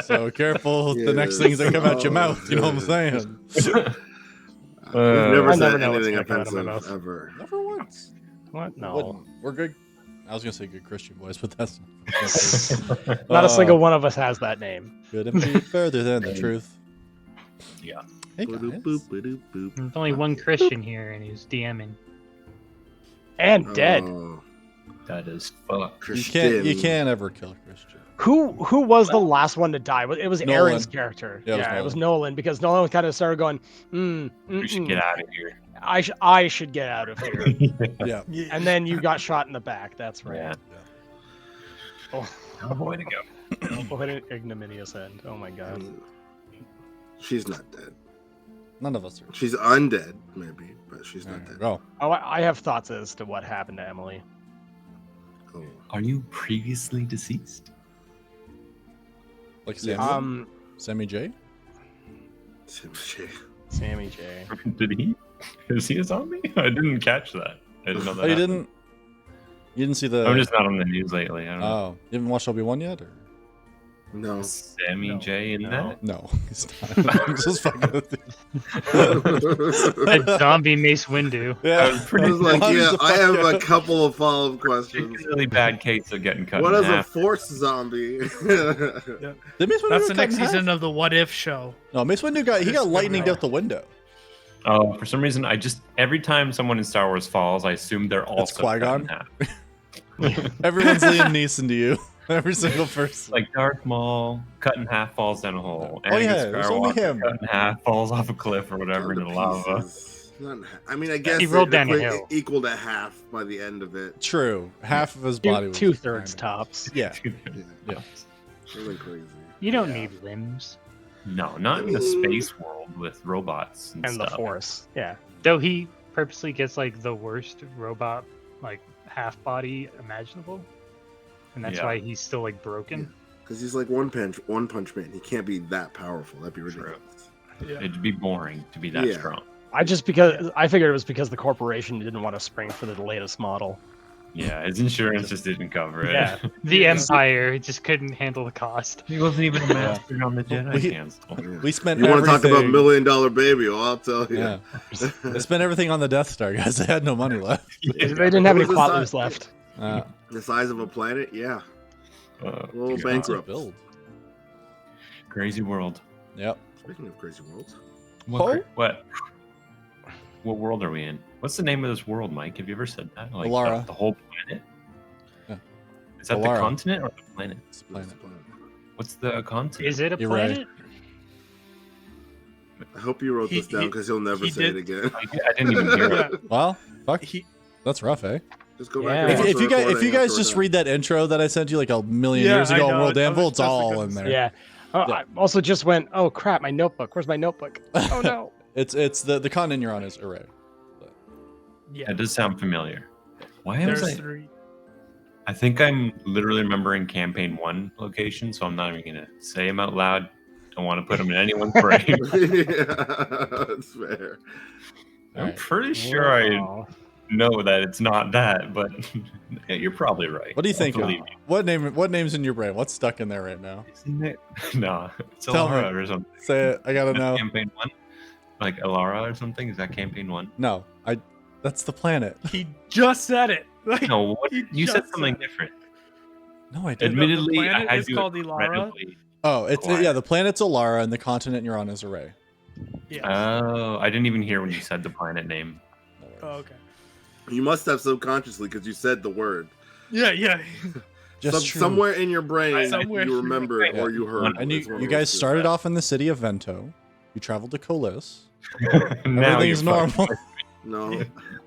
So careful with the next things that come out your mouth. You know what I'm saying? We've never I said never know what's anything gonna come out of my offensive mouth. ever. Never once. What? No. Wouldn't. We're good. I was gonna say good Christian boys, but that's Not a single one of us has that name. Couldn't be further than the truth. Yeah. Hey guys. There's only one Christian here, and he's DMing. And dead. Oh, That is fuck. You can't ever kill a Christian. Who was the last one to die? It was Nolan. Aaron's character. Yeah, It was Nolan because Nolan kind of started going, We should get out of here. I should get out of here. Yeah. And then you got shot in the back. That's right. Yeah. Oh, Way to go. what an ignominious end. Oh my god. She's not dead. None of us are. She's undead, maybe, but she's not There you dead. go. Oh, I have thoughts as to what happened to Emily. Oh. Are you previously deceased? Like Sammy, Yeah. Sammy J. Sammy J. Did he? Is he a zombie? I didn't catch that. I didn't know that. Oh, you happened. didn't see the. I'm just not on the news lately. I don't know. Oh, you haven't watched Obi-Wan yet, or? No. Sammy J in No. that? No, he's not. I'm just fucking with you. A zombie Mace Windu. I was I was like, How does yeah, the I fuck have a out? couple of follow-up questions. Particularly bad case of getting cut What in is a half. force zombie? Did Mace Windu That's get the next cut in half? season of the What If show. No, Mace Windu got lightninged out the window. Oh, for some reason, every time someone in Star Wars falls, I assume they're also cut Qui-Gon? in half. Everyone's Liam Neeson to you. Every single person. Like Darth Maul, cut in half, falls down a hole. Oh, yeah, Anakin there's only Skywalker, him. Cut in half, falls off a cliff or whatever into lava. I mean, I guess He rolled down a it hill. equal to half by the end of it. True. Half of his body was Two-thirds kinda- tops. Yeah. Yeah. Really crazy. You don't need limbs. No, not in the space world with robots and, And stuff. the Force. Yeah. Though he purposely gets like the worst robot, like half body imaginable, and that's Yeah. why he's still like broken. Because he's like one punch man. He can't be that powerful. That'd be True. ridiculous. It'd be boring to be that Yeah. strong. I figured it was because the corporation didn't want to spring for the latest model. Yeah, his insurance just didn't cover it. Yeah, the Empire just couldn't handle the cost. He wasn't even a master on the Jedi We- Council. We spent You want to talk about everything- $1 Million Baby? Well, I'll tell you. Yeah. They spent everything on the Death Star, guys. They had no money left. They didn't have any What was the Quatlus size? left. The size of a planet? Yeah. Uh, A little yeah. Expensive bankrupt. build. Crazy world. Yep. Speaking of crazy worlds. What world are we in? What's the name of this world, Mike? Have you ever said that? Like Alara. the whole planet? Yeah. Is that Alara. the continent or the planet? It's a planet. What's the continent? Is it a You're right. planet? I hope you wrote this down because he'll never he say it did- again. I didn't even hear it. Well, fuck. He That's rough, eh? Just go Yeah. back and If, watch if the you guys recording just after we're done. read that intro that I sent you like a million Yeah, years I ago on know. World I Anvil, was it's just all gonna in there. Yeah. Oh, Yeah. I also just went, oh crap, my notebook. Where's my notebook? Oh no. It's the continent you're on is array. yeah, That does sound familiar. Why was there's I? 3. I think I'm literally remembering campaign 1 location, so I'm not even gonna say them out loud. Don't want to put them in anyone's brain. yeah, that's fair. I'm Alright. pretty sure I Oh. know that it's not that, but you're probably right. What do you think? I believe you. What name's in your brain? What's stuck in there right now? Isn't it? No, it's Tell me. Alara or something. Say it. I gotta know. Campaign 1? Like Alara or something? Is that campaign 1? No, that's the planet. He just said it. Like, No, what, He you said just something said it. different. No, I didn't. Admittedly, planet I had is to called Ilara? incredibly- Oh, it's Why? yeah. The planet's Alara, and the continent you're on is Array. yes. Oh, I didn't even hear when you said the planet name. No worries. Oh, okay. You must have subconsciously because you said the word. Yeah. Just true. Somewhere in your brain, Somewhere you you remember remember. or you heard. And It's one you of guys those two. started off in the city of Vento. You traveled to Colis. Now Everything's you're fucked. normal. No.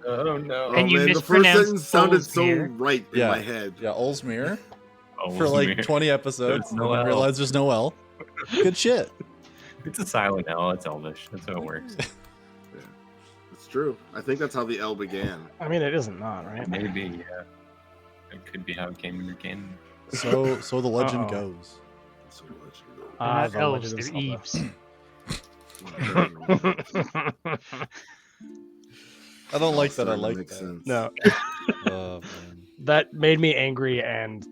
Oh no. Oh, And you man, the first mispronounced sentence sounded so Oldsmere. right in Yeah. my head. Yeah, Oldsmere Oh, for like weird. 20 episodes. There's And no I L. realized there's no L. Good shit. It's a silent L. It's Elvish. That's how it works. It's true. I think that's how the L began. I mean, it isn't not, right? Maybe, yeah. It could be how it came into canon. So the legend Uh-oh. goes. So much, you know. Not the elves, Legend of they're Zelda. Eves. I don't like that. I Starting to like make that. sense. No, Oh, man. that made me angry and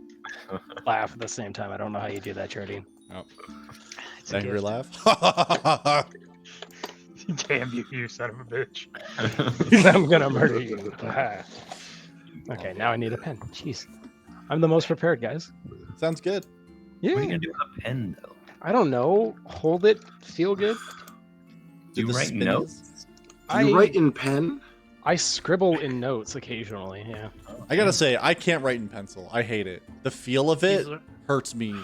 laugh at the same time. I don't know how you do that, Jardine. It's a Angry gift. laugh. Damn you son of a bitch. I'm gonna murder you. Okay, now I need a pen. Jeez. I'm the most prepared, guys. Sounds good. Yeah. What are you gonna do with a pen, though? I don't know. Hold it. Feel good. Do you the write spinners? notes? Do you write in pen? I scribble in notes occasionally. Yeah. I gotta say, I can't write in pencil. I hate it. The feel of it hurts me.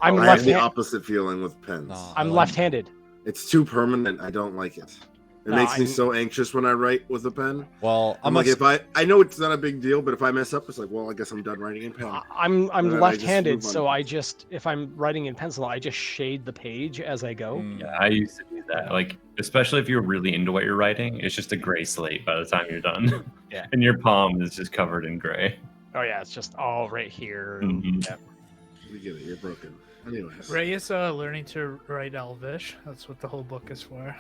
I'm I have left. the opposite feeling with pens. Nah. I'm left-handed. It's too permanent. I don't like it. It No, makes me I'm- so anxious when I write with a pen. Well, I'm like, if I know it's not a big deal, but if I mess up, it's like, well, I guess I'm done writing in pen. I'm then I just left-handed, move on. so I just if I'm writing in pencil, I just shade the page as I go. Mm. Yeah, I used to do that. Like, especially if you're really into what you're writing, it's just a gray slate by the time you're done. Yeah. And your palm is just covered in gray. Oh yeah, it's just all right here. Mhm. Yeah. We get it. You're broken. Anyways. Ray is learning to write Elvish. That's what the whole book is for.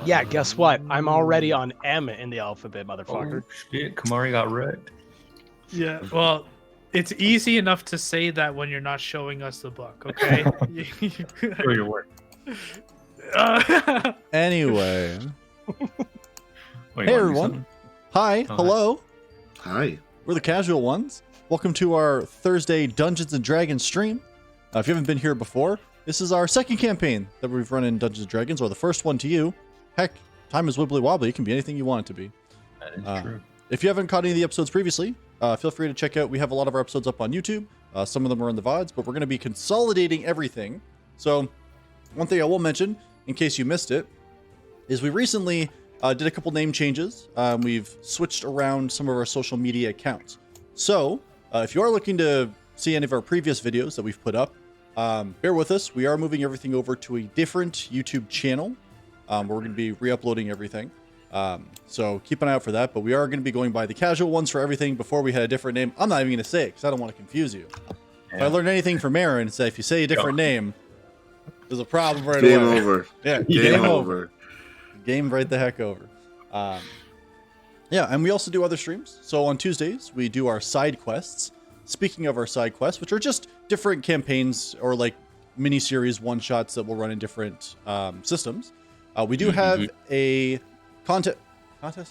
Yeah, guess what? I'm already on M in the alphabet, motherfucker. Oh, shit, Kamari got wrecked. Yeah. Well, it's easy enough to say that when you're not showing us the book. Okay. Show your work. Anyway, Wait, Hey, you wanna do everyone. something? hi, hi. hello. Hi. We're the casual ones. Welcome to our Thursday Dungeons and Dragons stream. If you haven't been here before, this is our second campaign that we've run in Dungeons and Dragons, or the first one to you. Heck, time is wibbly wobbly. It can be anything you want it to be. That is true. If you haven't caught any of the episodes previously, feel free to check out. We have a lot of our episodes up on YouTube. Some of them are in the VODs, but we're going to be consolidating everything. So, one thing I will mention, in case you missed it, is we recently did a couple name changes. We've switched around some of our social media accounts. So, if you are looking to see any of our previous videos that we've put up, bear with us. We are moving everything over to a different YouTube channel. Where we're going to be re-uploading everything. So keep an eye out for that. But we are going to be going by the casual ones for everything. Before we had a different name. I'm not even going to say it because I don't want to confuse you. If I learned anything from Aaron, it's that if you say a different name, there's a problem right Game away. over. Yeah, Game over. Game right the heck over. Yeah, and we also do other streams. So on Tuesdays, we do our side quests. Speaking of our side quests, which are just different campaigns or like mini-series one-shots that will run in different systems. We do have a contest.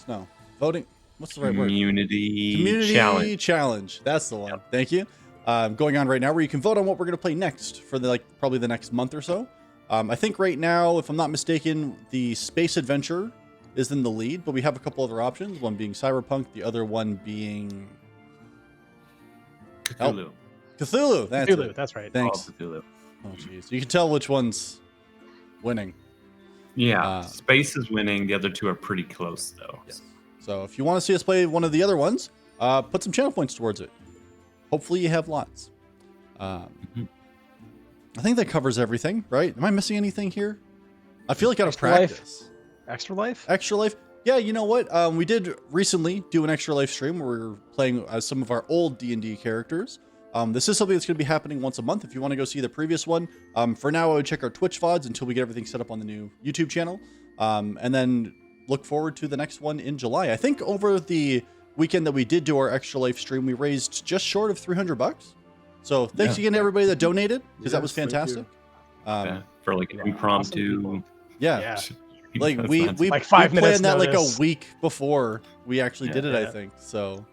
No, voting. What's the right word? Community challenge. That's the one. Yep. Thank you. Going on right now, where you can vote on what we're going to play next for the probably the next month or so. I think right now, if I'm not mistaken, the Space Adventure is in the lead, but we have a couple other options. One being Cyberpunk, the other one being Cthulhu. Cthulhu. That's Cthulhu, it. that's right. Thanks. Oh, Cthulhu. Oh, jeez. You can tell which one's winning. Yeah, Space is winning. The other two are pretty close, though. Yes. So if you want to see us play one of the other ones, put some channel points towards it. Hopefully you have lots. I think that covers everything, right? Am I missing anything here? I feel like out of Extra life? practice. Extra life? Extra life? Yeah, you know what? We did recently do an extra life stream where we were playing as some of our old D&D characters. This is something that's going to be happening once a month. If you want to go see the previous one, for now I would check our Twitch VODs until we get everything set up on the new YouTube channel, and then look forward to the next one in July. I think over the weekend that we did do our extra life stream, we raised just short of $300. So thanks again to everybody that donated, because that was Yes, thank fantastic. Yeah, for like an impromptu. Yeah. Yeah. Like That's we nuts. Like 5 we minutes planned that like notice. a week before we actually did it, I Yeah. think. So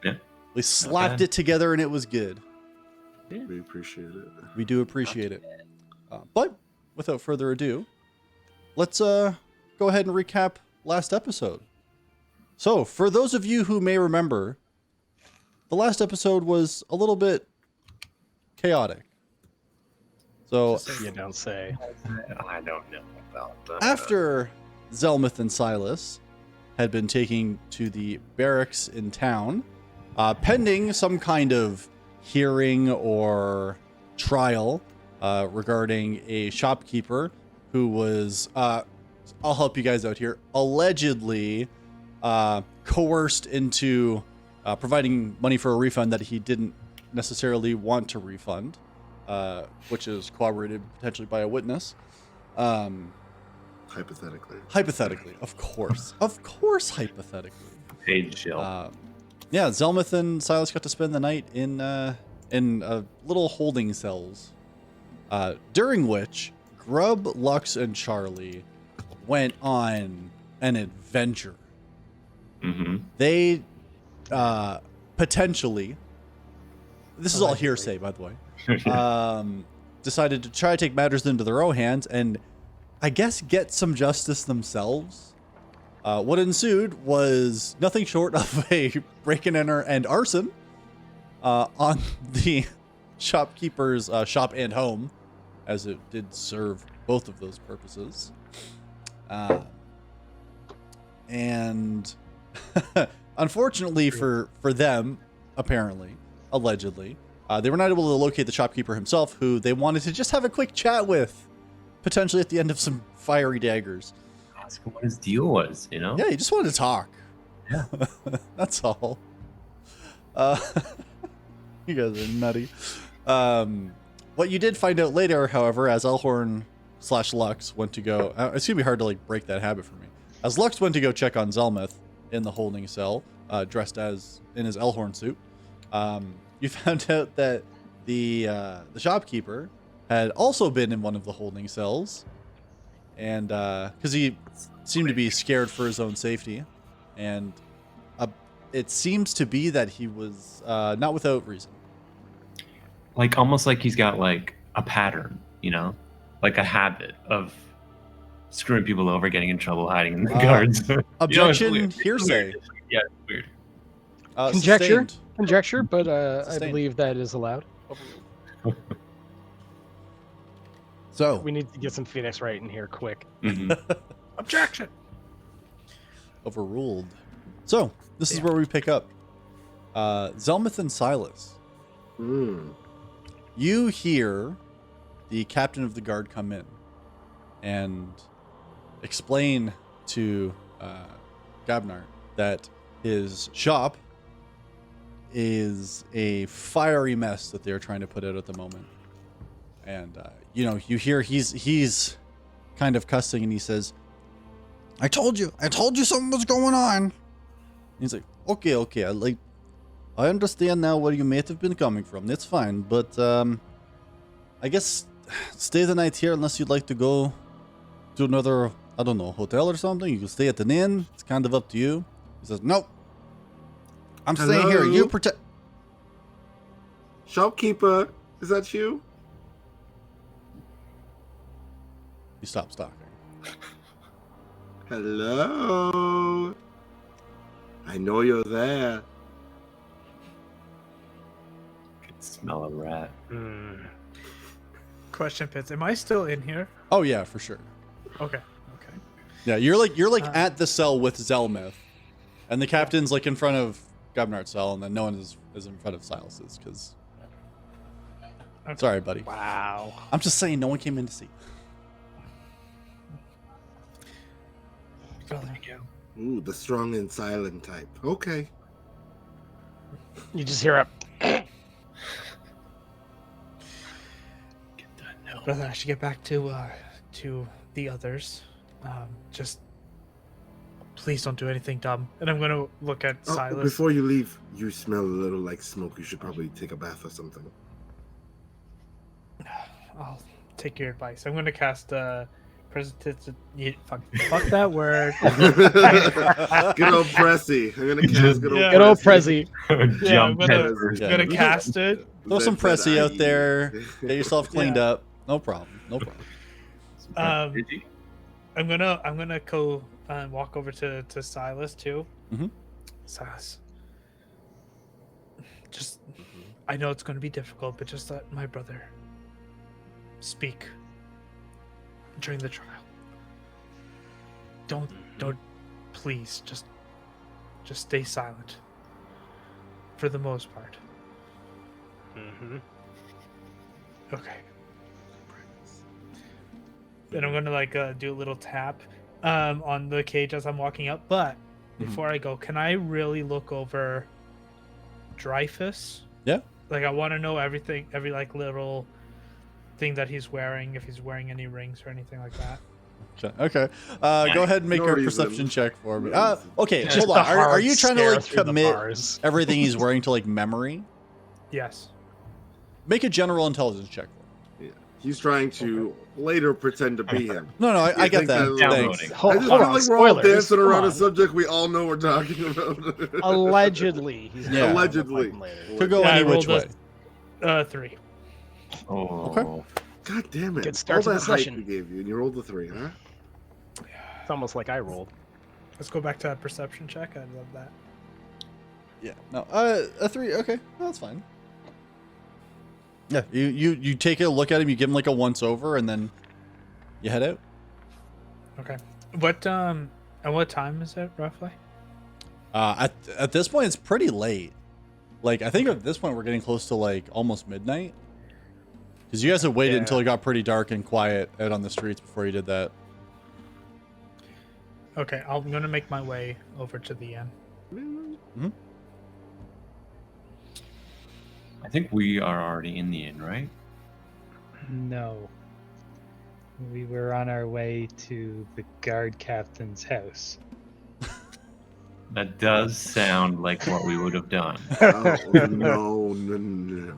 Yeah. we slapped bad. it together and it was good. We appreciate it. We do appreciate it. But without further ado, let's go ahead and recap last episode. So for those of you who may remember, the last episode was a little bit chaotic. So You don't say. I don't know about that. after Zelmuth and Silas had been taken to the barracks in town, pending some kind of hearing or trial regarding a shopkeeper who was, I'll help you guys out here, allegedly coerced into providing money for a refund that he didn't necessarily want to refund, which is corroborated potentially by a witness. Hypothetically. Hypothetically, of course, hypothetically. Paid chill. Yeah, Zelmuth and Silas got to spend the night in little holding cells. During which Grub, Lux, and Charlie went on an adventure. Mm-hmm. They potentially, this is all Allegedly. hearsay, by the way, decided to try to take matters into their own hands and I guess get some justice themselves. What ensued was nothing short of a break and enter and arson on the shopkeeper's shop and home, as it did serve both of those purposes. And unfortunately for them, apparently, allegedly, they were not able to locate the shopkeeper himself, who they wanted to just have a quick chat with, potentially at the end of some fiery daggers. Ask him what his deal was, you know? Yeah, he just wanted to talk. Yeah. That's all. You guys are nutty. What you did find out later, however, as Elhorn/Lux went to go, it's gonna be hard to like break that habit for me. As Lux went to go check on Zelmeth in the holding cell, dressed as in his Elhorn suit, you found out that the shopkeeper had also been in one of the holding cells, and because he seemed to be scared for his own safety, and it seems to be that he was not without reason. Like almost like he's got like a pattern, you know, like a habit of screwing people over, getting in trouble, hiding in the guards. Objection, You know, it's weird. hearsay. It's weird. Yeah, it's weird. Conjecture? Sustained. Conjecture, but I Sustained. believe that is allowed. So We need to get some Phoenix right in here quick. Mhm. Objection. overruled. So this is Yeah. where we pick up. Zelmeth and Silas. Mm. You hear the captain of the guard come in and explain to Gabnar that his shop is a fiery mess that they're trying to put out at the moment. And you hear he's kind of cussing, and he says, I told you something was going on. And he's like, okay, I understand now where you may have been coming from. That's fine, but I guess stay the night here unless you'd like to go to another, I don't know, hotel or something. You can stay at an inn. It's kind of up to you. He says, nope. I'm staying here. Hello? You protect. Shopkeeper, is that you? You stop stalking. Hello. I know you're there. Could smell a rat. Question, Pitts. Am I still in here? Oh yeah, for sure. Okay. Yeah, you're like at the cell with Zelmeth, and the captain's like in front of Gubnar's cell, and then no one is in front of Silas's because. Okay. Sorry, buddy. Wow. I'm just saying, no one came in to see. Ooh, the strong and silent type. Okay. You just hear a Brother, I should get back to the others. Just please don't do anything dumb. And I'm gonna look at Oh, Silas. before you leave, you smell a little like smoke. You should probably take a bath or something. I'll take your advice. I'm gonna cast fuck that word. Good old Pressy. I'm gonna cast good old Yeah. good old Pressy. Prezi. Yeah, I'm Jump gonna- headfirst. Yeah. gonna cast it. Throw some Zed said, Pressy out "Aye." there. Get yourself cleaned Yeah. up. No problem. I'm gonna go walk over to Silas too. Mhm. Silas, just I know it's gonna be difficult, but just let my brother speak during the trial. Don't please just stay silent for the most part. Okay. And I'm gonna do a little tap on the cage as I'm walking up. But before I go, can I really look over Dreyfus? Yeah. Like I want to know everything, every little thing that he's wearing, if he's wearing any rings or anything like that. Okay. Go ahead and make No a reason. perception check for me. No reason. Okay, Just hold the on. Are hard you trying to stare like through the commit bars. everything he's wearing to like memory? Yes. Make a general intelligence check for me. He's trying to later pretend to be him. No, I You get think that. that- Thanks. Downloading. I Hold, just hold feel on, like we're all spoilers. dancing Come around a on. subject we all know we're talking about. Allegedly, he's Yeah. gonna Allegedly. fight him later. Could go Yeah, I any which rolled way. 3. Oh. Okay. God damn it! Good start to all the that hype session. we gave you, and you rolled the 3, huh? It's almost like I rolled. Let's go back to that perception check. I love that. Yeah. No. A 3. Okay. No, that's fine. Yeah. You take a look at him. You give him like a once over, and then you head out. Okay. What at what time is it roughly? At this point, it's pretty late. Like I think at this point we're getting close to like almost midnight. Because you guys had waited Yeah. until it got pretty dark and quiet out on the streets before you did that. Okay, I'm gonna make my way over to the inn. I think we are already in the inn, right? No. We were on our way to the guard captain's house. That does sound like what we would have done. Oh no.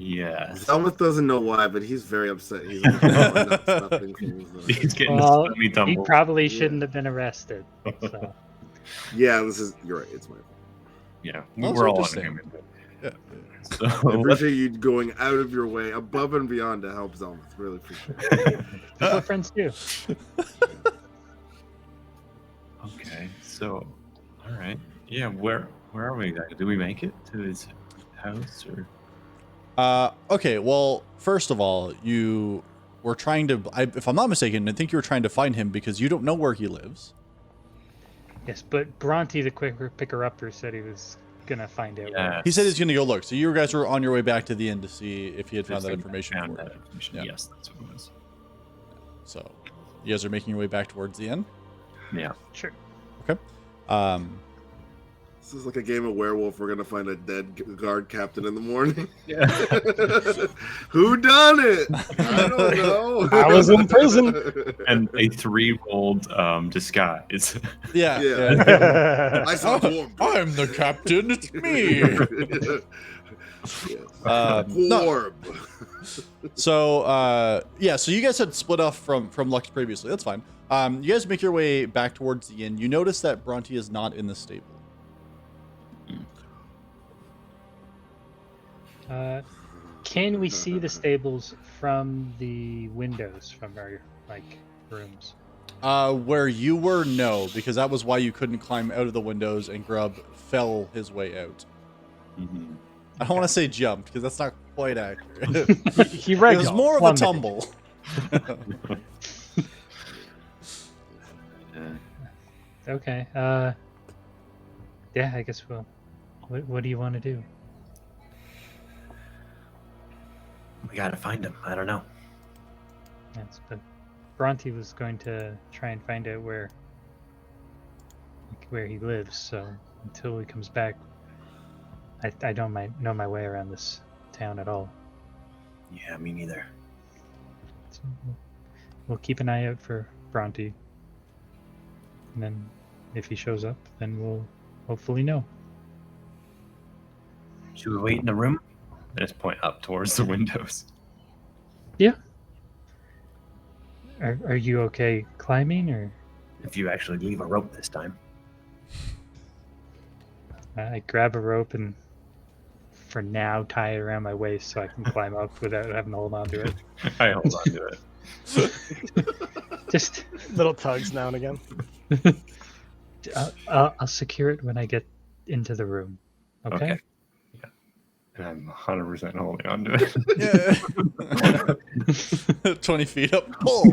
Yes. Zelmith doesn't know why, but he's very upset. He's not stopping things. He's getting Well, stummy he tumble. probably Yeah. shouldn't have been arrested. So. Yeah, you're right. It's my fault. Yeah, Well, we're that's all what on I'm him. Yeah. So I let's, appreciate you going out of your way, above and beyond, to help Zelmith. Really appreciate it. We're friends too. okay. So, all right. Yeah. Where are we exactly? Did we make it to his house or? Okay, well, first of all, you were trying to, if I'm not mistaken, I think you were trying to find him because you don't know where he lives. Yes, but Bronte, the quick picker-upper, said he was gonna find out. Yeah. He said he's going to go look. So you guys were on your way back to the inn to see if he had found that Found information for that you. information. Yeah. Yes, that's what it was. So you guys are making your way back towards the inn. Yeah. Sure. Okay. This is like a game of werewolf. We're gonna find a dead guard captain in the morning. Yeah. Who done it? I don't know. I was in prison. And a 3-rolled disguise. Yeah. Yeah. I saw Gorb. I'm the captain. It's me. No, Gorb. so yeah, so you guys had split off from Lux previously. That's fine. You guys make your way back towards the inn. You notice that Bronte is not in the stable. Can we see the stables from the windows from our rooms? Where you were, no, because that was why you couldn't climb out of the windows and Grub fell his way out. Mhm. I don't want to say jumped because that's not quite accurate. He It ragdolled. was more of a plummeted. tumble. Yeah. Okay. Yeah, I guess we'll. What do you want to do? We gotta find him. I don't know. Yes, but Bronte was going to try and find out where he lives. So until he comes back, I don't know my way around this town at all. Yeah, me neither. So we'll keep an eye out for Bronte, and then if he shows up, then we'll hopefully know. Should we wait in the room? I just point up towards the windows. Yeah. Are you okay climbing, or If you actually leave a rope this time. I grab a rope and for now tie it around my waist so I can climb up without having to hold on to it. I hold on to it. Just Little tugs now and again. I'll secure it when I get into the room. Okay. Yeah. And I'm 100% holding on to it. Yeah. 20 feet up. Pull.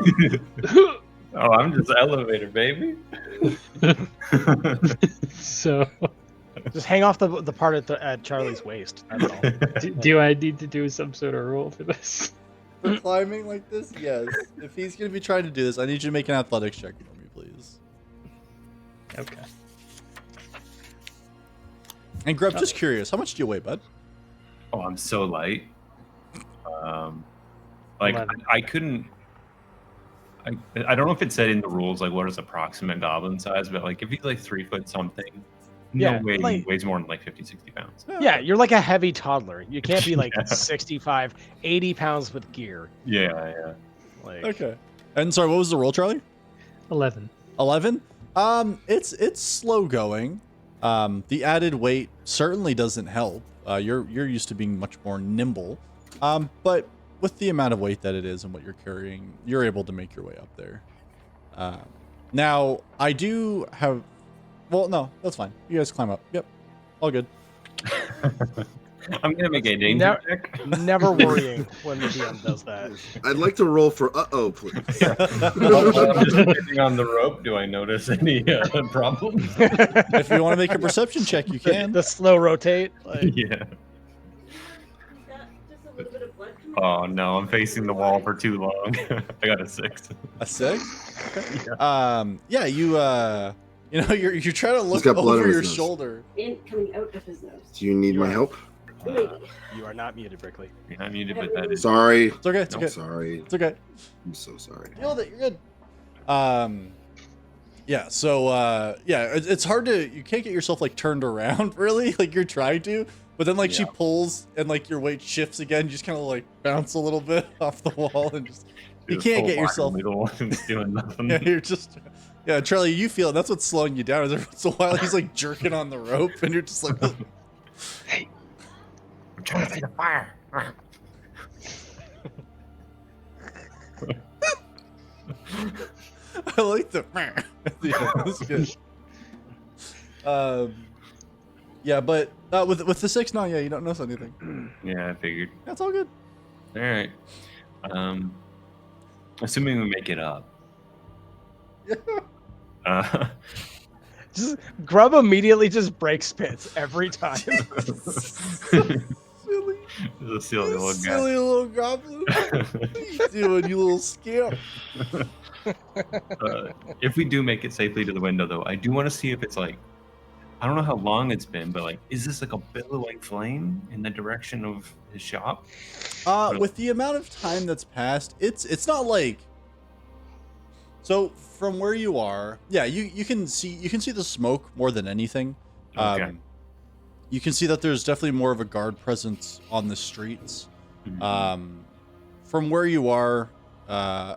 Oh, I'm just elevator, baby. So, Just hang off the part at Charlie's waist. That's all. do I need to do some sort of roll for this? For climbing like this, yes. If he's going to be trying to do this, I need you to make an athletics check for me, please. Okay. And Grub, just curious, how much do you weigh, bud? Oh, I'm so light. Like 11. I couldn't. I don't know if it said in the rules like what is approximate goblin size, but like if he's like 3 foot something, No Yeah, way like- he weighs more than like 50, 60 pounds. Yeah, you're like a heavy toddler. You can't be like Yeah. 65, 80 pounds with gear. Yeah. Like, Okay. And sorry, what was the roll, Charlie? 11. 11. It's slow going. The added weight certainly doesn't help. You're used to being much more nimble. But with the amount of weight that it is and what you're carrying, you're able to make your way up there. Now I do have. Well, no, that's fine. You guys climb up. Yep, all good. I'm gonna make a danger No- check. never worrying when the DM does that. I'd like to roll for uh-oh, please. While I'm just sitting on the rope, do I notice any problems? If you want to make a perception check, you can. The slow rotate. Like, Yeah. Oh no, I'm facing the wall for too long. I got a 6. A 6. Okay. Yeah, you know, you're trying to look got blood on over his your nose. shoulder. In coming out of his nose. Do you need my help? you are not muted, Brickley. I muted, but that is. Sorry. It's okay. It's No, okay. Sorry. It's okay. I'm so sorry. You nailed it. You're good. Yeah. So yeah, it's hard to. You can't get yourself like turned around really. Like you're trying to, but then like she Yeah. pulls and like your weight shifts again. You just kind of like bounce a little bit off the wall and just. You Just can't full get yourself. whack-a-mole and it's doing nothing. Yeah, you're just. Yeah, Charlie, you feel it. That's what's slowing you down. Is every once in a while he's like jerking on the rope, and you're just like. I'm trying to fight a fire. I like the. Yeah, that's good. Yeah, but with the 6 now, yeah, you don't notice anything. Yeah, I figured. That's all good. All right. Assuming we make it up. Uh, Just Grub immediately just breaks pits every time. Silly, the silly little guy. silly little goblin. What are you doing, you little scamp? If we do make it safely to the window, though, I do want to see if it's like, I don't know how long it's been, but like, is this like a billowing flame in the direction of his shop? With the amount of time that's passed, it's not like. So from where you are, yeah, you can see the smoke more than anything. Okay. You can see that there's definitely more of a guard presence on the streets. Mhm. From where you are, now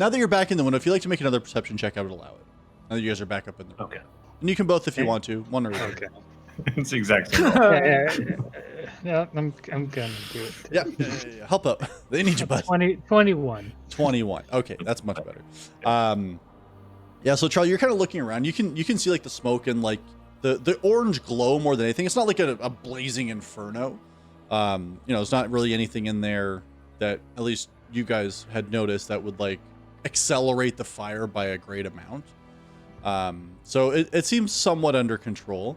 that you're back in the window, if you'd like to make another perception check, I would allow it. Now that you guys are back up in the window. Okay. And you can both if you Okay. want to. One or the other. Okay. It's the exact same. Yeah, I'm gonna do it. Yeah, help out. They need you, bud. 21. 21. Okay, that's much better. Yeah, so Charlie, you're kind of looking around. You can see like the smoke and like the orange glow more than anything. It's not like a blazing inferno. It's not really anything in there that at least you guys had noticed that would like accelerate the fire by a great amount. So it seems somewhat under control.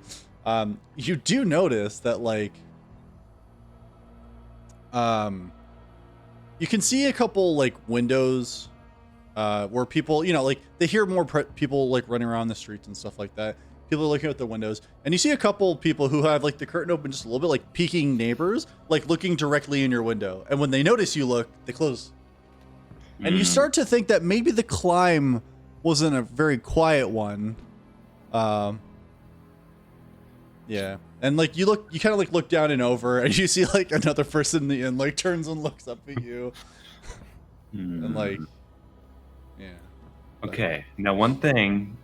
You do notice that like you can see a couple like windows where people, like they hear more people like running around the streets and stuff like that. People are looking out the windows, and you see a couple people who have like the curtain open just a little bit, like peeking neighbors, like looking directly in your window. And when they notice you look, they close. And you start to think that maybe the climb wasn't a very quiet one. Yeah. And like you kind of like look down and over, and you see like another person in the inn like turns and looks up at you. And like, yeah. Okay. Now, one thing.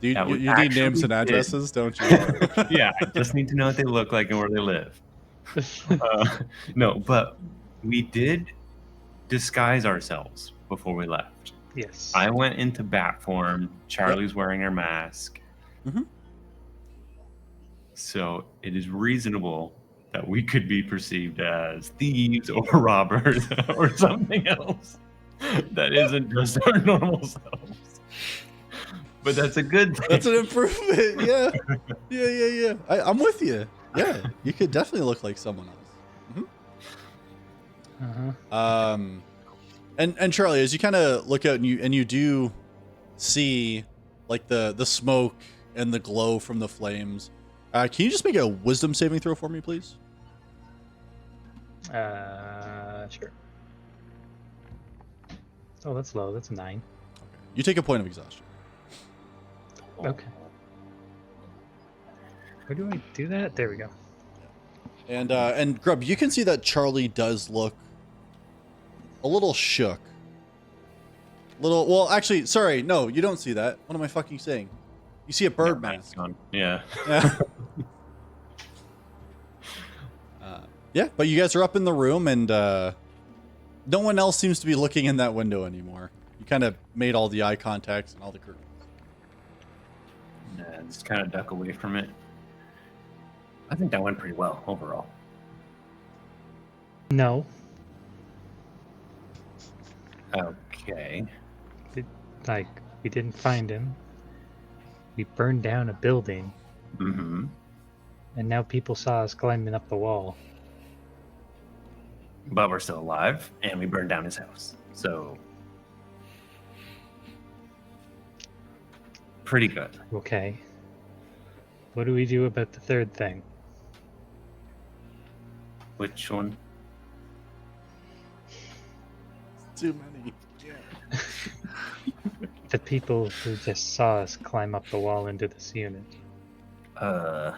You That we need names and actually did. addresses, don't you? Yeah, I just need to know what they look like and where they live. No, but we did disguise ourselves before we left. Yes. I went into bat form. Charlie's wearing her mask. Mhm. So it is reasonable that we could be perceived as thieves or robbers or something else that isn't just our normal selves. But that's a good thing. That's an improvement. Yeah. Yeah. I'm with you. Yeah. You could definitely look like someone else. Uh-huh. And Charlie, as you kind of look out and you do see like the smoke and the glow from the flames, can you just make a wisdom saving throw for me, please? Sure. Oh, that's low. That's a 9. You take a point of exhaustion. Okay. Where do I do that? There we go. And Grub, you can see that Charlie does look a little shook. Well, actually, sorry, no, you don't see that. What am I fucking saying? You see a bird mask. Yeah. Yeah. Yeah, but you guys are up in the room, and no one else seems to be looking in that window anymore. You kind of made all the eye contacts and all the curtains. Yeah, just kind of duck away from it. I think that went pretty well overall. No. Okay. Like, we didn't find him. We burned down a building, Mm-hmm. and now people saw us climbing up the wall. But we're still alive, and we burned down his house. So, pretty good. Okay. What do we do about the third thing? Which one? Too many. The people who just saw us climb up the wall into this unit. I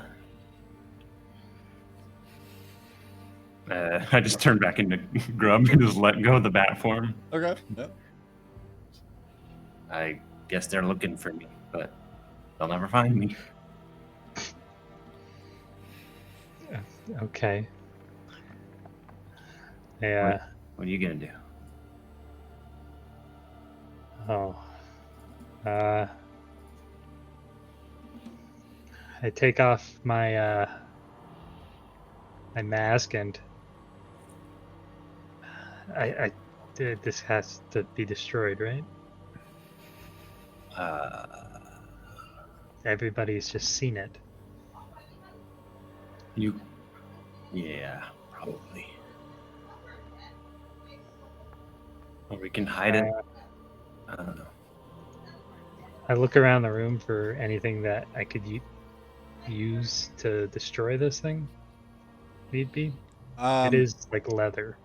just turned back into Grub and just let go of the bat form. Okay. Yep. I guess they're looking for me, but they'll never find me. Okay. Yeah. What are you gonna do? Oh. I take off my my mask and this has to be destroyed, right? Everybody's just seen it. Yeah, probably. Or we can hide it. I don't know. I look around the room for anything that I could use to destroy this thing. Need be. It is like leather.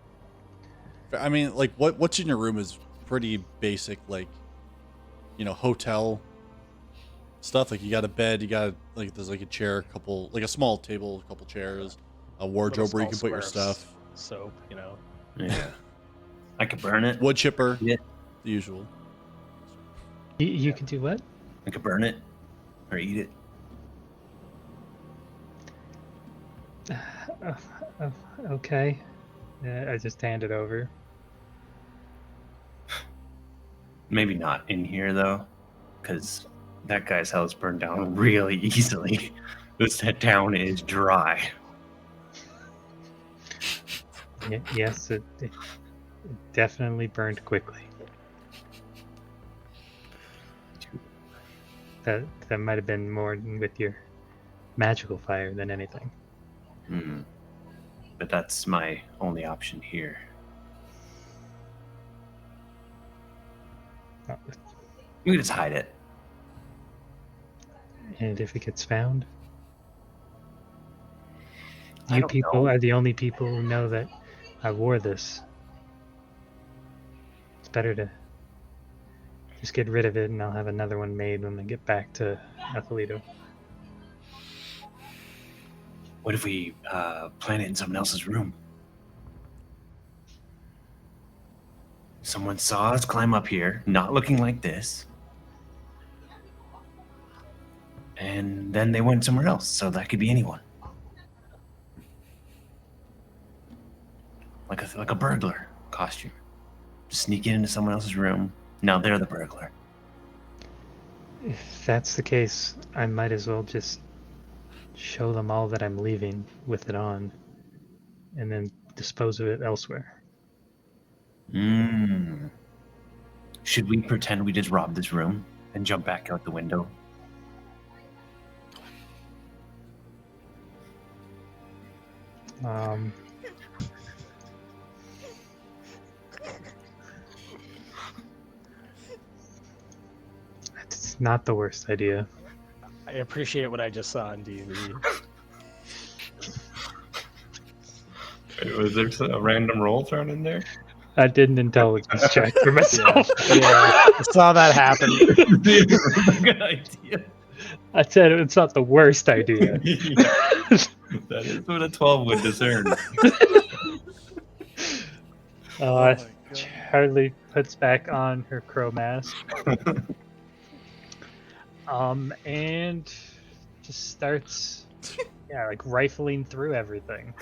I mean, like, what's in your room is pretty basic, like, you know, hotel stuff. Like, you got a bed, you got, like, there's, like, a chair, like, a small table, a couple chairs, a wardrobe where you can put your stuff. Soap, you know. Yeah. I could burn it. Wood chipper. Yeah. The usual. You can do what? I could burn it. Or eat it. Okay. I just hand it over. Maybe not in here, though. Because that guy's house burned down really easily. This town is dry. Yes, it definitely burned quickly. That might have been more with your magical fire than anything. But that's my only option here. We can just hide it. And if it gets found, I you don't people know. are the only people who know that I wore this. It's better to just get rid of it, and I'll have another one made when I get back to Athelito. What if we plant it in someone else's room? Someone saw us climb up here, not looking like this. And then they went somewhere else, so that could be anyone. Like a burglar costume. Just sneak into someone else's room. Now they're the burglar. If that's the case, I might as well just show them all that I'm leaving with it on, and then dispose of it elsewhere. Should we pretend we just robbed this room and jump back out the window? It's not the worst idea. I appreciate what I just saw in D&D. Was there a random roll thrown in there? I did an intelligence check for myself. Yeah, I saw that happen. Good idea. I said it's not the worst idea. Yeah, that is what a 12 would discern. my God. Charlie puts back on her crow mask. And just starts, like rifling through everything.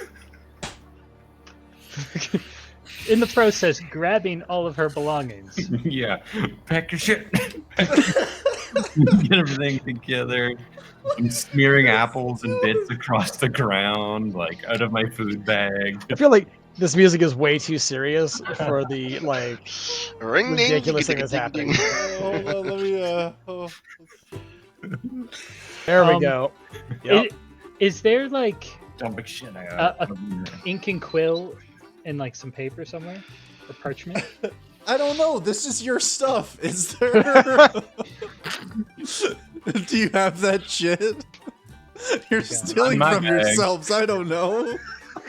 In the process, grabbing all of her belongings. Yeah, pack your shit. Get everything together. I'm smearing apples and bits across the ground, like out of my food bag. I feel like this music is way too serious for the Ring ding, ridiculous thing ding, that's ding, happening. ding. Hold on, let me. There we go. Yep. Is there like Dumping shit. ink and quill and like some paper somewhere? Or parchment? I don't know. This is your stuff. Is there? Do you have that shit? You're stealing My from bag. yourselves. I don't know.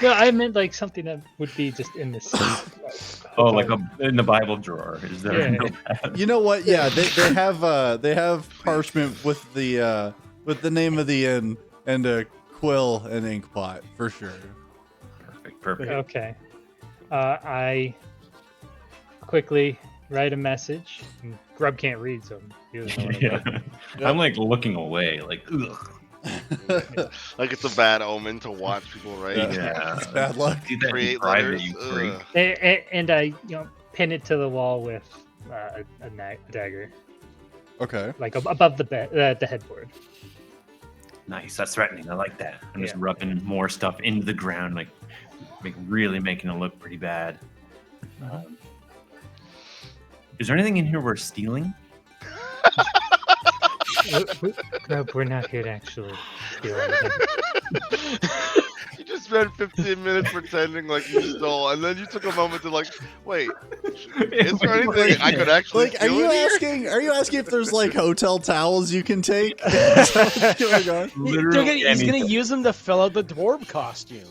No, I meant like something that would be just in the safe. Oh, like in the Bible drawer. Is there? Yeah. No You know what? Yeah, they have parchment with the name of the inn and a quill and ink pot for sure. Perfect. Okay. I quickly write a message. And Grub can't read, so he doesn't know what I'm Yeah. doing. I'm like looking away, like ugh. Like it's a bad omen to watch people write. Yeah. It's bad luck. Do that in Create private, letters. you freak. Ugh. And I, pin it to the wall with a dagger, Okay. like above the headboard. Nice. That's threatening. I like that. I'm just Yeah. rubbing more stuff into the ground, like really making it look pretty bad. Is there anything in here we're stealing? Grub, we're not here to actually steal anything. You just spent 15 minutes pretending like you stole, and then you took a moment to like, wait, is there anything I could actually Like, are steal you in here? asking? Are you asking if there's like hotel towels you can take? Is that what's going on? Literally He's gonna anything. use them to fill out the dwarf costume.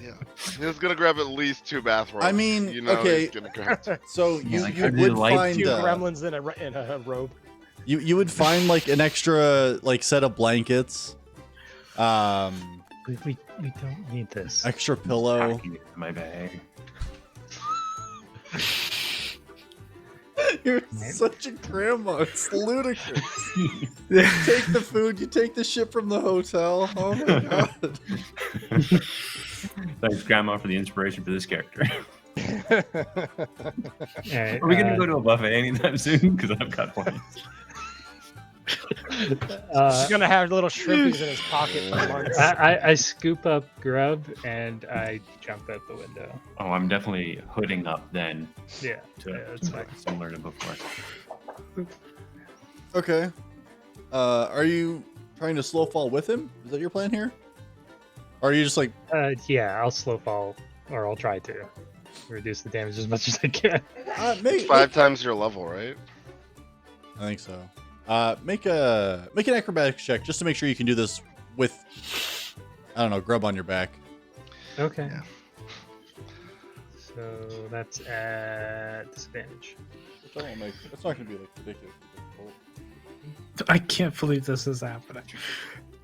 Yeah, he's gonna grab at least 2 bathrobes. I mean, you know okay. he's gonna grab. So you, Like, you how do you would like find Two gremlins in a robe. you would find like an extra like set of blankets, We don't need this. extra pillow. Packing it in my bag. You're such a grandma. It's ludicrous. You take the food, you take the shit from the hotel. Oh my god. Thanks, Grandma, for the inspiration for this character. Alright, Are we gonna go to a buffet anytime soon? Because I've got plans. He's gonna have little shrimpies in his pocket for months. I scoop up Grub and I jump out the window. Oh, I'm definitely hooding up then. Yeah, that's fine. Similar to before. Okay. Are you trying to slow fall with him? Is that your plan here? Or are you just like Yeah, I'll slow fall, or I'll try to reduce the damage as much as I can. make, 5 times your level, right? I think so. Make an acrobatics check just to make sure you can do this with, I don't know, Grub on your back. Okay. Yeah. So that's at disadvantage. It's not going to be like ridiculous. I can't believe this is happening.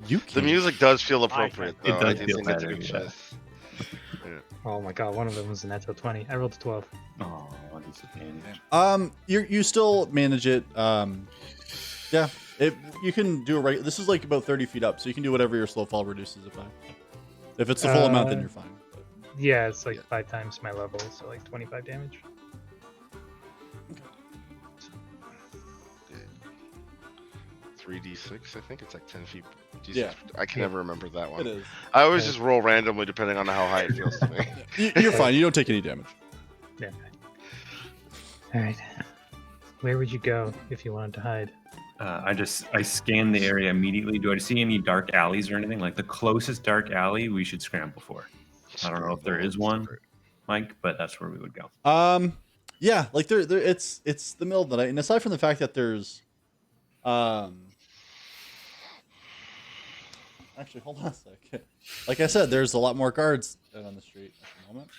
You The music does feel appropriate, It though. does I do feel think it's a better, good yeah. choice. Oh my god, one of them was a natural 20. I rolled a 12. Oh, disadvantage. You still manage it. Yeah, you can do it right. This is like about 30 feet up, so you can do whatever your slow fall reduces it by. If it's the full amount, then you're fine. But, Yeah, it's like 5 times my level, so like 25 damage. 3d6, I think it's like 10 feet. Jesus, Yeah. I can never remember that it one. is. I always just roll randomly depending on how high it feels to me. You're fine. You don't take any damage. Yeah. Alright. Where would you go if you wanted to hide? I scan the area immediately. Do I see any dark alleys or anything? Like the closest dark alley we should scramble for. I don't know if there is one, Mike, but that's where we would go. Yeah, like there it's the middle of the night, and aside from the fact that there's actually, hold on a second. Like I said, there's a lot more guards out on the street at the moment.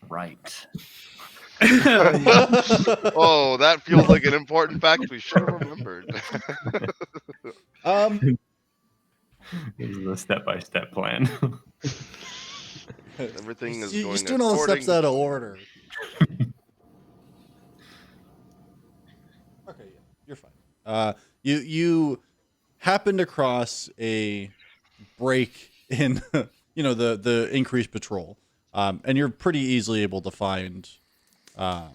Right. Oh, that feels like an important fact we should have remembered. This is a step-by-step plan. Everything is You're going just doing all the steps according out of to order. Okay, yeah, you're fine. You happened across a break in, the increased patrol, and you're pretty easily able to find, a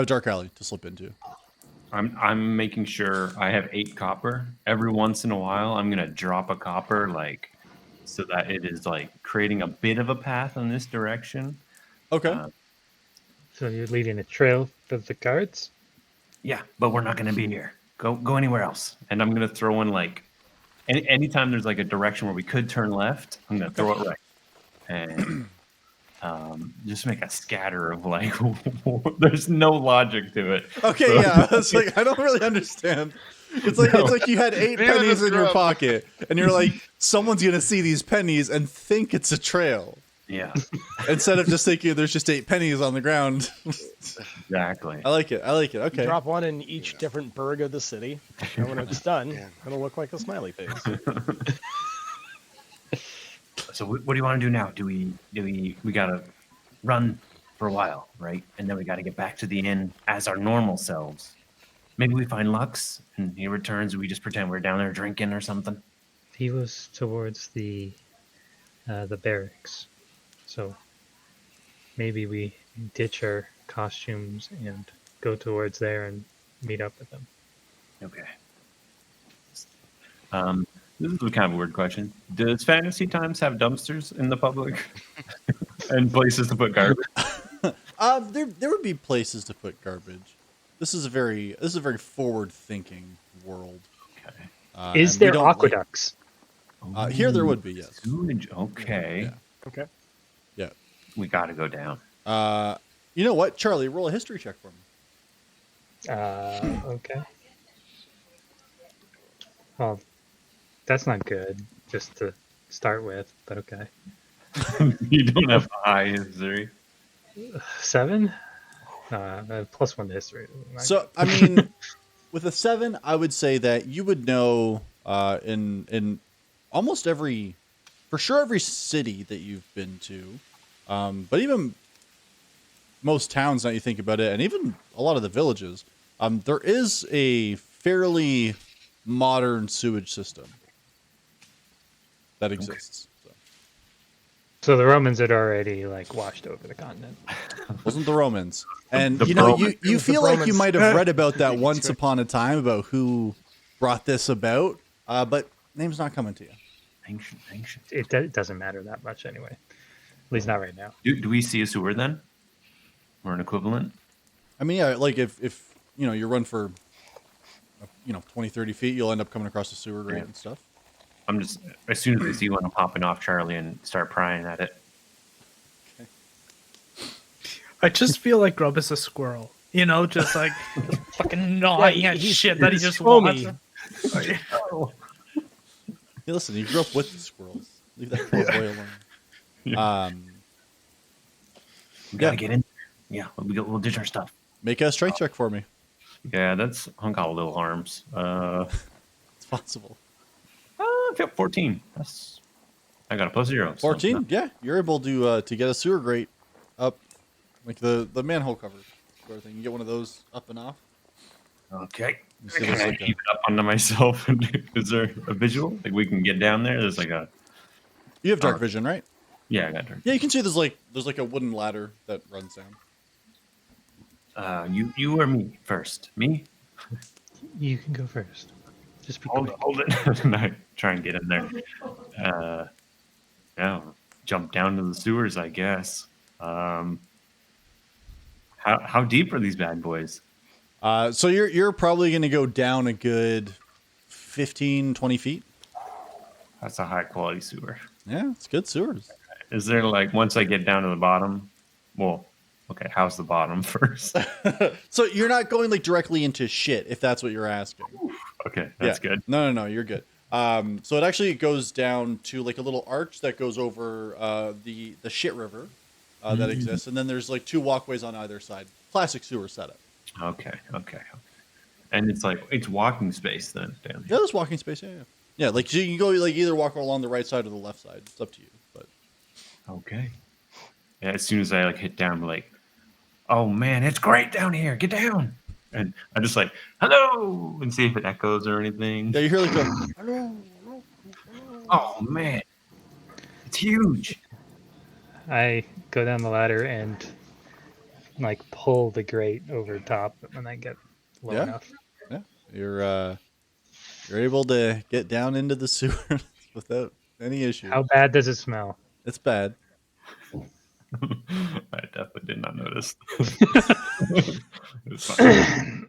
dark alley to slip into. I'm making sure I have 8 copper. Every once in a while, I'm gonna drop a copper, like, so that it is like creating a bit of a path in this direction. Okay. So you're leading a trail of the guards? Yeah, but we're not gonna be here. Go anywhere else. And I'm gonna throw in like anytime there's like a direction where we could turn left, I'm gonna throw it right. And just make a scatter of like there's no logic to it. Okay, So- yeah. It's like I don't really understand. It's like you had 8 Neither pennies does in your Grub. pocket, and you're like, someone's gonna see these pennies and think it's a trail, Yeah, instead of just thinking there's just 8 pennies on the ground. exactly. I like it. Okay. Drop one in each different burg of the city, and when it's done, it'll look like a smiley face. So what do you want to do now? Do we gotta run for a while, right? And then we gotta get back to the inn as our normal selves. Maybe we find Lux and he returns. We just pretend we're down there drinking or something. He was towards the barracks, so maybe we ditch our costumes and go towards there and meet up with them. Okay. This is a kind of a weird question. Does Fantasy Times have dumpsters in the public and places to put garbage? There would be places to put garbage. This is a very forward thinking world. Okay. Is and we there don't like- aqueducts? here there would be, yes. Sewage. Okay. Yeah. Okay. Yeah. We gotta go down. You know what, Charlie? Roll a history check for me. Okay. Well, that's not good, just to start with, but okay. You don't have high history. 7? +1 to history. So I mean, with a 7, I would say that you would know in almost every city that you've been to, but even most towns now you think about it, and even a lot of the villages, there is a fairly modern sewage system that exists. So the Romans had already washed over the continent. Wasn't the Romans. And The you know, Bromans. you was the feel like you Bromans. might have read about that once upon a time about who brought this about, but name's not coming to you. Ancient. It doesn't matter that much anyway. At least not right now. Do we see a sewer then? Or an equivalent? I mean, yeah, like if you run for 20, 30 feet, you'll end up coming across a sewer grate and stuff. I'm just, as soon as I see one, I'm popping off Charlie and start prying at it. I just feel like Grub is a squirrel. Just like fucking gnawing at he's- shit that he he's just foamy. wants. Hey, listen, you grew up with the squirrels. Leave that poor boy alone. We gotta Yeah. get in. Yeah, we'll ditch our stuff. Make a strength check for me. Yeah, that's hunk out little arms. It's possible. I feel 14. I got a +0. so 14? Yeah, you're able to get a sewer grate up, like the manhole cover sort of thing. You get one of those up and off. Okay. You see Can there's I like keep it up onto myself? Is there a visual? Like we can get down there? There's like a... you have dark vision, right? Yeah, I got her. Yeah, you can see there's like a wooden ladder that runs down. You or me first? Me? You can go first. Just be quick. Hold it. And I try and get in there. Yeah, jump down to the sewers, I guess. How deep are these bad boys? So you're probably going to go down a good 15, 20 feet. That's a high quality sewer. Yeah, it's good sewers. Is there like once I get down to the bottom? Well, okay, how's the bottom first? So you're not going like directly into shit, if that's what you're asking. Okay, that's good. No, you're good. So it actually goes down to like a little arch that goes over the shit river, that exists, and then there's like 2 walkways on either side. Classic sewer setup. Okay. And it's walking space then down Yeah, here. there's walking space. Yeah. Like so you can go like either walk along the right side or the left side. It's up to you. But Okay. Yeah, as soon as I like hit down, I'm like, oh man, it's great down here. Get down. And I just like, hello, and see if it echoes or anything. yeah, you hear like a Oh man, it's huge. I go down the ladder and like pull the grate over top when I get low Yeah. enough. you're able to get down into the sewer without any issue. How bad does it smell? It's bad. I definitely did not notice. It's fine.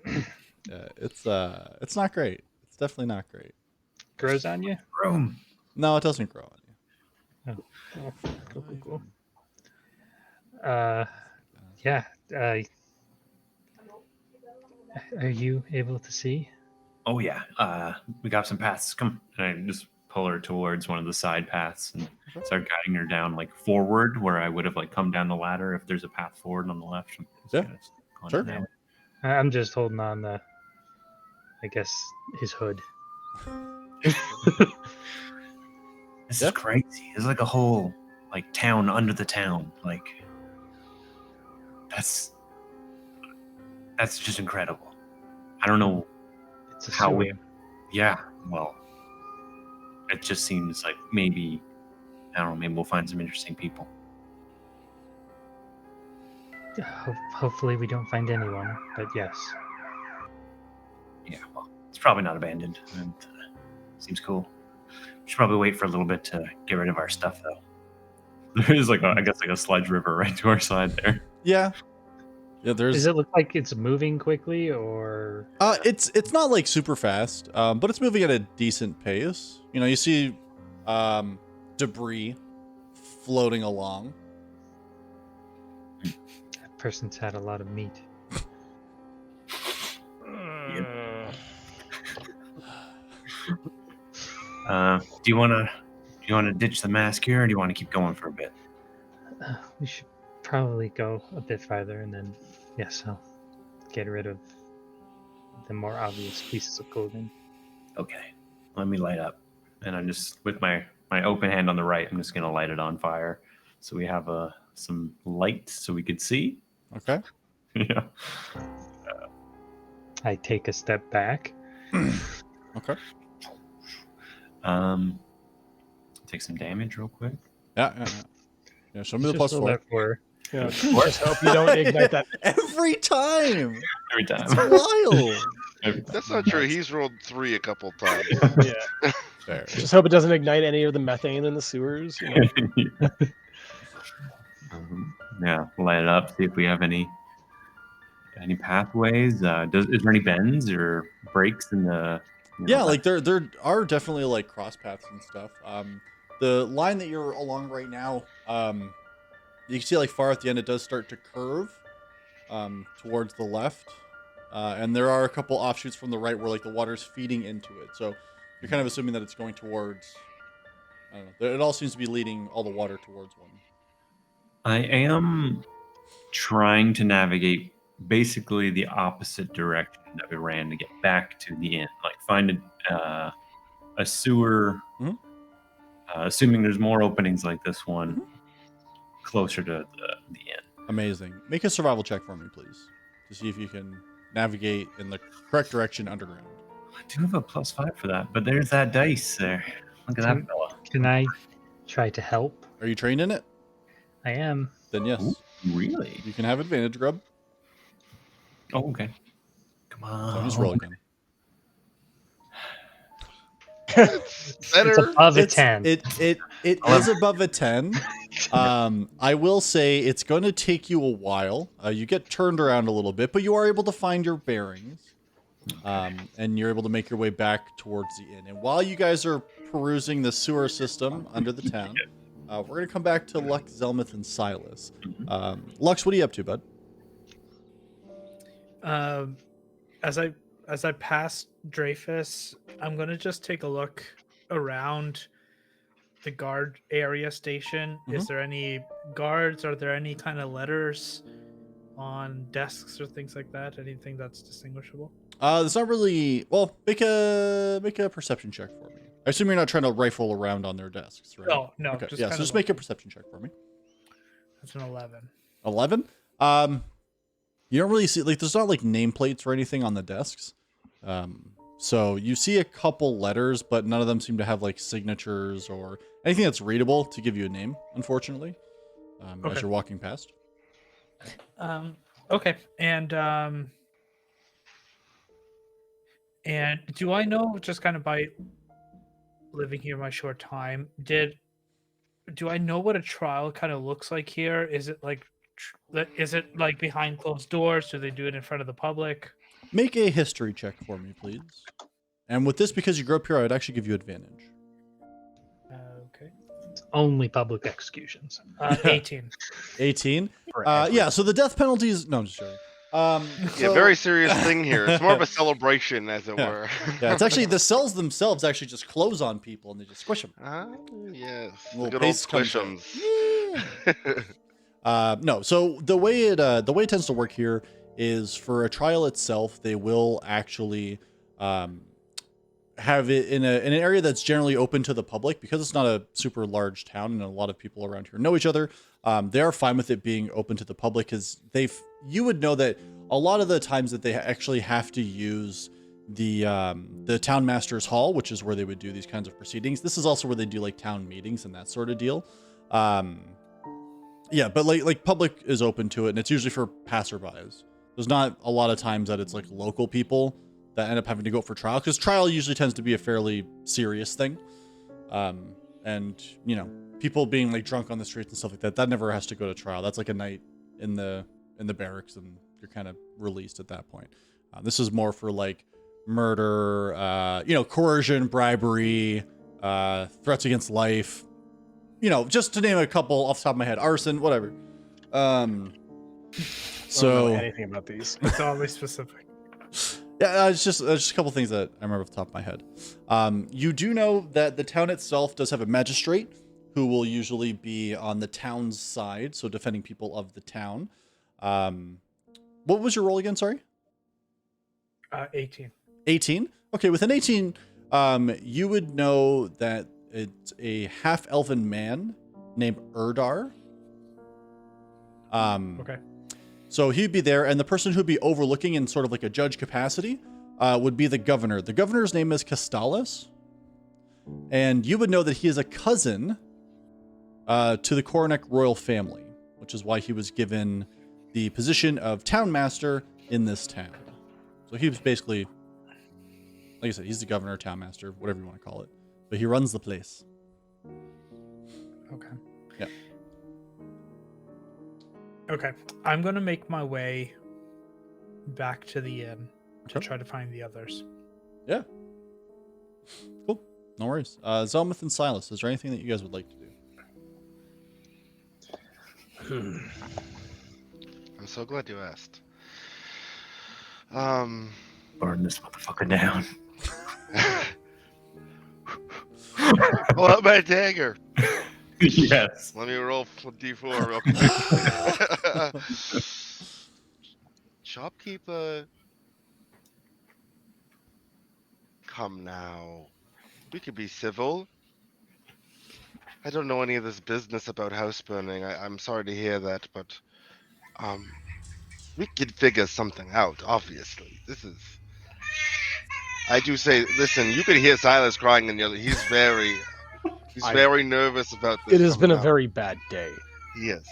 Yeah, it's not great. It's definitely not great. Grows on you? Room. No, it doesn't grow on you. Oh, cool. Yeah. Are you able to see? Oh yeah. We got some paths. Come. And I just pull her towards one of the side paths and start guiding her down like forward where I would have like come down the ladder if there's a path forward on the left. Yeah. Going Sure. down. I'm just holding on the, I guess, his hood. This Yeah. is crazy. It's like a whole like town under the town. Like that's just incredible. I don't know It's a how sewer. we. Yeah. Well, it just seems like maybe I don't know. Maybe we'll find some interesting people. Hopefully we don't find anyone, but yes. Yeah. Well, it's probably not abandoned. And seems cool. We should probably wait for a little bit to get rid of our stuff though. There is like I guess like a sludge river right to our side there. Yeah. Yeah, there's Does it look like it's moving quickly or it's not like super fast, but it's moving at a decent pace. You know, you see debris floating along. that person's had a lot of meat? Do you want to ditch the mask here, or do you want to keep going for a bit? We should probably go a bit farther and then, yes, I'll get rid of the more obvious pieces of clothing. Okay, let me light up, and I'm just with my open hand on the right. I'm just gonna light it on fire, so we have some light so we could see. Okay. Yeah. I take a step back. Okay. Take some damage real quick. Yeah. Show me the Just plus roll 4. that 4. Yeah. Just hope you don't ignite that. Every time. Every time. It's wild. That's not true. He's rolled 3 a couple times. Yeah. Fair. Just hope it doesn't ignite any of the methane in the sewers. You know? Yeah, light it up. See if we have any pathways. Is there any bends or breaks in the? Yeah, like there are definitely like cross paths and stuff. The line that you're along right now, you can see like far at the end it does start to curve towards the left. And there are a couple offshoots from the right where like the water's feeding into it. So you're kind of assuming that it's going towards I don't know. It all seems to be leading all the water towards one. I am trying to navigate basically the opposite direction that we ran to get back to the inn. Like find a sewer, Mhm. Assuming there's more openings like this one, closer to the inn. Amazing. Make a survival check for me, please, to see if you can navigate in the correct direction underground. I do have a +5 for that, but there's that dice there. Look at that fella. Can I try to help? Are you trained in it? I am. Then yes. Ooh, really? You can have advantage, Grub. Oh, okay. Come on. So just roll again. It's Better. above a 10. It is above a 10. I will say it's going to take you a while. You get turned around a little bit, but you are able to find your bearings. And you're able to make your way back towards the inn. And while you guys are perusing the sewer system under the town, we're going to come back to Lux, Zelmuth, and Silas. Lux, what are you up to, bud? As I pass Dreyfus, I'm gonna just take a look around the guard area station, is there any guards? Are there any kind of letters on desks or things like that? Anything that's distinguishable? There's not really. Well, make a perception check for me. I assume you're not trying to rifle around on their desks, right? Oh no, Okay. just Yeah. kind So of just make a perception check for me. That's an 11. 11. You don't really see, like, there's not like nameplates or anything on the desks. So you see a couple letters, but none of them seem to have like signatures or anything that's readable to give you a name, unfortunately, as Okay. you're walking past. Okay, and do I know, just kind of by living here my short time, do I know what a trial kind of looks like here? Is it like behind closed doors? Do they do it in front of the public? Make a history check for me, please. And with this, because you grew up here, I'd actually give you advantage. Okay. It's only public executions. 18. 18. Yeah. So the death penalty is no, I'm just joking. Yeah, very serious thing here. It's more of a celebration, as it were. Yeah, it's actually the cells themselves actually just close on people and they just squish them. Ah, yes. Little The good old paste comes out. squishums. No, so the way it tends to work here is for a trial itself, they will actually have it in an area that's generally open to the public because it's not a super large town and a lot of people around here know each other. They are fine with it being open to the public because you would know that a lot of the times that they actually have to use the town master's hall, which is where they would do these kinds of proceedings. This is also where they do like town meetings and that sort of deal. Yeah, but like public is open to it, and it's usually for passerbys. There's not a lot of times that it's like local people that end up having to go for trial, because trial usually tends to be a fairly serious thing. And you know, people being like drunk on the streets and stuff like that, that never has to go to trial. That's like a night in the barracks, and you're kind of released at that point. This is more for like murder, coercion, bribery, threats against life. You know, just to name a couple off the top of my head, arson, whatever. I don't know anything about these. It's always specific. Yeah, it's just a couple things that I remember off the top of my head. You do know that the town itself does have a magistrate who will usually be on the town's side, so defending people of the town. What was your role again? Sorry. 18. 18. Okay, with an 18, you would know that it's a half-elven man named Erdar. Okay. So he'd be there, and the person who'd be overlooking in sort of like a judge capacity would be the governor. The governor's name is Castalis, and you would know that he is a cousin to the Coronek royal family, which is why he was given the position of town master in this town. So he was basically, like I said, he's the governor, town master, whatever you want to call it, but he runs the place. Okay. Yeah. Okay. I'm going to make my way back to the inn to Okay. try to find the others. Yeah. Cool. No worries. Zelmuth and Silas, is there anything that you guys would like to do? I'm so glad you asked. Burn this motherfucker down. Pull out my dagger. Yes. Let me roll for D4 real quick. Shopkeeper. Come now. We could be civil. I don't know any of this business about house burning. I'm sorry to hear that, but we could figure something out, obviously. This is... I do say, listen, you could hear Silas crying in your... He's very very nervous about this. It has been a somehow. very bad day. Yes.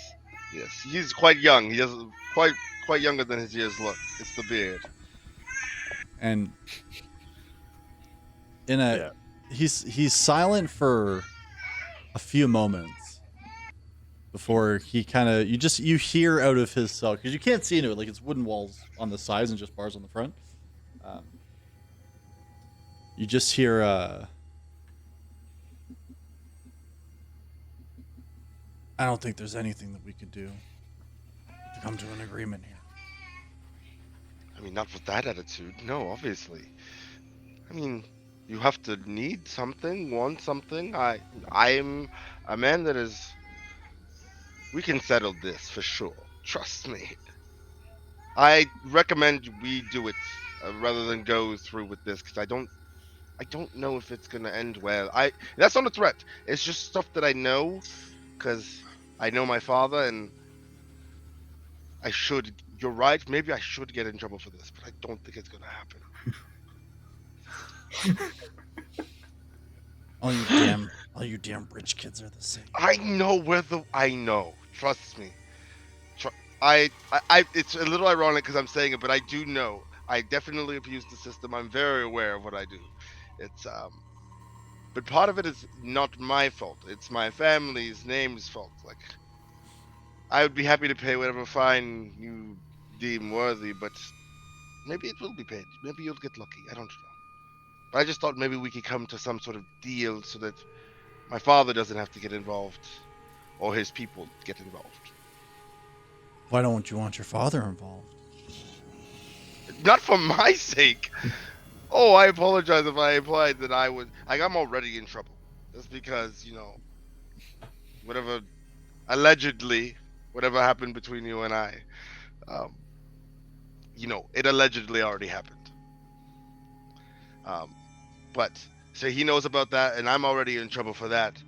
Yes. He's quite young. He has quite younger than his years look. It's the beard. And he's silent for a few moments before he kind of you hear out of his cell, because you can't see into it, like it's wooden walls on the sides and just bars on the front. You just hear I don't think there's anything that we could do to come to an agreement here. I mean, not with that attitude. No, obviously. I mean, You have to need something, want something. I'm a man that is. We can settle this for sure. Trust me. I recommend we do it rather than go through with this because I don't know if it's gonna end well. That's not a threat. It's just stuff that I know because I know my father and I should. You're right. Maybe I should get in trouble for this, but I don't think it's gonna happen. All you damn rich kids are the same. I know. Trust me. It's a little ironic because I'm saying it, but I do know. I definitely abuse the system. I'm very aware of what I do. It's but part of it is not my fault. It's my family's name's fault. Like, I would be happy to pay whatever fine you deem worthy, but maybe it will be paid. Maybe you'll get lucky. I don't know. But I just thought maybe we could come to some sort of deal so that my father doesn't have to get involved, or his people get involved. Why don't you want your father involved? Not for my sake. Oh, I apologize if I implied that I would. I'm already in trouble. That's because, whatever, allegedly, whatever happened between you and I, it allegedly already happened. But so he knows about that, and I'm already in trouble for that.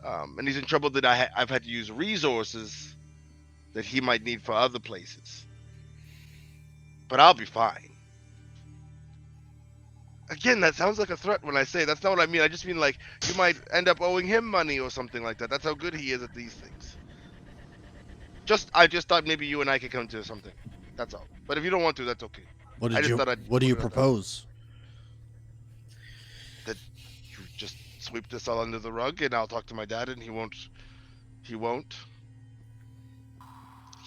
And he's in trouble that I've had to use resources that he might need for other places. But I'll be fine. Again, that sounds like a threat when I say that's not what I mean. I just mean like you might end up owing him money or something like that. That's how good he is at these things. I just thought maybe you and I could come to something. That's all. But if you don't want to, that's okay. What do you propose? That you just sweep this all under the rug, and I'll talk to my dad, and he won't. He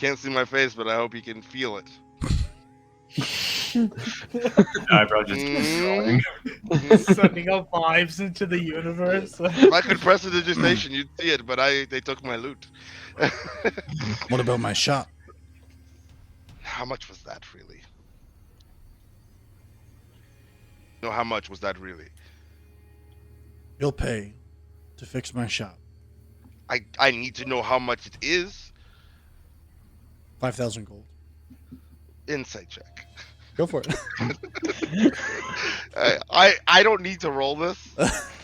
can't see my face, but I hope he can feel it. Eyebrow just keeps going. Sending up vibes into the universe. If I could press the digitation, you'd see it, but they took my loot. What about my shop? How much was that really? No, how much was that really? You'll pay to fix my shop. I need to know how much it is. 5,000 gold. Insight check. Go for it. I don't need to roll this,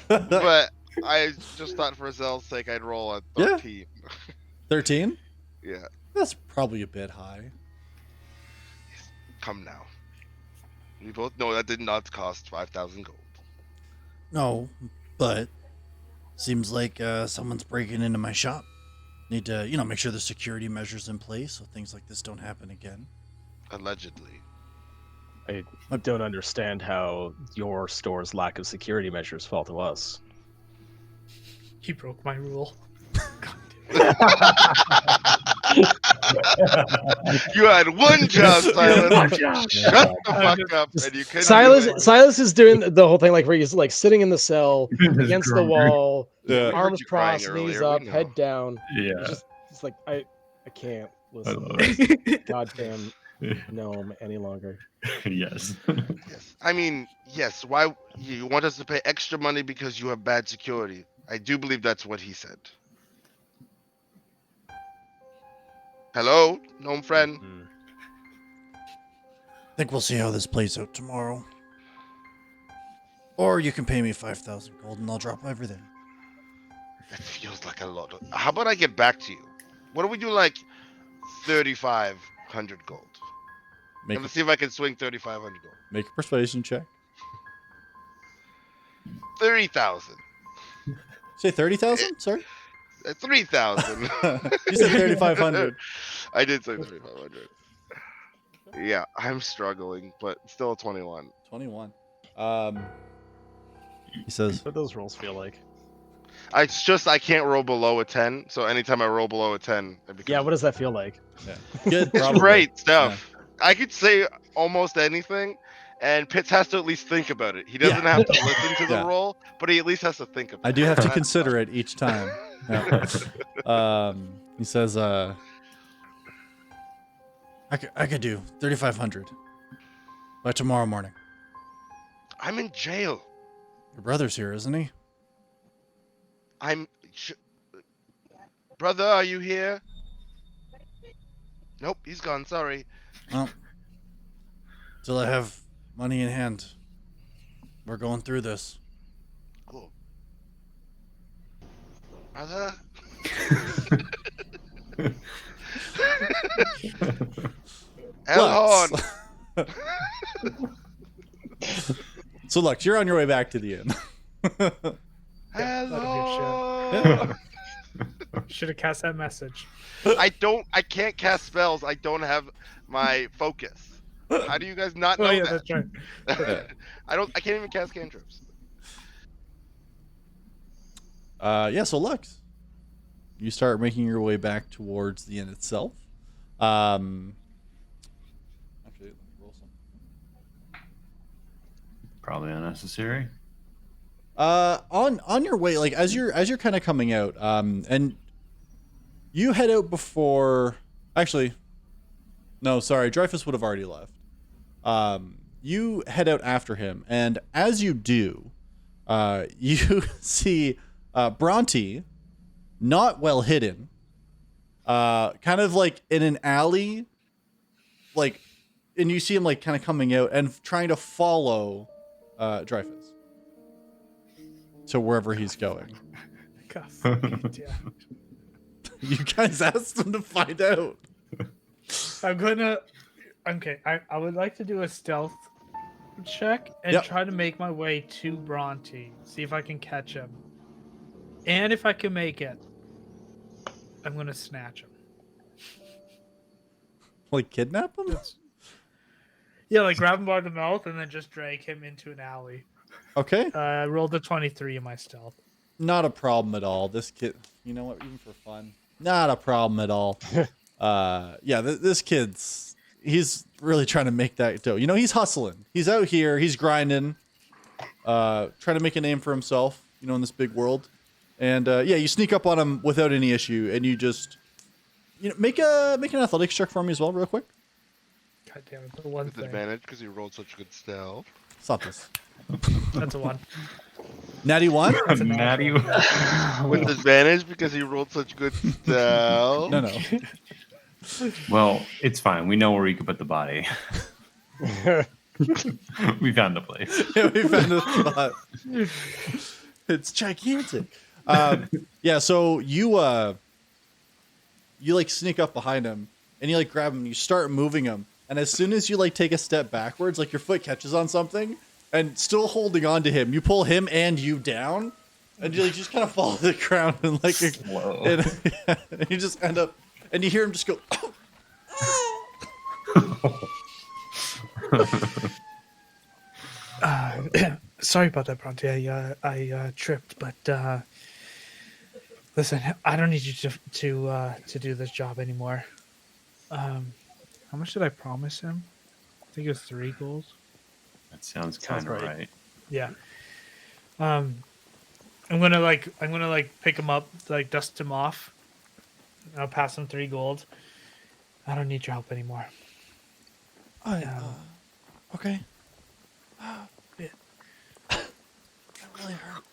but I just thought for sale's sake I'd roll a 13. 13? Yeah. That's probably a bit high. Come now. We both know that did not cost 5,000 gold. No, but seems like someone's breaking into my shop. Need to, make sure the security measures in place so things like this don't happen again. Allegedly. I don't understand how your store's lack of security measures fall to us. He broke my rule. You had one job, Silas. Shut the fuck up, and you couldn't do it. Silas is doing the whole thing like where he's like sitting in the cell against the wall, Yeah. arms You crying crossed, knees earlier, we up, know. head down. Yeah. It's like I can't listen love to this goddamn gnome any longer. Yes. Yes. I mean, yes. Why you want us to pay extra money because you have bad security? I do believe that's what he said. Hello, gnome friend. I think we'll see how this plays out tomorrow. Or you can pay me 5,000 gold and I'll drop everything. That feels like a lot. How about I get back to you? What do we do like 3,500 gold? Make Let's see if I can swing 3,500 gold. a persuasion check. 30,000. Say 30,000? Sorry? 3,000. You said 3,500. I did say 3,500. Yeah, I'm struggling, but still a 21. 21. He says, What those rolls feel like? It's just I can't roll below a 10, so anytime I roll below a 10, it becomes... Yeah, what does that feel like? yeah. Good, It's probably. great stuff. I could say almost anything, and Pitts has to at least think about it. He doesn't have to listen to the Yeah. roll, but he at least has to think about it. I do have to That's consider tough. it each time. Yeah. He says, I could do 3,500 by tomorrow morning. I'm in jail. Your brother's here, isn't he? Brother, are you here? Nope, he's gone. Sorry. Well, till I have money in hand, we're going through this. Cool. Brother? Elhorn! So, Lux, you're on your way back to the inn. Elhorn! Should have cast that message. I can't cast spells. I don't have my focus. How do you guys not know Oh yeah, that? that's right. I can't even cast cantrips. Yeah, so Lux, you start making your way back towards the inn itself. Actually, let me roll some. Probably unnecessary. On your way, like as you're kind of coming out, and you head out before. Actually, no, sorry, Dreyfus would have already left. You head out after him, and as you do, you see Bronte, not well hidden, kind of like in an alley, like, and you see him like kind of coming out and trying to follow Dreyfus to wherever he's going. God, fucking damn. You guys asked him to find out. Okay, I would like to do a stealth check and Yep. try to make my way to Bronte. See if I can catch him. And if I can make it, I'm gonna snatch him. Like kidnap him? Yeah, like grab him by the mouth and then just drag him into an alley. Okay. I rolled a 23 in my stealth. Not a problem at all. This kid, you know what, even for fun, not a problem at all. Yeah, this he's really trying to make that dough. You know, he's hustling. He's out here, he's grinding, trying to make a name for himself, you know, in this big world. And yeah, you sneak up on him without any issue, and you just, you know, make an athletics check for me as well, real quick. God damn it, the one With thing. advantage because he rolled such good stealth. Stop this. That's a 1. Natty 1? Natty. With advantage because he rolled such good stealth. No. Well, it's fine. We know where we could put the body. We found the place. Yeah, we found a spot. It's gigantic. Yeah, so you like sneak up behind him and you like grab him and you start moving him. And as soon as you like take a step backwards, like your foot catches on something and still holding on to him, you pull him and you down and you like just kind of fall to the ground and like and you just end up and you hear him just go Sorry about that, Bronte. I tripped, but listen, I don't need you to do this job anymore. How much did I promise him? I think it was 3 goals. That sounds kind of right. Yeah. I'm gonna pick him up, like dust him off. I'll pass him 3 gold. I don't need your help anymore. okay. Yeah. That really hurt.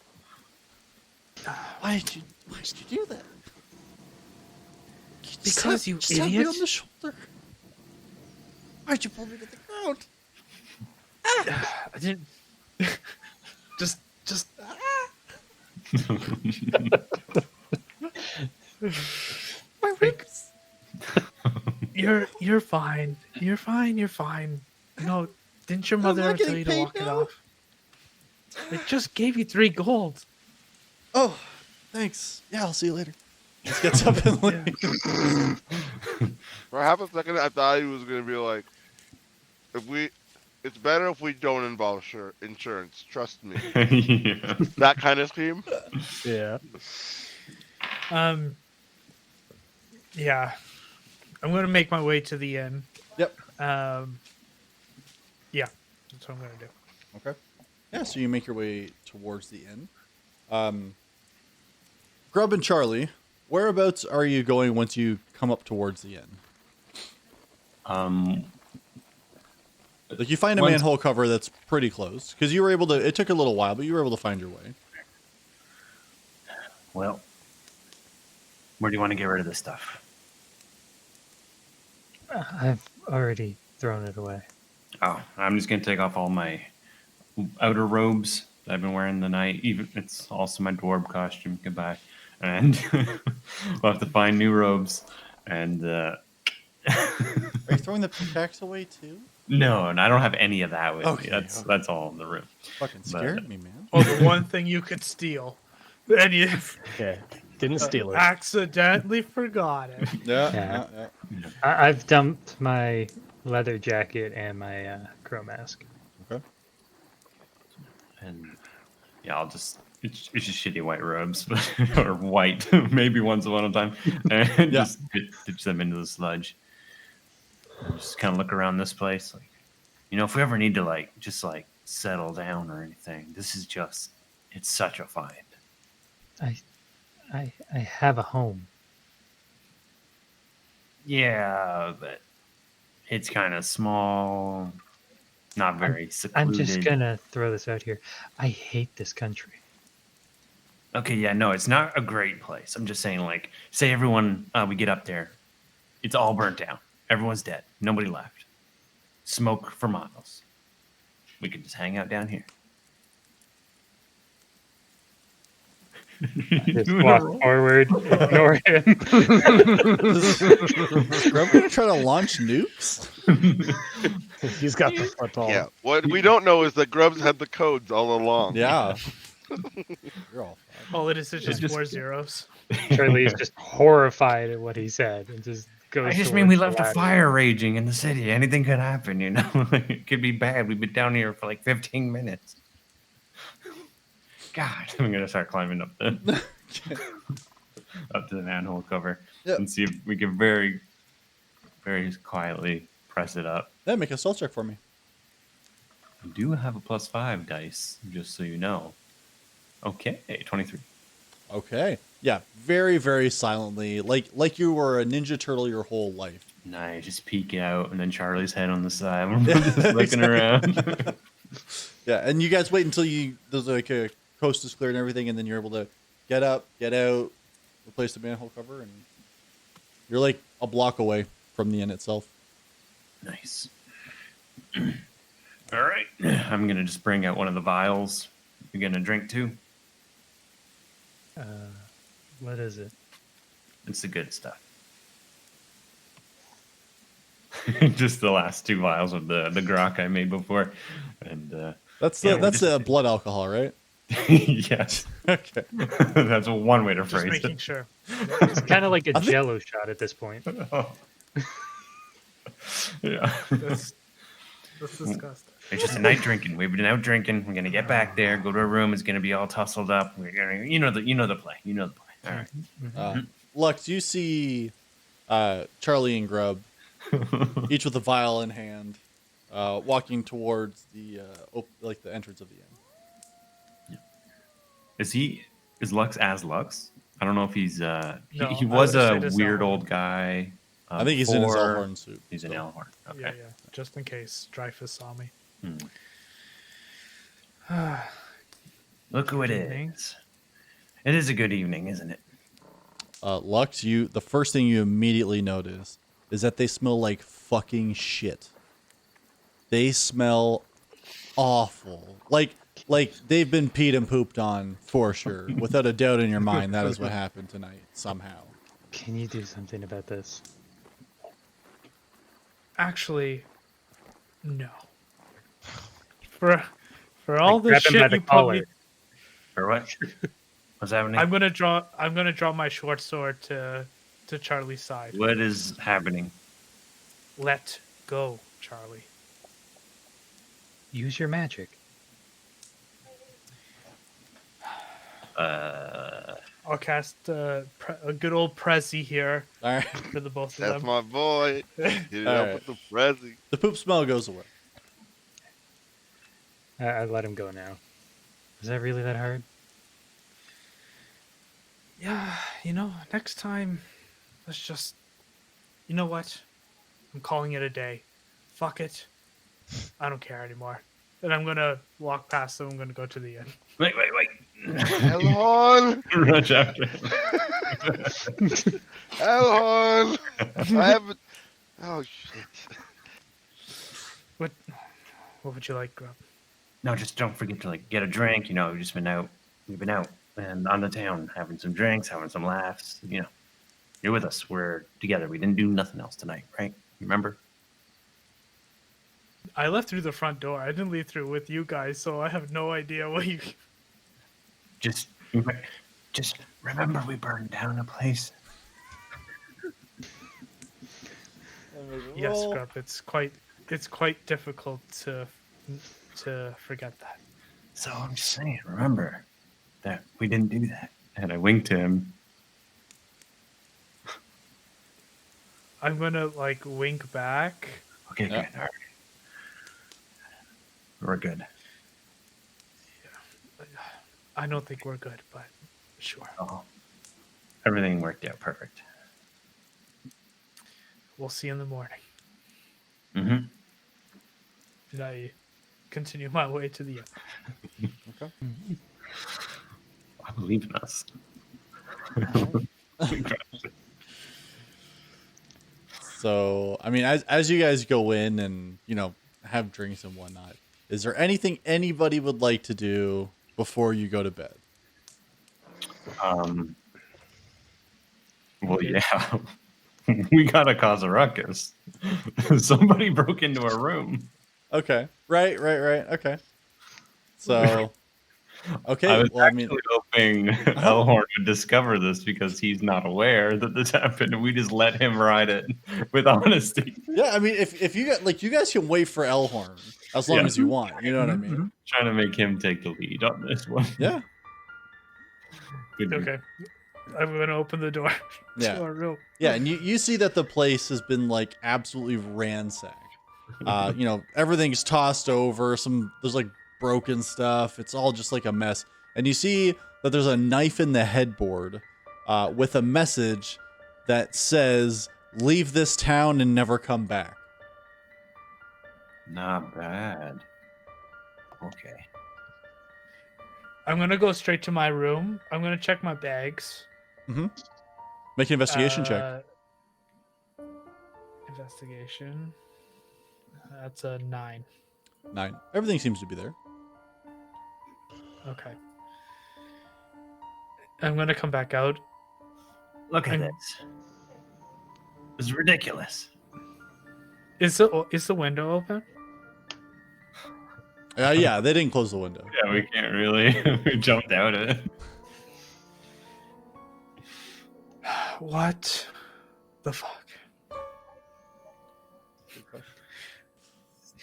Why did you do that? Because you Just tap me idiot. on the shoulder. Why'd you pull me to the ground? I didn't. just. My ribs. You're fine. You're fine. No, didn't your mother not ever tell getting you to paid walk it now. off? I just gave you 3 gold. Oh, thanks. Yeah, I'll see you later. Just gets up and leaves. For half a second, I thought he was gonna be like, it's better if we don't involve insurance. Trust me. Yeah. That kind of scheme. Yeah. Yeah. I'm gonna make my way to the inn. Yep. Yeah, that's what I'm gonna do. Okay. Yeah, so you make your way towards the inn. Grub and Charlie, whereabouts are you going once you come up towards the inn? Like you find a Once- manhole cover that's pretty close because you were able to. It took a little while, but you were able to find your way. Well, where do you want to get rid of this stuff? I've already thrown it away. Oh, I'm just gonna take off all my outer robes that I've been wearing the night. Even it's also my dwarf costume. Goodbye, and we'll have to find new robes. And Are you throwing the pickaxe away too? no, and I don't have any of that with Okay, me. That's all in the room. Fucking But, scared me, man. Oh, the one thing you could steal, and you Okay, didn't steal it. accidentally forgot it. Yeah. Yeah. I've dumped my leather jacket and my crow mask. Okay. And yeah, I'll just it's just shitty white robes, or white, maybe once upon a time, and Yeah. just ditch them into the sludge. And just kind of look around this place, like, if we ever need to just settle down or anything, this is it's such a find. I have a home. Yeah, but it's kind of small, not very secluded. I'm just gonna throw this out here. I hate this country. Okay, yeah, no, it's not a great place. I'm just saying, say everyone, we get up there, it's all burnt down. Everyone's dead. Nobody left. Smoke for miles. We could just hang out down here. Just walk forward, ignore him. Grub gonna try to launch nukes? He's got the football. Yeah. What we don't know is that Grubs had the codes all along. Yeah. You're all fine. All it is just 4 zeros. Charlie is just horrified at what he said and just goes. I just mean we towards left the a ladder. fire raging in the city. Anything could happen, It could be bad. We've been down here for 15 minutes. God, I'm gonna start climbing up up to the manhole cover Yep. and see if we can very, very quietly press it up. Yeah, make a stealth check for me. I do have a +5 dice, just so you know. Okay, 23. Okay. Yeah, very, very silently, like you were a Ninja Turtle your whole life. Nice, just peek out, and then Charlie's head on the side. We're Yeah, just looking exactly. around. Yeah, and you guys wait until there's a coast is clear and everything, and then you're able to get up, get out, replace the manhole cover, and you're a block away from the inn itself. Nice. All right, I'm gonna just bring out one of the vials. You're gonna drink too. What is it? It's the good stuff. Just the last 2 vials of the grok I made before, and That's Yeah, the we're that's just- the blood alcohol, right? yes, Okay. that's one way to Just phrase making it. sure. It's kind of like a I think- Jello shot at this point. Yeah, That's disgusting. it's just a night drinking. We've been out drinking. We're gonna get back there, go to our room. It's gonna be all tussled up. We're gonna, you know the play. You know the play. All right. Lux, you see Charlie and Grub, each with a vial in hand, walking towards the the entrance of the inn. Is Lux as Lux? I don't know if he's No, he I was would've a said it's weird Elhorn. old guy. I think he's in his before- Elhorn suit. He's in so. Elhorn. Okay. Yeah. Just in case Dreyfus saw me. Look who it Evening. is. It is a good evening, isn't it? Lux, the first thing you immediately notice is that they smell like fucking shit. They smell awful. Like they've been peed and pooped on for sure. Without a doubt in your mind, that is what happened tonight somehow. Can you do something about this? Actually, no. For all the grab him by shit the you put collar. me, Or what? What's happening? I'm gonna draw my short sword to Charlie's side. What is happening? Let go, Charlie. Use your magic. I'll cast a good old Prezi here All right. for the both of That's them. my boy. Hit it All up right. with the Prezi. The poop smell goes away. I let him go now. Is that really that hard? Yeah, next time, let's just. You know what? I'm calling it a day. Fuck it. I don't care anymore. And I'm gonna walk past them. I'm gonna go to the inn. Wait. Elhorn! Rush after him. Elhorn! I haven't. Oh shit. What would you like, Grub? No, just don't forget to like get a drink. You know, we've just been out. We've been out and on the town, having some drinks, having some laughs. You know, you're with us. We're together. We didn't do nothing else tonight, right? Remember? I left through the front door. I didn't leave through with you guys, so I have no idea what you. Just remember, we burned down a place. Yes, Grub. It's quite difficult to forget that. So I'm just saying, remember that we didn't do that. And I winked to him. I'm gonna like wink back. Okay, Yeah. good. All right. We're good. I don't think we're good, but sure. Oh, everything worked out perfect. We'll see you in the morning. Mm-hmm. Did I continue my way to the inn? Okay. I believe in us. So, I mean, as you guys go in and, you know, have drinks and whatnot, is there anything anybody would like to do before you go to bed? Well, yeah. We gotta cause a ruckus. Somebody broke into our room. Okay. Right. Okay. So, okay. I was Well, I mean, actually hoping Elhorn would discover this because he's not aware that this happened, and we just let him ride it with honesty. yeah, I mean, if you got like, you guys can wait for Elhorn as long Yeah. as you want. You know what I mean? Trying to make him take the lead on this one. Yeah. Good. Okay. I'm gonna open the door Yeah. to our room. Yeah, and you see that the place has been like absolutely ransacked. You know, everything's tossed over. There's like broken stuff. It's all just like a mess. And you see that there's a knife in the headboard with a message that says, "Leave this town and never come back." Not bad. Okay. I'm gonna go straight to my room. I'm gonna check my bags. Make an investigation check. Investigation. That's a 9. 9. Everything seems to be there. Okay. I'm gonna come back out. Look at I'm- this. This is ridiculous. Is the window open? Yeah, they didn't close the window. Yeah, we can't really. We jumped out at it. What the fuck?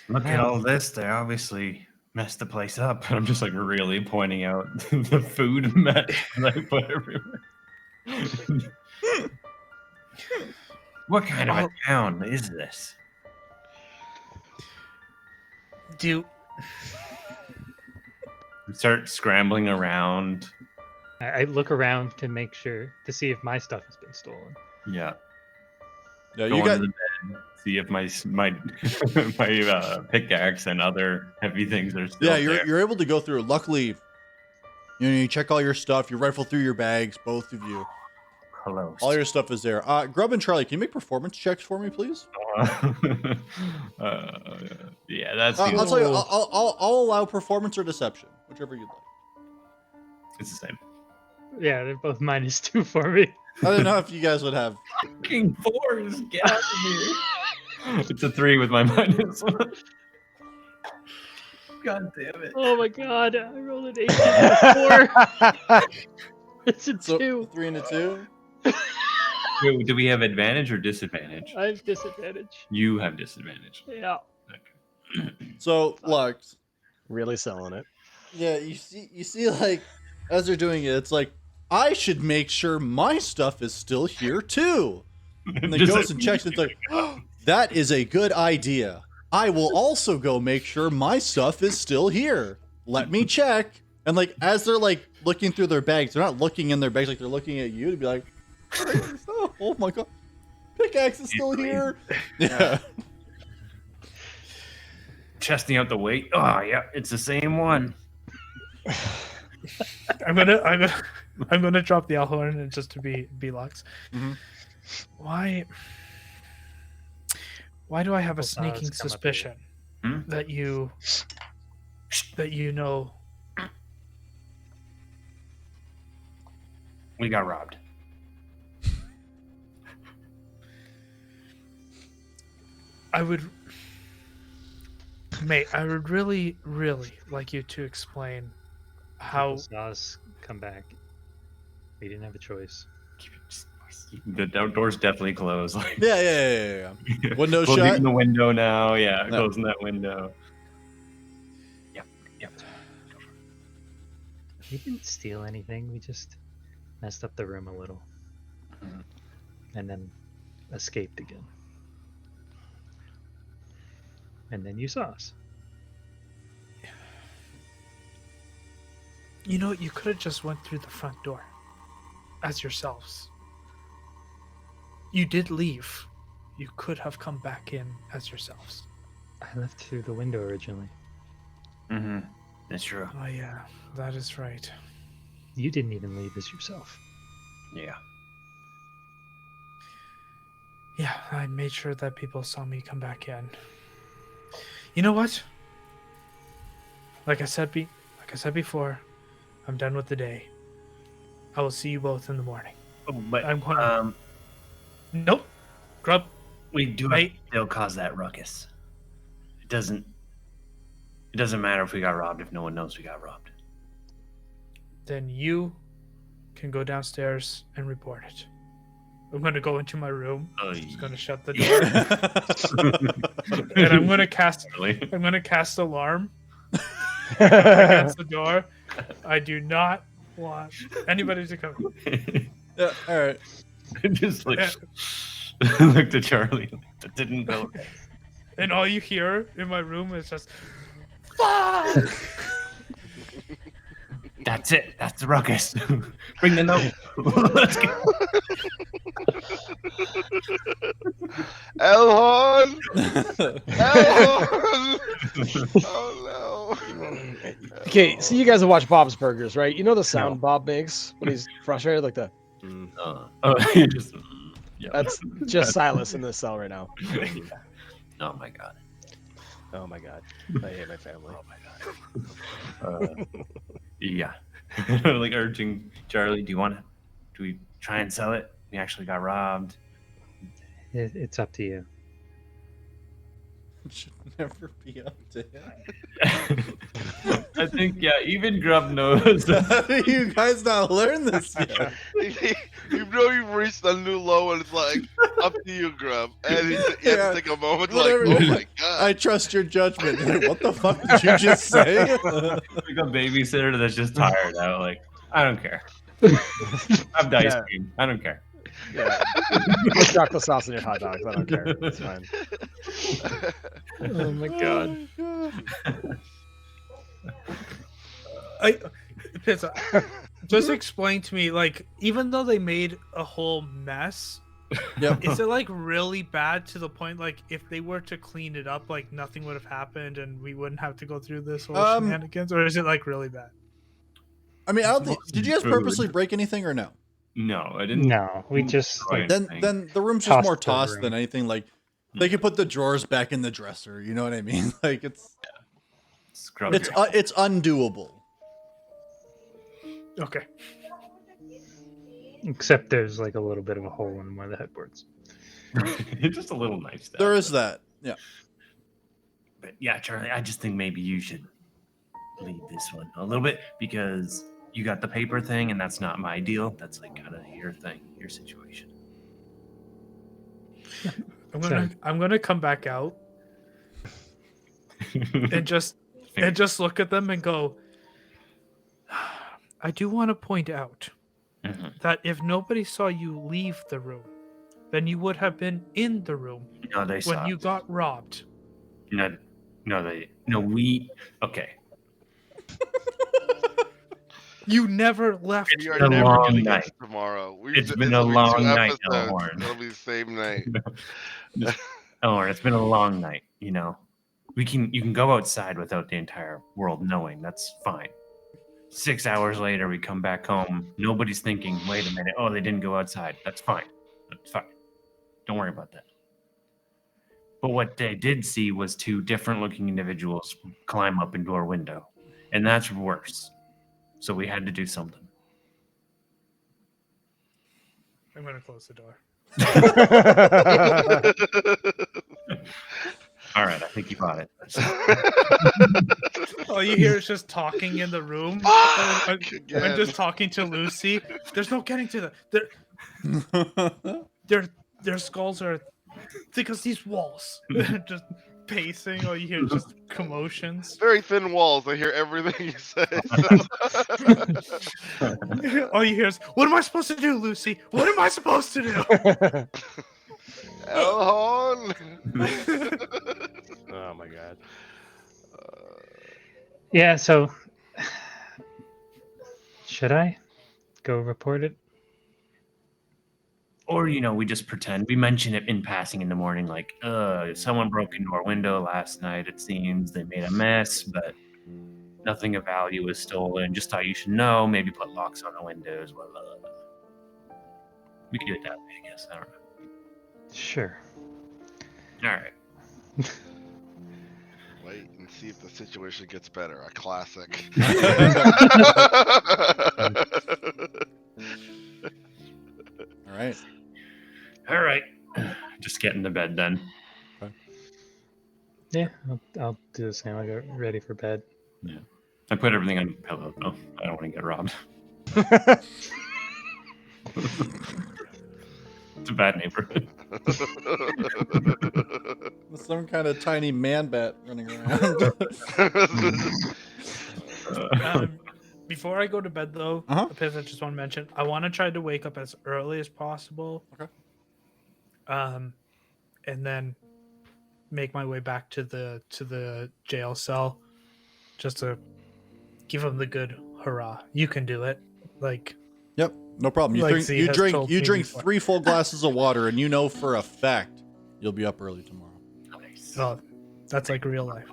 Look at all this. They obviously messed the place up. I'm just like really pointing out the food mess that I put everywhere. What kind of a town is this? Do We start scrambling around. I look around to make sure to see if my stuff has been stolen. Yeah. Yeah, Go you got. under the bed, see if my my pickaxe and other heavy things are still Yeah, there. you're able to go through. Luckily, you know, you check all your stuff. You rifle through your bags, both of you. Hello. All your stuff is there. Grub and Charlie, can you make performance checks for me, please? Yeah, that's I'll the tell you. I'll allow performance or deception, whichever you'd like. it's the same. Yeah, they're both -2 for me. I don't know if you guys would have. Fucking 4s, get out of here. It's a 3 with my -1. God damn it. Oh my god, I rolled an 8 and a 4. It's a So 2. 3 and a 2. Wait, do we have advantage or disadvantage? I have disadvantage. You have disadvantage. Yeah. So Lux, Really selling it. yeah, you see, like as they're doing it, it's like I should make sure my stuff is still here too. And then Just goes and checks. And it's like, oh, that is a good idea. I will also go make sure my stuff is still here. Let me check. And like as they're like looking through their bags, they're not looking in their bags like they're looking at you to be like, oh my god, pickaxe is still here. Yeah. chesting out the weight. Oh yeah, it's the same one. I'm gonna drop the Alhorn and just to be Lux. Mhm. Why do I have a Well, sneaking come up here. suspicion Hmm? that you know? We got robbed. I would really, really like you to explain how. People saw us come back. We didn't have a choice. The door's definitely closed. Like, Yeah. Window closing shut? the window now. Yeah, No. closing that window. Yep. We didn't steal anything. We just messed up the room a little. Mhm. And then escaped again. And then you saw us. You know, you could have just went through the front door as yourselves. You did leave. You could have come back in as yourselves. I left through the window originally. Mm-hmm. That's true. Oh yeah, that is right. You didn't even leave as yourself. Yeah. Yeah, I made sure that people saw me come back in. You know what? Like I said before, I'm done with the day. I will see you both in the morning. Oh, but I'm going. Nope. Grub. we do Mate. still cause that ruckus. It doesn't matter if we got robbed if no one knows we got robbed. Then you can go downstairs and report it. I'm going to go into my room. I'm just going to shut the door. And I'm going to cast alarm against the door. I do not want anybody to come. Yeah, all right. Just like looked at Charlie. That didn't go. And all you hear in my room is just, fuck! That's it. That's the ruckus. Bring the note. Let's go. Elhorn! Elhorn! Oh no. Okay, so you guys have watched Bob's Burgers, right? You know the sound Bob makes when he's frustrated, like the. Just, yeah. That's just Silas in this cell right now. Oh my god. Oh my god, I hate my family. Oh my god. Yeah. Like urging Charlie, do we try and sell it? We actually got robbed. It's up to you. It should never be up to him. I think, yeah, even Grub knows. How do you guys not learn this yet? You know you've reached a new low and it's like, up to you, Grub. And he has to take a moment Whatever. like, oh my god. I trust your judgment. Like, what the fuck did you just say? Like a babysitter that's just tired out. Like, I don't care. I've ice Yeah. cream. I don't care. Yeah. Put chocolate sauce in your hot dogs. I don't care. It's fine. Oh my god. Just explain to me, like, even though they made a whole mess, Yep. is it like really bad to the point, like, if they were to clean it up, like nothing would have happened and we wouldn't have to go through this whole shenanigans, or is it like really bad? I mean, I don't think. Did you guys Food. purposely break anything or no? No, I didn't. No, we just destroy like, anything. Then the room's just Tossed more the tossed room. than anything. Like they could put the drawers back in the dresser. You know what I mean? Like it's Scrub it's undoable. Okay. except there's like a little bit of a hole in one of the headboards. It's just a little nice. There is that. Yeah. But yeah, Charlie, I just think maybe you should leave this one a little bit because you got the paper thing, and that's not my deal. That's like kind of your thing, your situation. I'm gonna come back out and just look at them and go, I do want to point out Mhm. that if nobody saw you leave the room, then you would have been in the room No, they saw. when you got robbed. We. Okay. You never left. We are been a never long getting night. it tomorrow. It's been a long night, Elhorn. It'll be the same night. Oh, it's been a long night. You know, You can go outside without the entire world knowing. That's fine. 6 hours later, we come back home. Nobody's thinking, wait a minute, oh, they didn't go outside. That's fine. That's fine. Don't worry about that. But what they did see was two different looking individuals climb up into our window. And that's worse. So we had to do something. I'm gonna close the door. All right, I think you got it. All you hear is just talking in the room. Fuck, I'm again. just talking to Lucy. There's no getting to their skulls are thick as these walls. Just pacing. All you hear is just commotions. Very thin walls. I hear everything you say. All you hear is, "What am I supposed to do, Lucy? What am I supposed to do?" Elhorn. Oh my god. Yeah, so should I go report it? Or, we just pretend. We mention it in passing in the morning, like, someone broke into our window last night, it seems. They made a mess, but nothing of value was stolen. Just thought you should know. Maybe put locks on the windows. Blah, blah, blah. We could do it that way, I guess. I don't know. Sure. All right. Wait and see if the situation gets better. A classic. All right. All right. Just get into bed then. Yeah, I'll do the same. I'll get ready for bed. Yeah. I put everything on the pillow, though. I don't want to get robbed. It's a bad neighborhood. Some kind of tiny man bat running around. Before I go to bed, though, I just want to mention I want to try to wake up as early as possible. Okay. And then make my way back to the jail cell, just to give him the good hurrah. You can do it. Like, Yep, no problem. You Like drink Z you has drink told you me drink before. 3 full glasses of water, and you know for a fact you'll be up early tomorrow. Nice. oh, that's like real life.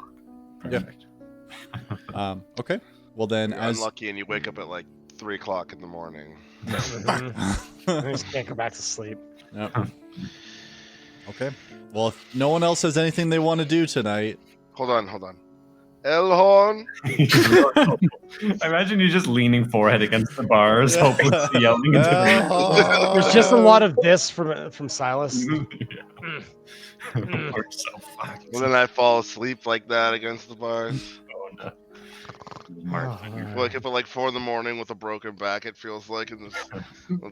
Perfect. Okay. Well then, You're as unlucky and you wake up at like 3 o'clock in the morning. I just can't go back to sleep. Yep. Okay. Well, if no one else has anything they want to do tonight, Hold on. Elhorn. I imagine you just leaning forehead against the bars, hopelessly yelling into the There's just a lot of this from Silas. We're so fucked. Well, then I fall asleep like that against the bars. Oh, no. Mark, Wake up at like 4 in the morning with a broken back. It feels like, and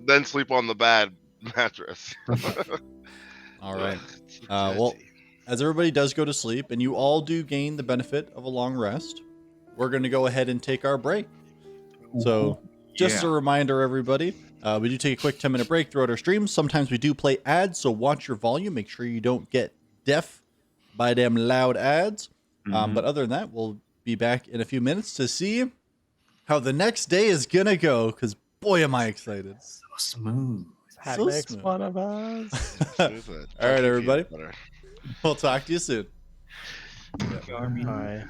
then sleep on the bad mattress. all right. It's Well, dirty. as everybody does go to sleep, and you all do gain the benefit of a long rest, we're going to go ahead and take our break. So, just a reminder, everybody, we do take a quick 10-minute break throughout our streams. Sometimes we do play ads, so watch your volume. Make sure you don't get deaf by them loud ads. But other than that, we'll be back in a few minutes to see how the next day is going to go, because boy, am I excited. so smooth. That So makes smooth. one of us. All right, everybody. We'll talk to you soon. Bye.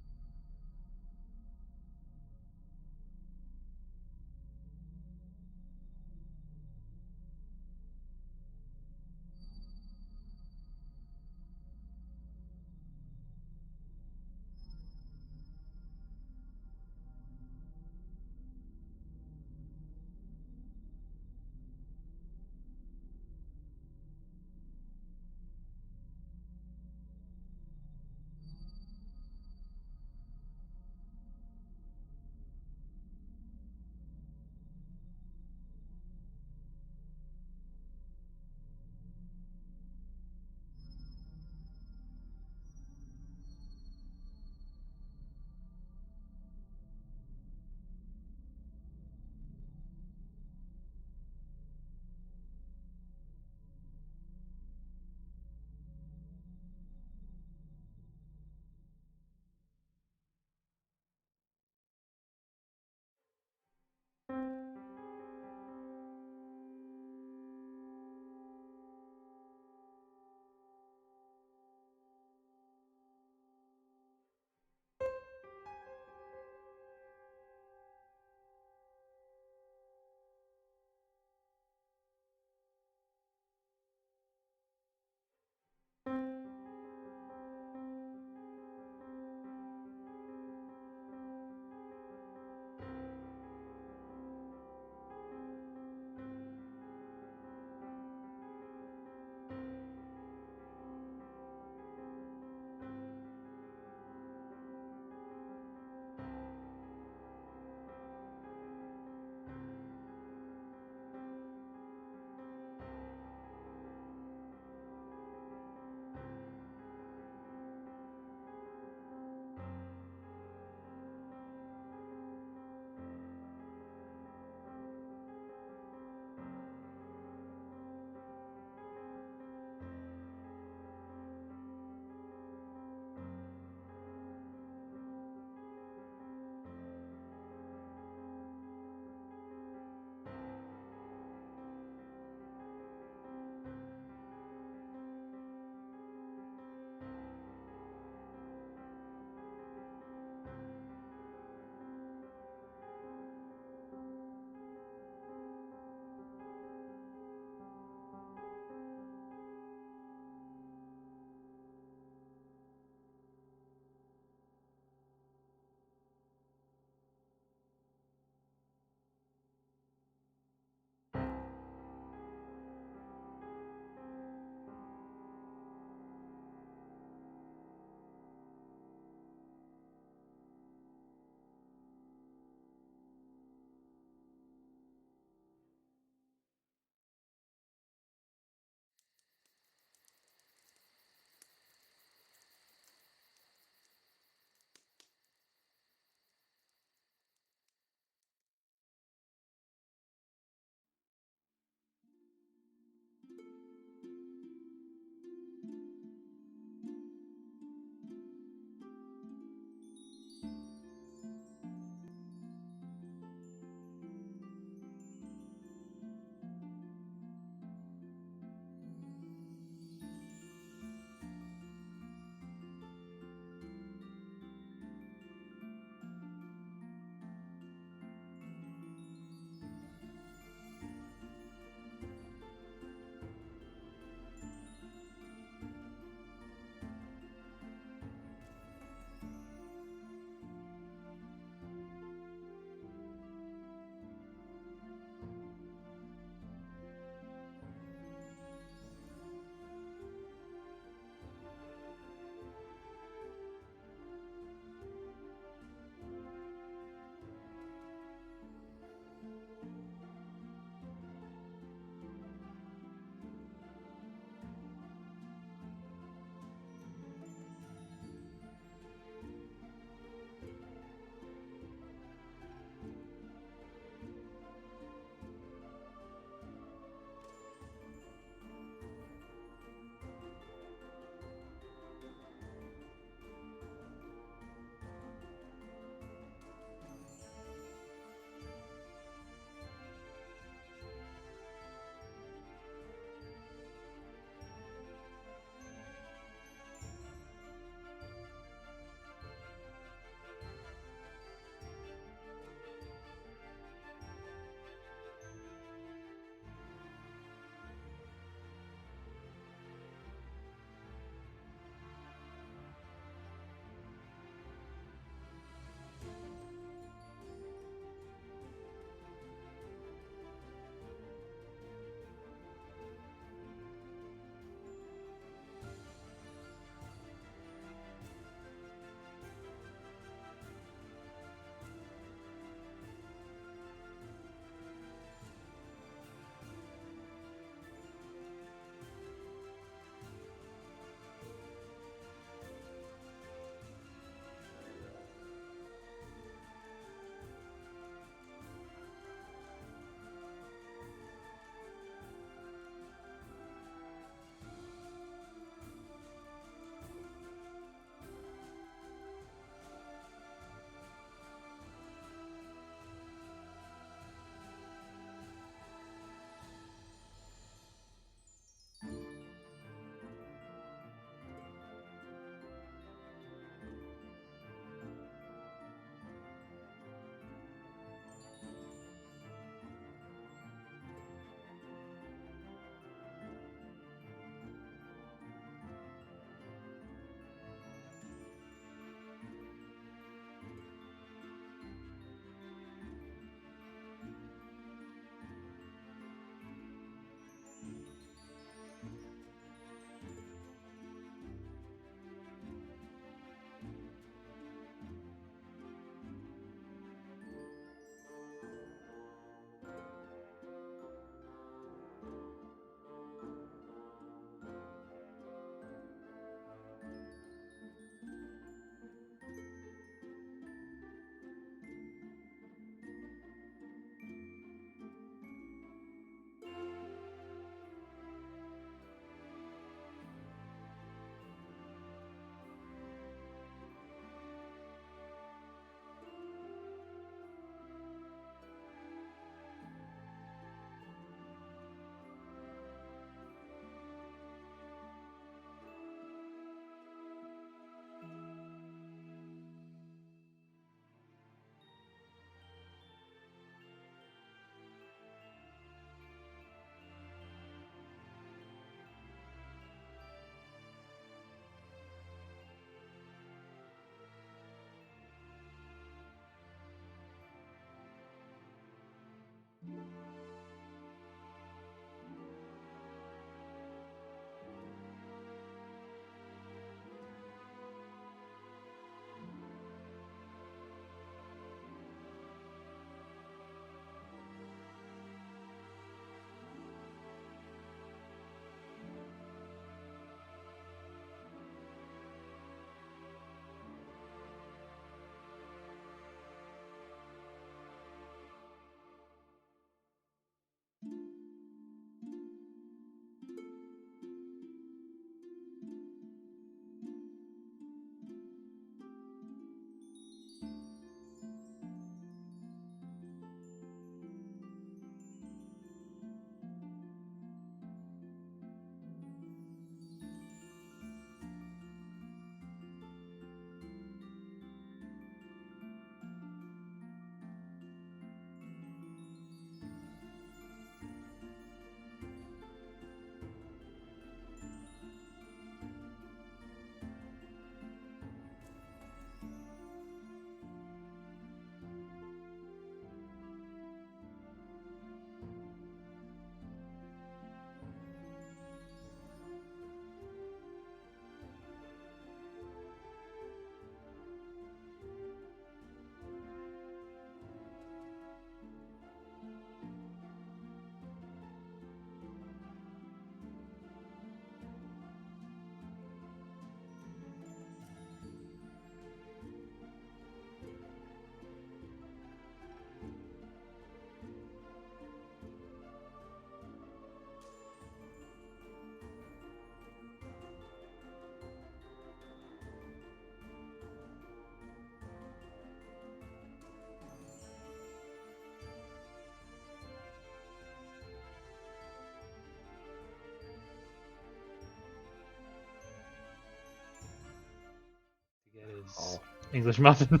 his English muffin.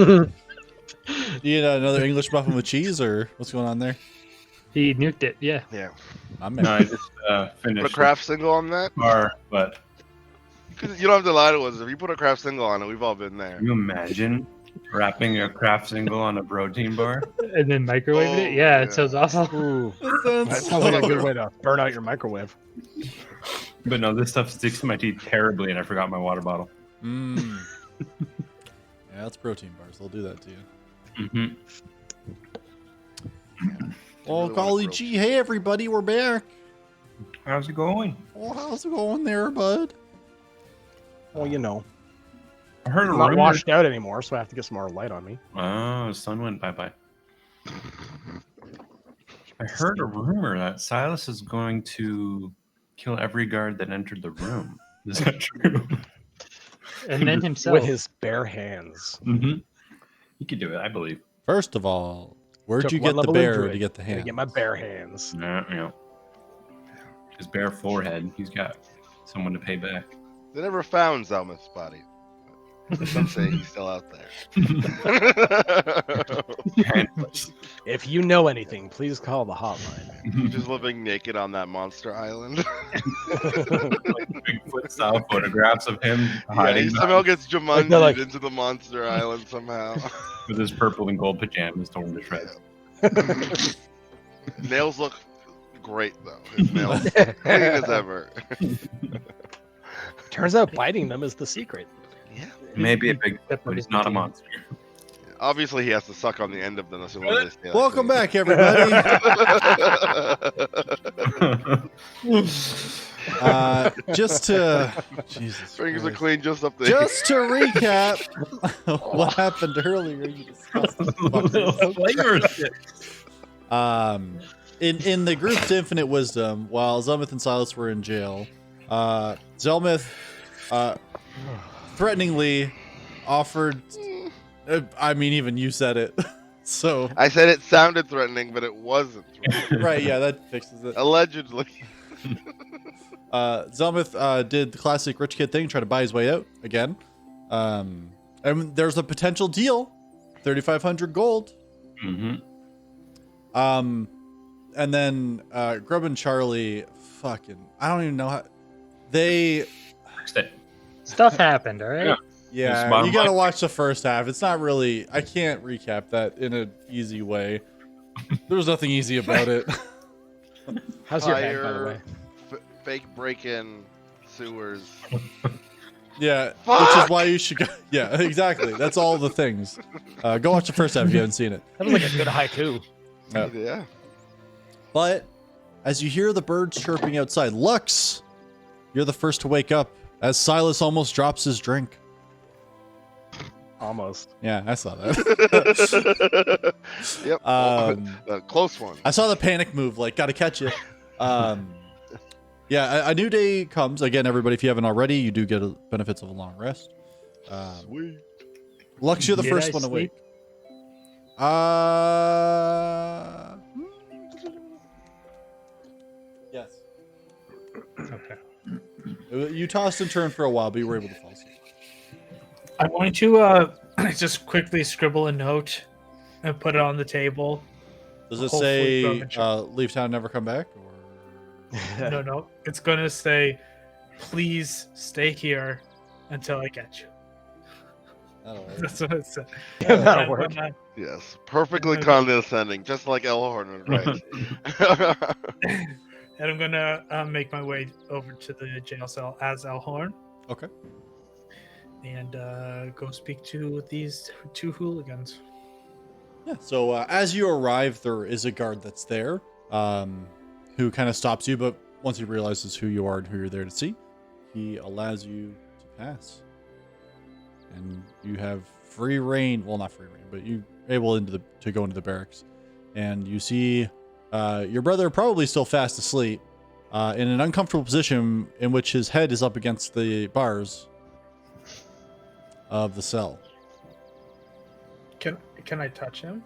You need another English muffin with cheese, or what's going on there? He nuked it. Yeah. Yeah. I'm No, I just Put a finished craft single on that. the bar, but 'Cause you don't have to lie to us. If you put a craft single on it, we've all been there. can you imagine wrapping a craft single on a protein bar? And then microwaving it. Oh, Yeah, yeah. it sounds awesome. Ooh, That that sounds like a good way to burn out your microwave. But no, this stuff sticks to my teeth terribly, and I forgot my water bottle. Yeah, that's protein bars. They'll do that to you. Mm-hmm. Oh, really golly wanna gee. Hey, everybody. We're back. How's it going? Oh, how's it going there, bud? Well, you know, I heard a I'm not rumor. washed out anymore, so I have to get some more light on me. Oh, sun went bye-bye. I heard a rumor that Silas is going to kill every guard that entered the room. Is that true? And then himself. With his bare hands. Mm-hmm. He could do it, I believe. First of all, where'd Took you one get the level into bear it. to get the Gotta hand? get my bare hands. Yeah. His bare forehead. He's got someone to pay back. They never found Zelmuth's body. Some say he's still out there. And If you know anything, please call the hotline. Just living naked on that monster island. Bigfoot style photographs of him Yeah, hiding he somehow gets Jumanji'd they're like- into the monster island somehow. with his purple and gold pajamas torn to shreds. Nails look great though. His nails clean as ever. Turns out biting them is the secret. Yeah. Maybe a big, but he's not a monster. Obviously, he has to suck on the end of them. That's what they say. Welcome back, everybody. Just to Jesus Fingers are Christ. clean just up there. Just to recap what happened earlier, you disgusting fuckers. In the group's infinite wisdom, while Zelmuth and Silas were in jail, Zelmuth threateningly offered. I mean, even you said it. So I said it sounded threatening, but it wasn't. threatening. right, yeah, that fixes it. Allegedly. Zelmuth did the classic rich kid thing, try to buy his way out again. And there's a potential deal, 3,500 gold. Mm-hmm. And then Grub and Charlie, fucking, I don't even know how they. Stuff happened, all right? Yeah, bottom you gotta line. watch the first half. It's not really. I can't recap that in an easy way. There was nothing easy about it. How's your head, by the way? Fake break-in sewers. Yeah, Fuck! which is why you should go. Yeah, exactly. That's all the things. Go watch the first half if you haven't seen it. That was like a good haiku. Yeah. But as you hear the birds chirping outside, Lux, you're the first to wake up as Silas almost drops his drink. Almost. Yeah, I saw that. Yep. A close one. I saw the panic move, like, gotta catch you. Yeah, a new day comes. Again, everybody, if you haven't already, you do get benefits of a long rest. Sweet. Lux, you're the Did first I one to wake. sleep? Yes. Okay. You tossed and turned for a while, but you were able to fall asleep. I'm going to just quickly scribble a note and put it on the table. Does it Hopefully say from the tr- leave town, never come back? Or No. It's going to say, please stay here until I get you. that'll work. That's what it said. That'll And work. when I- Yes. Perfectly condescending, just like Elhorn would write. And I'm going to make my way over to the jail cell as Elhorn Okay. and go speak to these two hooligans. Yeah. So as you arrive, there is a guard that's there, who kind of stops you, but once he realizes who you are and who you're there to see, he allows you to pass, and you have free reign. Well, not free reign, but you able to go into the barracks, and you see your brother probably still fast asleep, in an uncomfortable position in which his head is up against the bars of the cell. Can I touch him?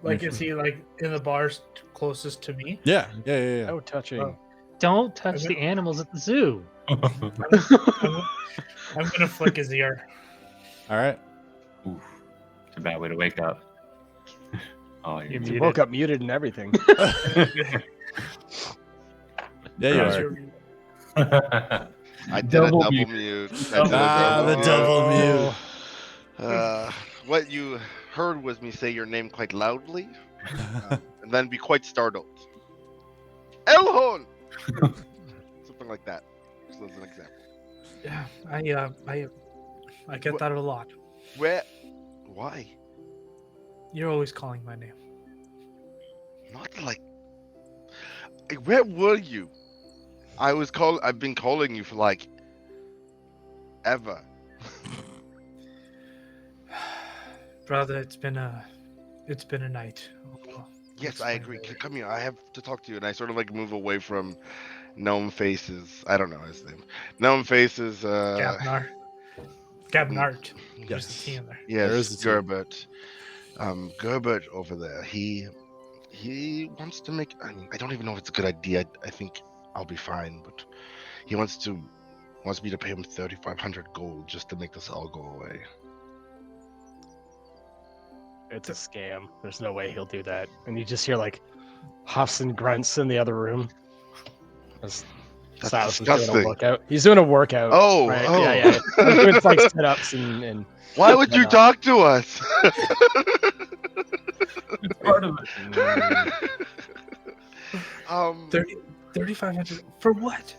Like, is he like in the bars closest to me? Yeah. Oh, touching. Oh. Don't touch the animals at the zoo. I'm gonna flick his ear. All right. Oof, it's a bad way to wake up. Oh, You're you're You muted. woke up muted and everything. Yeah, you How's are. your- I did Double a double mute. mute. I did a Ah, the double mute. What you heard was me say your name quite loudly, and then be quite startled. Elhorn! Something like that. Just as an example. Yeah, I get What- that a lot. Where? Why? You're always calling my name. Not like. Where were you? I've been calling you for like ever. Brother, it's been a night. Yes, It's I fine, agree. really. Come here. I have to talk to you. And I sort of like move away from Gnome Faces. I don't know his name. Gnome Faces. Gabnar. Gabnart. There's Yes. a T in there. There Yes, is a T. Gerbert. Gerbert over there. He wants to make. I don't even know if it's a good idea. I think I'll be fine, but he wants me to pay him 3,500 gold just to make this all go away. It's a scam. There's no way he'll do that. And you just hear like huffs and grunts in the other room. As That's Silas is doing a disgusting. workout. He's doing a workout. Oh, right? oh. Yeah. He's doing like sit-ups and Why would you whatnot. talk to us? It's part of it. um, 3,500 for what?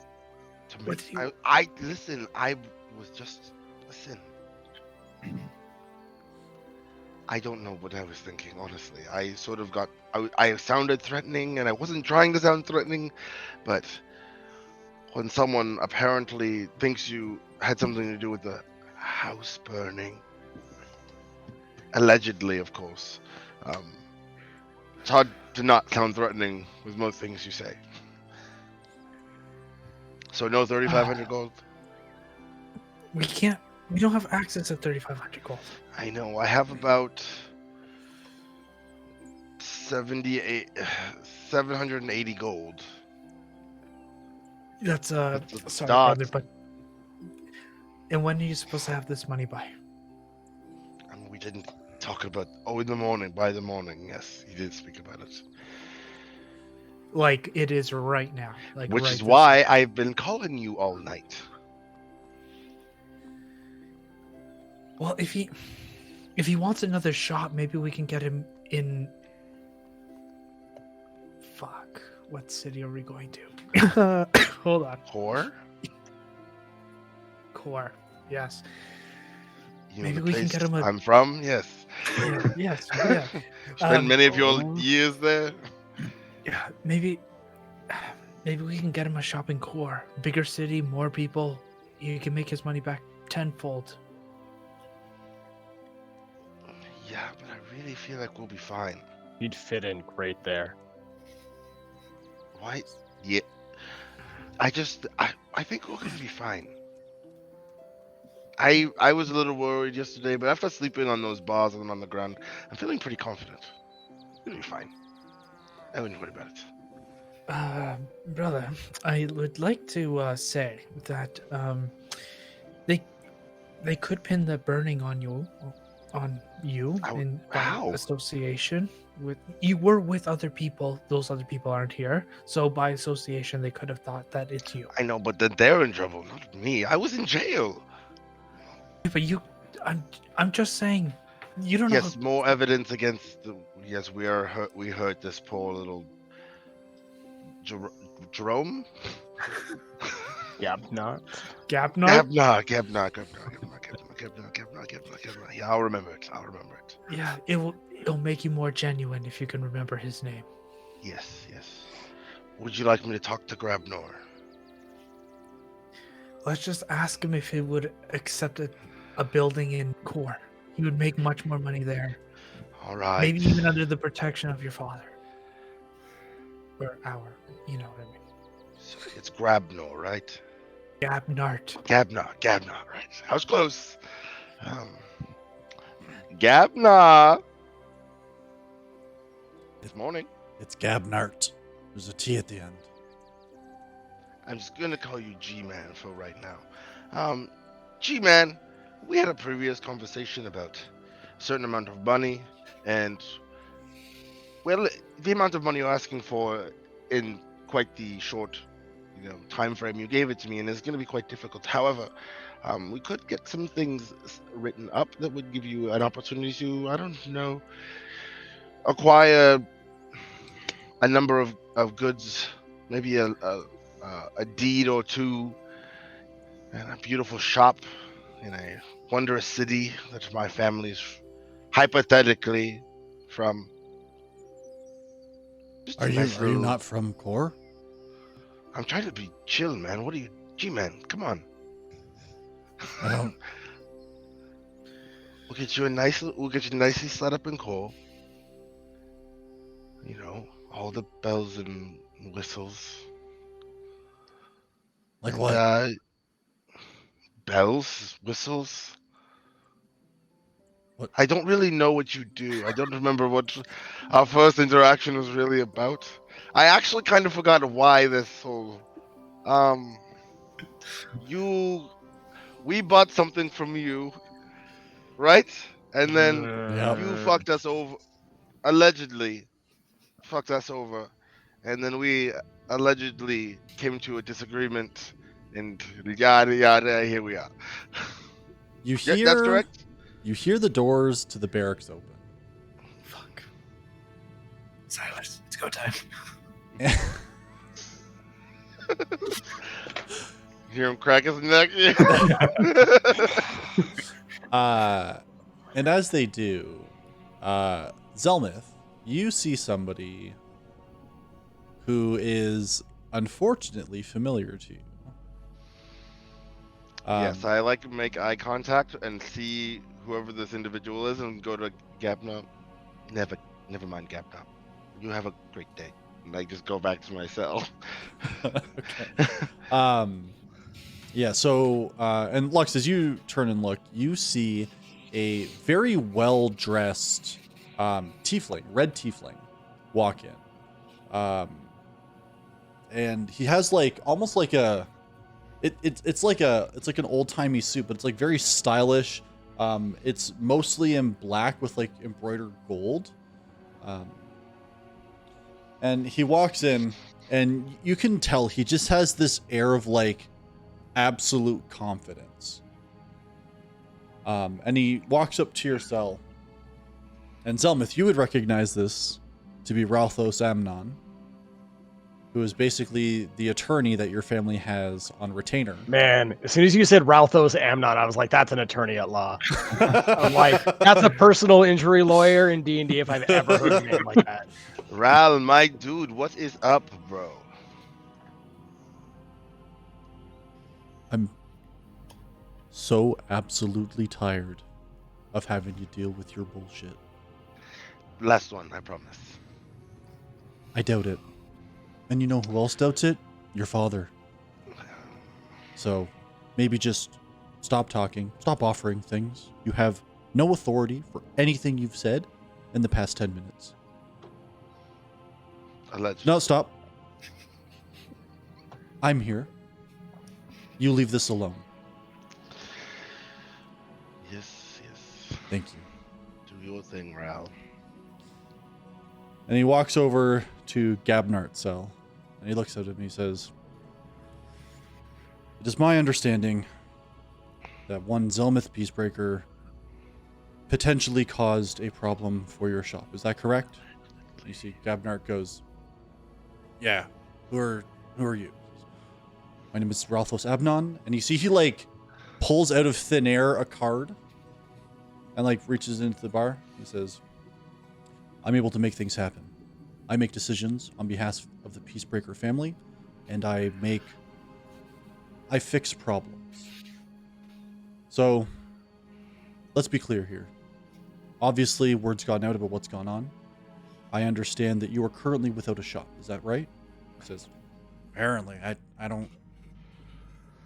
to what make, did you- I listen. I was just listen. I don't know what I was thinking, honestly. I sort of got. I sounded threatening, and I wasn't trying to sound threatening, but when someone apparently thinks you had something to do with the house burning, allegedly, of course, it's hard to not sound threatening with most things you say. So no 3,500 gold. We can't. We don't have access to 3,500 gold. I know. I have about 780 gold. That's That's a sorry, start. brother, but. And when are you supposed to have this money by? And we didn't talk about. Oh, in the morning. By the morning, yes, he did speak about it. Like it is right now. Like Which right is this why I've been calling you all night. Well, if he wants another shot, maybe we can get him in. Fuck. What city are we going to? Hold on. Whore? Core. Yes. You Maybe the we can place get him a- I'm from. Yes. Yeah, yes. Yeah. Spent many of your years there. Yeah. Maybe we can get him a shop in Core. Bigger city, more people. He can make his money back tenfold. Yeah, but I really feel like we'll be fine. You'd fit in great there. Why? Yeah. I think we're gonna be fine. I was a little worried yesterday, but after sleeping on those bars and on the ground, I'm feeling pretty confident. We'll be fine. I wouldn't worry about it. Brother, I would like to say that they could pin the burning on you in by How? association with you were with other people. Those other people aren't here, so by association they could have thought that it's you. I know, but then they're in trouble, not me. I was in jail. But I'm just saying, you don't know. Yes, more evidence against the. Yes, we hurt this poor little Jerome. Yeah, not. Gabnar. Gabnar. Yeah, I'll remember it. Yeah, it'll make you more genuine if you can remember his name. Yes. Would you like me to talk to Grabnor? Let's just ask him if he would accept a building in Core. He would make much more money there. All right. Maybe even under the protection of your father. Or our, you know what I mean. So it's Grabnor, right? Gabnart. Gabnar, right? I was close. Gabnar. This morning. It's Gabnart. There's a T at the end. I'm just gonna call you G-Man for right now. G-Man, we had a previous conversation about a certain amount of money, and well, the amount of money you're asking for in quite the short, time frame you gave it to me, and it's gonna be quite difficult. However, we could get some things written up that would give you an opportunity to, I don't know, acquire a number of goods, maybe a deed or two, and a beautiful shop in a wondrous city that my family's hypothetically from. Just Are a you nice are you little. not from Core? I'm trying to be chill, man. What are you, G-Man? Come on. I don't. We'll get you a nice. We'll get you nicely set up in coal. All the bells and whistles. Like And what? bells, whistles. What? I don't really know what you do. I don't remember what our first interaction was really about. I actually kind of forgot why this whole um you we bought something from you, right? And then Yep. you fucked us over, allegedly fucked us over, and then we allegedly came to a disagreement, and yada yada. Here we are. You Yeah, that's hear correct. you hear the doors to the barracks open. Fuck. Silas, it's go time. Hear him crack his neck. And as they do, Zelmith, you see somebody who is unfortunately familiar to you. Yes, I like to make eye contact and see whoever this individual is, and go to Gapna. Never mind, Gapna. You have a great day. And I just go back to my cell. Okay. Yeah, so, and Lux, as you turn and look, you see a very well-dressed tiefling, red tiefling, walk in. And he has like, almost like a, it's like an old-timey suit, but it's like very stylish. It's mostly in black with like embroidered gold. And he walks in, and you can tell he just has this air of like absolute confidence. And he walks up to your cell. And Zelmith, you would recognize this to be Ralthos Amnon, who is basically the attorney that your family has on retainer. Man, as soon as you said Ralthos Amnon, I was like, that's an attorney at law. I'm like, that's a personal injury lawyer in D&D if I've ever heard a name like that. Ral, my dude, what is up, bro? I'm so absolutely tired of having to deal with your bullshit. Last one, I promise. I doubt it. And you know who else doubts it? Your father. So maybe just stop talking, stop offering things. You have no authority for anything you've said in the past 10 minutes. Allegedly. No, stop. I'm here. You leave this alone. Yes. Thank you. Do your thing, Ral. And he walks over to Gabnart's cell, and he looks at him and he says, "It is my understanding that one Zelmith Peacebreaker potentially caused a problem for your shop. Is that correct?" You see Gabnart goes, "Yeah. Who are you?" "My name is Ralthos Abnon." And you see he like pulls out of thin air a card and like reaches into the bar. He says, "I'm able to make things happen. I make decisions on behalf of the Peacebreaker family, and I fix problems. So, let's be clear here. Obviously, word's gotten out about what's gone on. I understand that you are currently without a shop. Is that right?" He says, "Apparently. I don't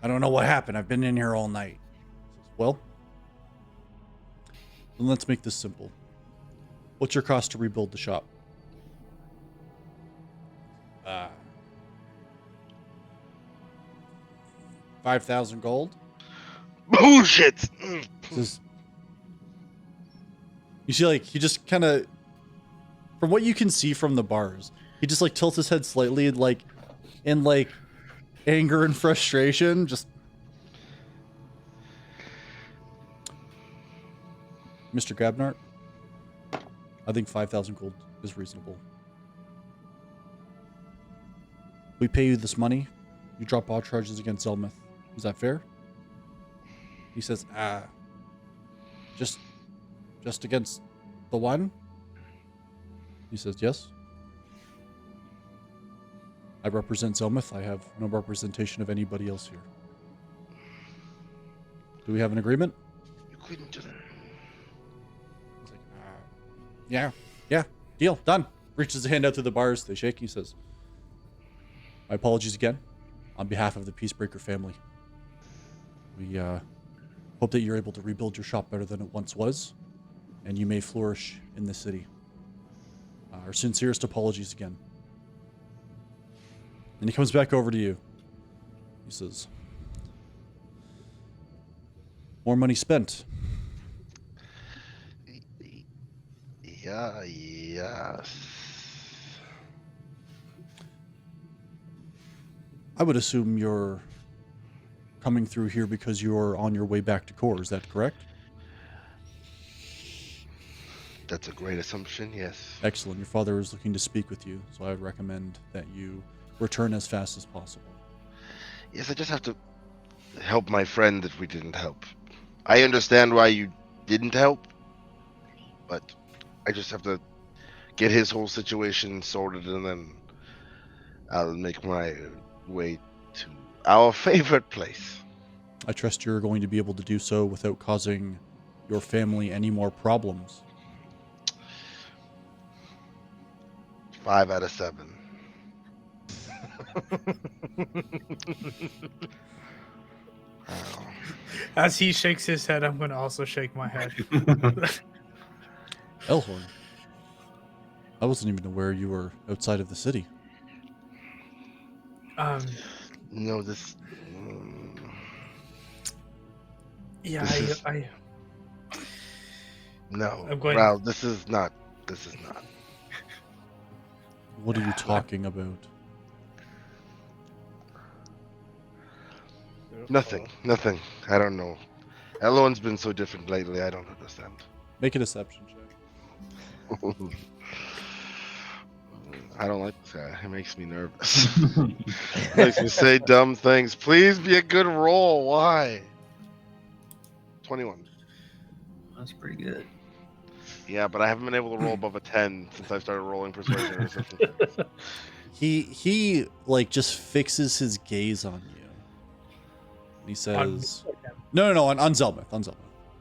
know what happened. I've been in here all night." He says, "Well, then let's make this simple. What's your cost to rebuild the shop?" 5,000 gold. Bullshit. Says, you see, like, he just kind of, from what you can see from the bars, he just like tilts his head slightly, like in like anger and frustration. Just, Mr. Grabnart, I think 5,000 gold is reasonable. We pay you this money. You drop all charges against Zelmith. Is that fair? He says, just against the one? He says, yes. I represent Zelmith. I have no representation of anybody else here. Do we have an agreement? You couldn't just. He's like, yeah, deal, done. Reaches his hand out to the bars. They shake. He says, my apologies again on behalf of the Peacebreaker family. We hope that you're able to rebuild your shop better than it once was, and you may flourish in this city. Our sincerest apologies again. And he comes back over to you. He says, more money spent. Yeah, yes. I would assume you're coming through here because you're on your way back to Core. Is that correct? That's a great assumption, yes. Excellent. Your father is looking to speak with you, so I would recommend that you return as fast as possible. Yes, I just have to help my friend that we didn't help. I understand why you didn't help, but I just have to get his whole situation sorted, and then I'll make my way to our favorite place. I trust you're going to be able to do so without causing your family any more problems. 5 out of 7. Oh. As he shakes his head, I'm going to also shake my head. Elhorn, I wasn't even aware you were outside of the city. No, this. Yeah, This I No, I'm going- Ral, this is not. This is not. What are you talking about? Nothing. Nothing. I don't know. Elon's been so different lately. I don't understand. Make a deception check. I don't like this guy. It makes me nervous. Makes me say dumb things. Please be a good roll. Why? 21. That's pretty good. Yeah, but I haven't been able to roll above a 10 since I started rolling persuasion or something. He like just fixes his gaze on you. And he says, No, on Zelmith,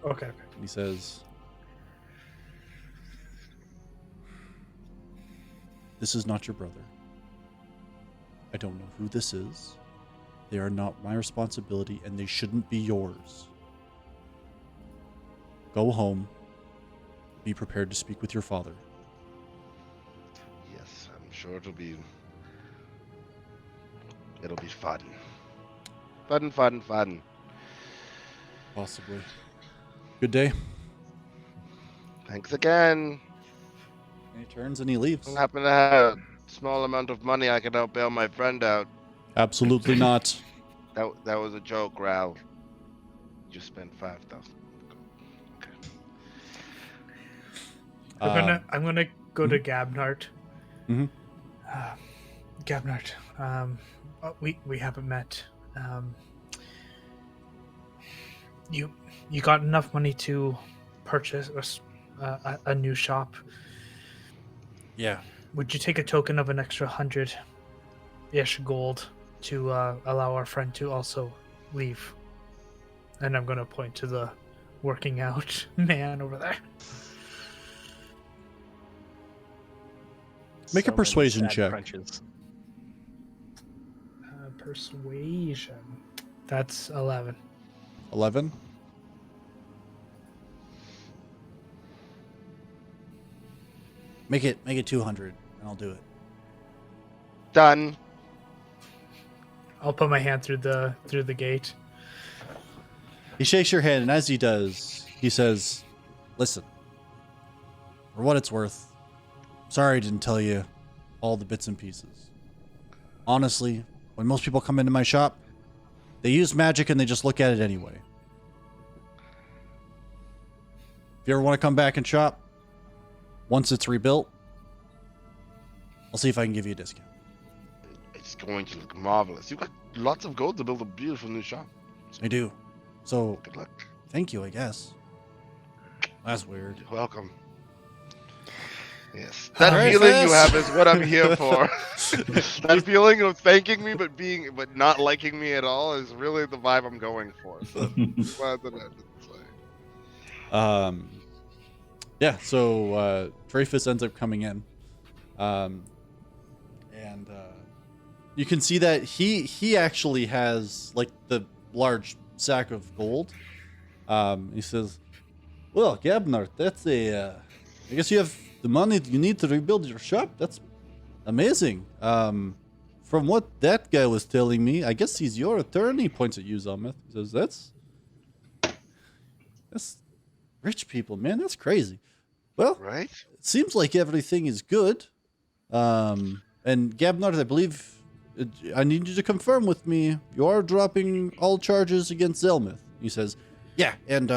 Okay. And he says, this is not your brother. I don't know who this is. They are not my responsibility, and they shouldn't be yours. Go home. Be prepared to speak with your father. Yes, I'm sure it'll be fun. Fun. Possibly. Good day. Thanks again. And he turns and he leaves. I happen to have a small amount of money I can help bail my friend out. Absolutely not. That was a joke, Ral. You spent 5,000. I'm gonna go to Gabnart. Mhm. Gabnart, we haven't met. You got enough money to purchase a new shop. Yeah. Would you take a token of an extra 100-ish gold to allow our friend to also leave? And I'm gonna point to the working out man over there. Make a many persuasion sad check. crunches. Persuasion. That's 11. 11. Make it 200, and I'll do it. Done. I'll put my hand through the gate. He shakes your hand, and as he does, he says, "Listen, for what it's worth, sorry I didn't tell you all the bits and pieces. Honestly, when most people come into my shop, they use magic and they just look at it anyway. If you ever want to come back and shop, once it's rebuilt, I'll see if I can give you a discount." It's going to look marvelous. You've got lots of gold to build a beautiful new shop. I do. So, Good luck. thank you, I guess. That's weird. You're welcome. Yes, that All right, feeling Fess. you have is what I'm here for. That feeling of thanking me but not liking me at all is really the vibe I'm going for. So glad that I did say. Yeah, so Dreyfus ends up coming in. And you can see that he actually has like the large sack of gold. He says, "Well, Gabner, that's I guess you have the money you need to rebuild your shop. That's amazing. From what that guy was telling me, I guess he's your attorney." Points at you, Zelmeth. He says, That's rich people, man. That's crazy. Well, Right? it seems like everything is good. And Gabnard, I believe, I need you to confirm with me, you are dropping all charges against Zelmith. He says, yeah, and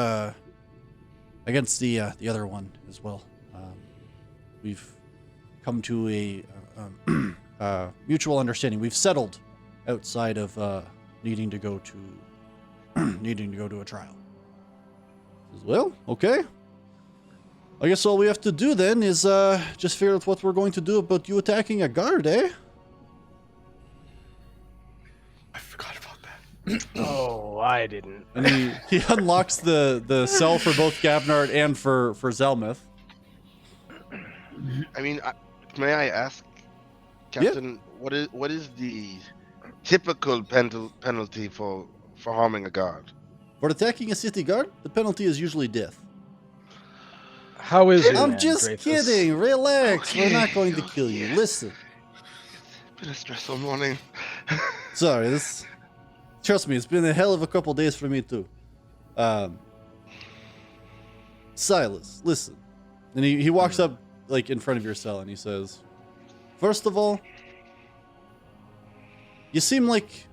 against the other one as well. We've come to a mutual understanding. We've settled outside of needing to go to a trial. He says, well, okay. I guess all we have to do then is just figure out what we're going to do about you attacking a guard, eh? I forgot about that. Oh, I didn't. And he unlocks the cell for both Gabnard and for Zelmith. I mean, may I ask, Captain, what is the typical penalty for harming a guard? For attacking a city guard, the penalty is usually death. How is it? I'm man, just Dreyfus? kidding. Relax. We're Okay, not going to kill you. okay. Listen. It's been a stressful morning. Sorry, trust me, it's been a hell of a couple days for me too. Silas, listen. And he walks up like in front of your cell and he says, first of all, you seem like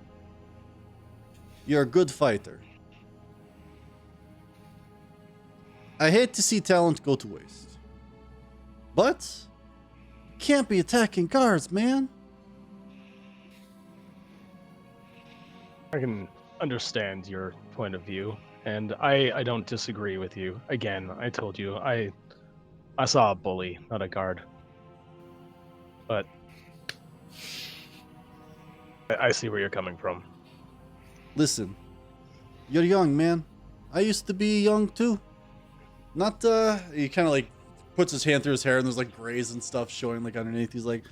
you're a good fighter. I hate to see talent go to waste. But you can't be attacking guards, man. I can understand your point of view, and I don't disagree with you. Again, I told you, I saw a bully, not a guard. But I see where you're coming from. Listen, you're young, man. I used to be young too. Not, he kind of like puts his hand through his hair and there's like grays and stuff showing like underneath. He's like,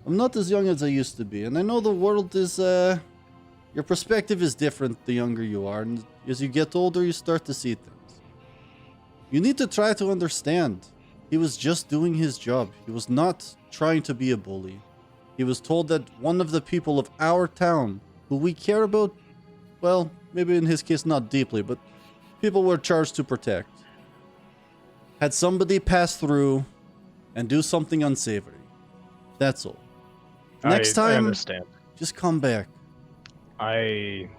I'm not as young as I used to be. And I know the world is, your perspective is different the younger you are. And as you get older, you start to see things. You need to try to understand. He was just doing his job. He was not trying to be a bully. He was told that one of the people of our town, who we care about, well, maybe in his case not deeply, but people we're charged to protect, had somebody pass through and do something unsavory. That's all. Next I time, understand. just come back. I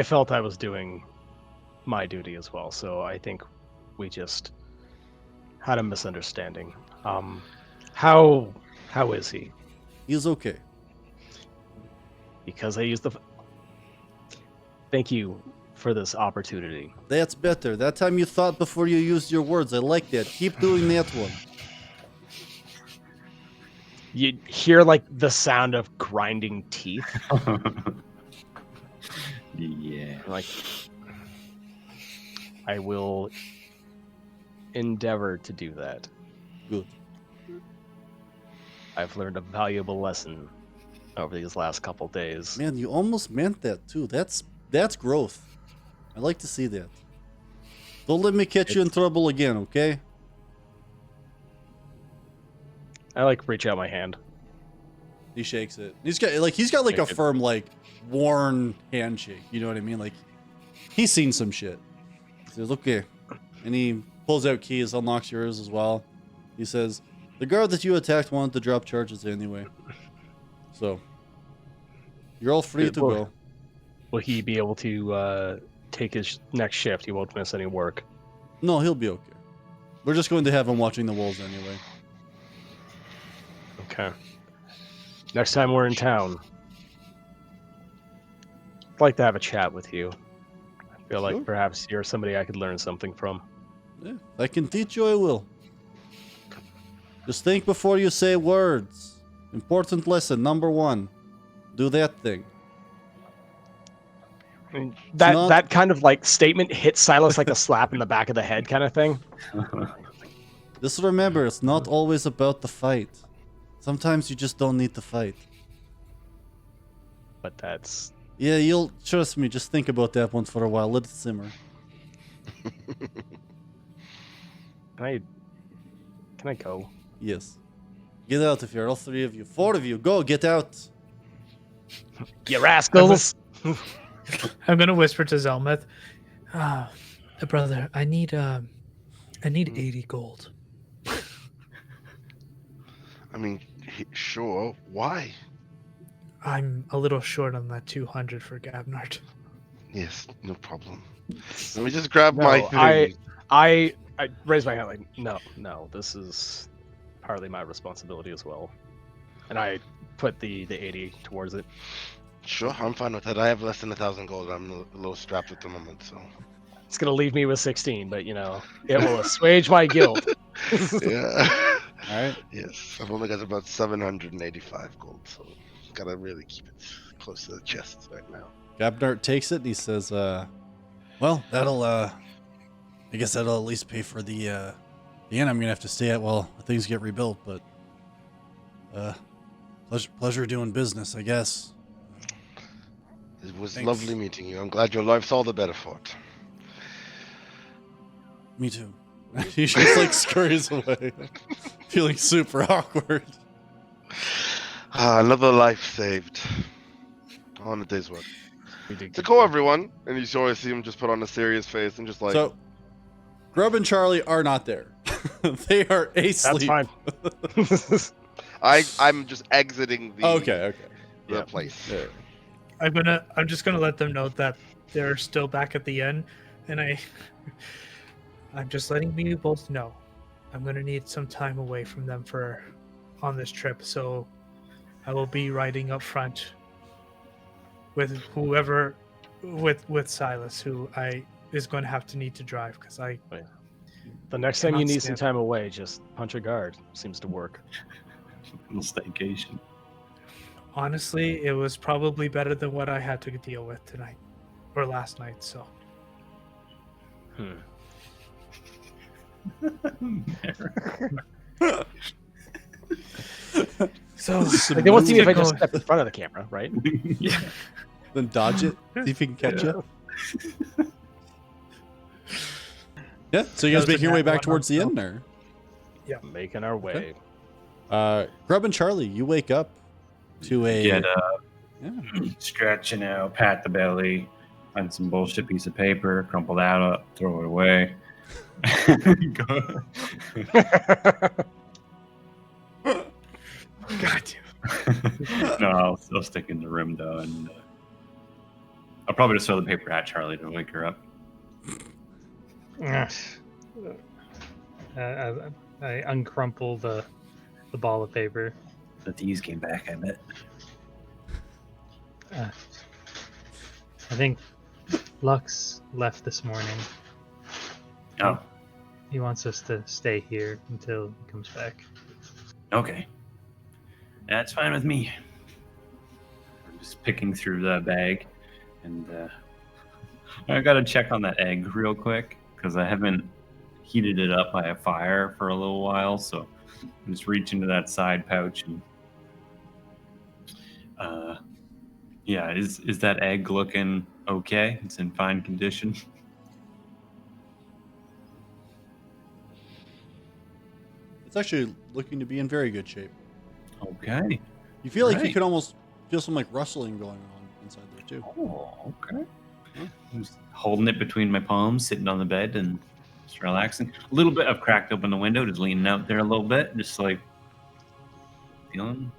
felt I was doing my duty as well, so I think we just had a misunderstanding. How is he? He's okay. Because I used the. Thank you for this opportunity. That's better. That time you thought before you used your words. I like that. Keep doing that one. You hear like the sound of grinding teeth. Yeah. Like, I will endeavor to do that. Good. I've learned a valuable lesson over these last couple days. Man, you almost meant that too. That's growth. I like to see that. Don't let me catch you in trouble again, okay? I like reach out my hand. He shakes it. He's got like a firm, like worn handshake. You know what I mean? Like he's seen some shit. He says, "Okay," and he pulls out keys, unlocks yours as well. He says, "The guard that you attacked wanted to drop charges anyway, so you're all free to go." Will he be able to take his next shift? He won't miss any work. No, he'll be okay. We're just going to have him watching the wolves anyway. Okay. Next time we're in town, I'd like to have a chat with you. I feel Sure. like perhaps you're somebody I could learn something from. Yeah, if I can teach you, I will. Just think before you say words. Important lesson number 1. Do that thing. I mean, not- that kind of like statement hits Silas like a slap in the back of the head kind of thing. Just remember, it's not always about the fight. Sometimes you just don't need to fight. But that's Yeah, you'll trust me. Just think about that one for a while. Let it simmer. Can I go? Yes. Get out of here, all 3 of you. 4 of you, go, get out. You rascals! I'm gonna whisper to Zelmeth, brother, I need 80 gold. I mean, sure. Why? I'm a little short on that 200 for Gabnart. Yes, no problem. Let me just grab No, my thing. I raise my hand like, no, this is partly my responsibility as well. And I put the 80 towards it. Sure, I'm fine with that. I have less than 1,000 gold. I'm a little strapped at the moment, so. It's gonna leave me with 16, but you know, it will assuage my guilt. Yeah. All right. Yes, I've only got about 785 gold, so gotta really keep it close to the chest right now. Gabnart takes it and he says, well, that'll, I guess that'll at least pay for the inn I'm gonna have to stay at while things get rebuilt, but, pleasure doing business, I guess. It was Thanks. lovely meeting you. I'm glad your life's all the better for it. Me too. He just like scurries away, feeling super awkward. Another life saved. On a day's work. So go, everyone. And you sort of see him just put on a serious face and just like... So, Grub and Charlie are not there. They are asleep. That's fine. I'm just exiting the, Okay. the Yeah. place. Yeah. I'm just gonna let them know that they're still back at the inn, and I'm just letting you both know I'm gonna need some time away from them on this trip, so I will be riding up front with whoever with Silas, who is going to have to need to drive because The next time you Cannot need some stand. time away, just punch a guard. Seems to work. Little staycation. honestly it was probably better than what I had to deal with tonight or last night. So Like, they won't see me if I just step in front of the camera, right? Yeah. Then dodge it. See if he can catch you. Yeah. So you guys That was make a your way nat back one towards the on inn, or? Making our way. Grub and Charlie, you wake up to a Get up, Yeah. stretching out, pat the belly, find some bullshit piece of paper, crumple that up, throw it away. Go- God no, I'll stick in the room though, and I'll probably just throw the paper at Charlie to wake her up. I uncrumple the ball of paper. The thieves came back, I bet. I think Lux left this morning. Oh, He wants us to stay here until he comes back. okay. That's fine with me. I'm just picking through the bag, and I gotta check on that egg real quick because I haven't heated it up by a fire for a little while. So I just reach into that side pouch and yeah, is that egg looking okay? It's in fine condition. It's actually looking to be in very good shape. Okay. You feel like you Right. could almost feel some like rustling going on inside there too. Oh, okay. I'm just holding it between my palms, sitting on the bed and just relaxing. A little bit. I've cracked open the window, just leaning out there a little bit, just like feeling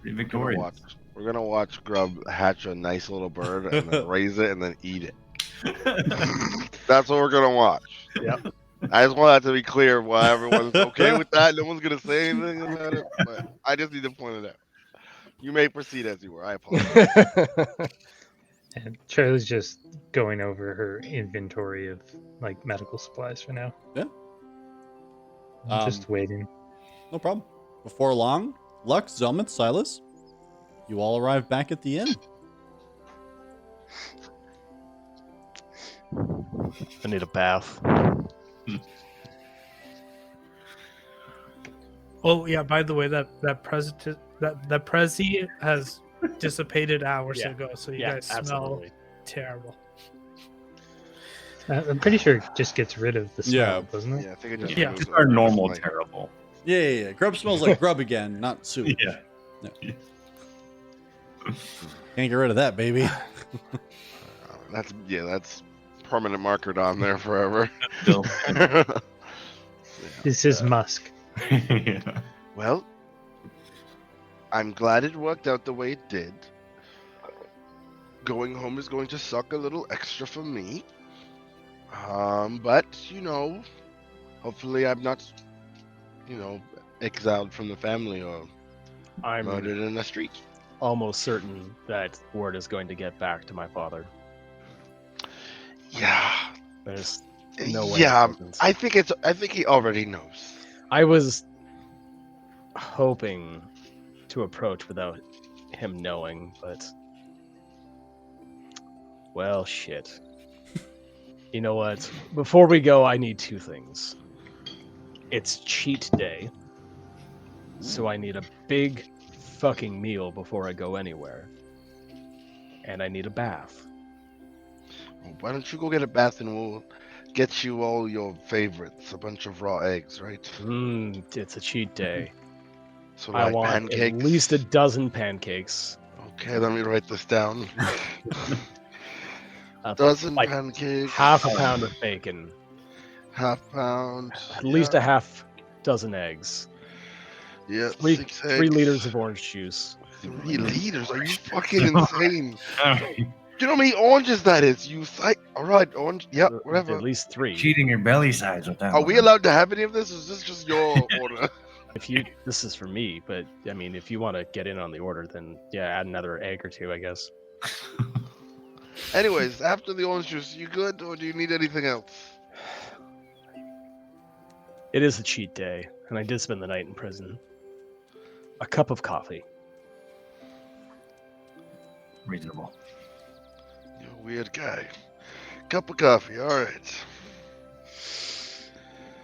pretty victorious. We're gonna watch Grub hatch a nice little bird and then raise it and then eat it. That's what we're gonna watch. Yep. I just want that to be clear why everyone's okay with that. No one's gonna say anything about it, but I just need to point it out. You may proceed as you were. I apologize. And Charlie's just going over her inventory of like medical supplies for now. Yeah. Just waiting. No problem. Before long, Lux, Zelmith, Silas, you all arrive back at the inn. I need a bath. Oh yeah, by the way, that Prezi has dissipated hours Yeah. ago, so you Yeah, guys smell absolutely. terrible. I'm pretty sure it just gets rid of the smell, Yeah. doesn't it? Yeah, I think it just Yeah. moves It's our over. normal Like, terrible. Yeah. Grub smells like grub again, not soup. Yeah. Can't get rid of that, baby. that's permanent marker on there forever. Still. This is musk. Yeah. Well, I'm glad it worked out the way it did. Going home is going to suck a little extra for me. But hopefully I'm not, exiled from the family or I'm murdered in the street. almost certain that word is going to get back to my father. Yeah. There's no way. Yeah, it doesn't. I think he already knows. I was hoping to approach without him knowing, but well, shit. You know what? Before we go, I need two things. It's cheat day, so I need a big fucking meal before I go anywhere. And I need a bath. Well, why don't you go get a bath and we'll get you all your favorites, a bunch of raw eggs, right? It's a cheat day. So I like want pancakes. at least a dozen pancakes. Okay, let me write this down. A Dozen like pancakes. half a pound of bacon. Half pound. At least a half dozen eggs. Yeah, Three 6 3 eggs. liters of orange juice. 3 liters? Are you fucking insane? Alright. Do you know how many oranges that is? You psych. All right, orange. Yeah, whatever. At least 3. Cheating your belly size with that. Are we one. allowed to have any of this? Or is this just your order? If you, this is for me, but I mean, if you want to get in on the order, then yeah, add another egg or two, I guess. Anyways, after the orange juice, you good, or do you need anything else? It is a cheat day, and I did spend the night in prison. A cup of coffee. Reasonable. You're a weird guy. Cup of coffee. All right.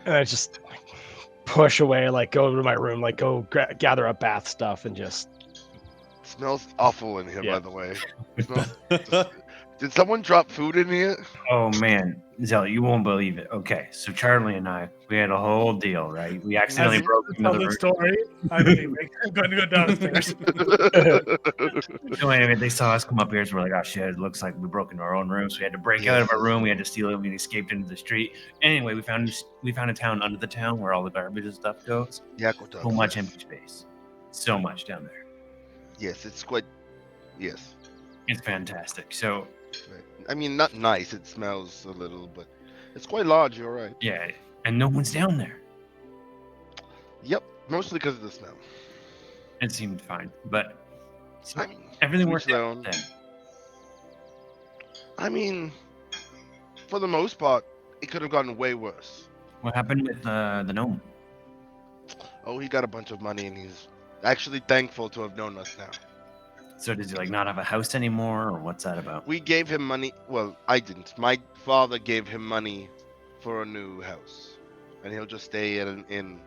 And I just push away, like go to my room, like go gather up bath stuff, and just Smells awful in here, Yeah. by the way. Did someone drop food in here? Oh man, Zell, you won't believe it. Okay, so Charlie and I, we had a whole deal, right? We accidentally As you broke into tell the the room. story, I'm leaving. I'm going to go downstairs. So anyway, they saw us come up here, so we're like, oh shit, it looks like we broke into our own room. So we had to break out of our room. We had to steal it. We escaped into the street. Anyway, we found a town under the town where all the garbage and stuff goes. Yakuta. So much empty space. So much down there. Yes, it's quite. Yes. It's fantastic. So I mean, not nice. It smells a little, but it's quite large. You're right. yeah, and no one's down there. Yep. Mostly because of the smell. It seemed fine, but I mean, everything to worked each their out own. then. I mean, for the most part, it could have gotten way worse. What happened with the gnome? Oh, he got a bunch of money, and he's actually thankful to have known us now. So does he like not have a house anymore, or what's that about? We gave him money. Well, I didn't. My father gave him money for a new house, and he'll just stay at an inn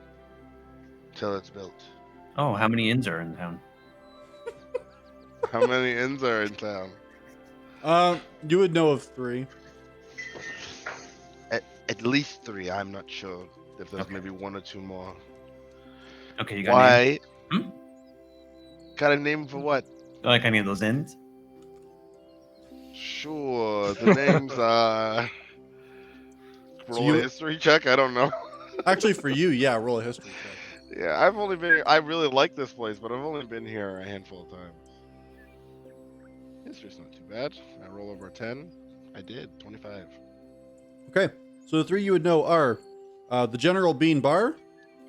till it's built. Oh, how many inns are in town? How many inns are in town? You would know of 3. At least 3. I'm not sure if there's Okay. maybe 1 or 2 more. Okay, you got names? Why? Kind of name for what? Like any of those inns? Sure. The name's roll you- a history check. I don't know. Actually, for you, yeah, roll a history check. Yeah, I've only been. I really like this place, but I've only been here a handful of times. History's not too bad. I roll over a 10. I did 25. Okay, so the three you would know are the General Bean Bar,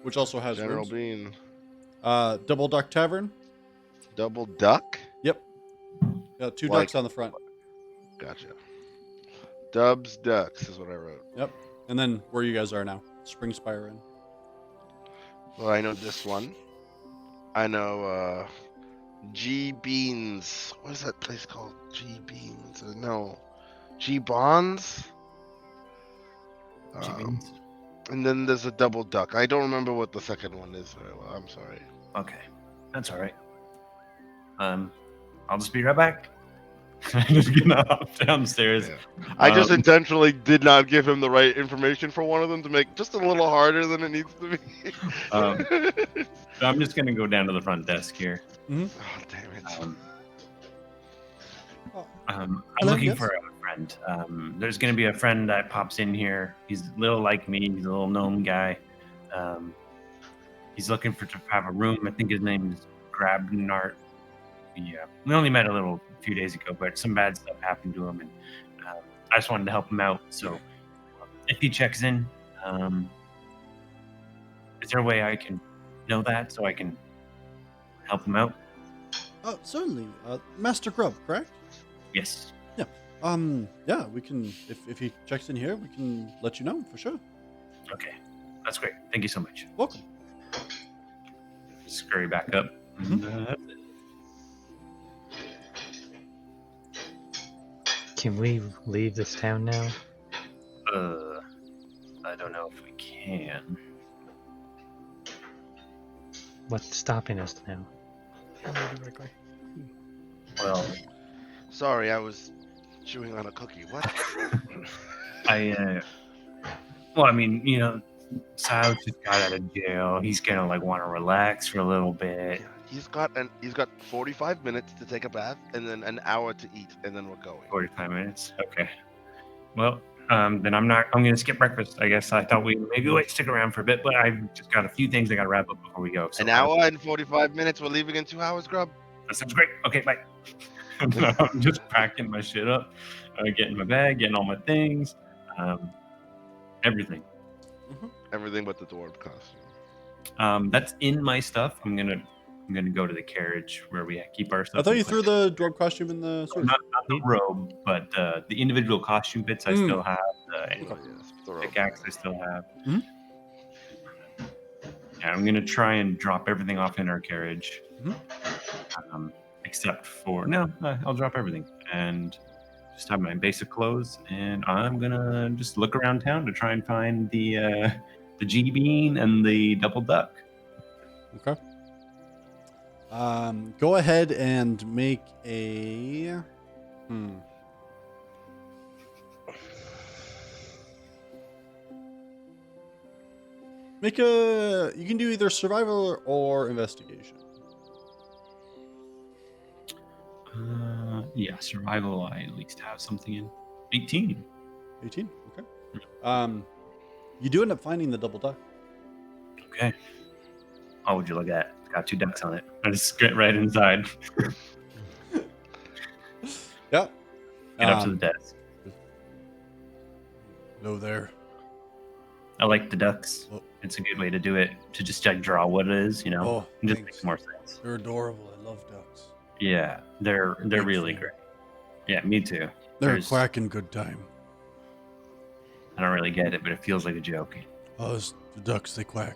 which also has General rooms. Bean. Double Duck Tavern. Double duck. Yep. Got two Like- ducks on the front. Gotcha. Dubs Ducks is what I wrote. Yep. And then where you guys are now, Spring Spire Inn. Well, I know this one. I know G Beans. What is that place called? G Beans? No. G Bonds? G-Beans? And then there's a double duck. I don't remember what the second one is very well. I'm sorry. Okay, that's all right. I'll just be right back. Just get up downstairs. Yeah. I just Um, intentionally did not give him the right information for one of them to make just a little harder than it needs to be. Um, So I'm just gonna go down to the front desk here. Oh, damn it. I'm Hello, looking yes? for a friend. There's gonna be a friend that pops in here. He's a little like me. He's a little gnome guy. He's looking to have a room. I think his name is Grabnart. Yeah, we only met a few days ago, but some bad stuff happened to him, and I just wanted to help him out. So if he checks in, is there a way I can know that so I can help him out? Certainly. Master Grub, correct? Yes. Yeah, we can, if he checks in here, we can let you know for sure. Okay, that's great. Thank you so much. Welcome. Scurry back up. That's it. Can we leave this town now? I don't know if we can. What's stopping us now? Well, Sorry, I was chewing on a cookie. What? well, I mean, Silas just got out of jail. He's gonna want to relax for a little bit. He's got 45 minutes to take a bath and then an hour to eat, and then we're going. 45 minutes. Okay. Well, then I'm gonna skip breakfast. I guess I thought we maybe stick around for a bit, but I've just got a few things I gotta wrap up before we go. So An hour and 45 minutes. We're leaving in 2 hours, Grub. That sounds great. Okay, bye. I'm just packing my shit up, getting my bag, getting all my things, everything. Everything but the dwarf costume. That's in my stuff. I'm gonna go to the carriage where we keep our stuff. I thought you in threw the dwarf costume in the sewers. not the robe, but the individual costume bits I still have. And Oh, yes, the robe. pickaxe I still have. Mhm. Yeah, I'm gonna try and drop everything off in our carriage, except for I'll drop everything and just have my basic clothes, and I'm gonna just look around town to try and find the G bean and the double duck. Okay. Go ahead and make a. You can do either survival or investigation. Yeah, survival. I at least have something in 18. 18. Okay. You do end up finding the double duck. Okay. Oh, would you look at it? It's got 2 ducks on it. I just get right inside. Yeah. Get up to the desk. Hello there. I like the ducks. Well- It's a good way to do it. To just draw what it is, Oh, and just thanks. makes more sense. They're adorable. I love ducks. Yeah, they're Big really fan. great. Yeah, me too. They're There's- a quacking good time. I don't really get it, but it feels like a joke. Oh, the ducks, they quack.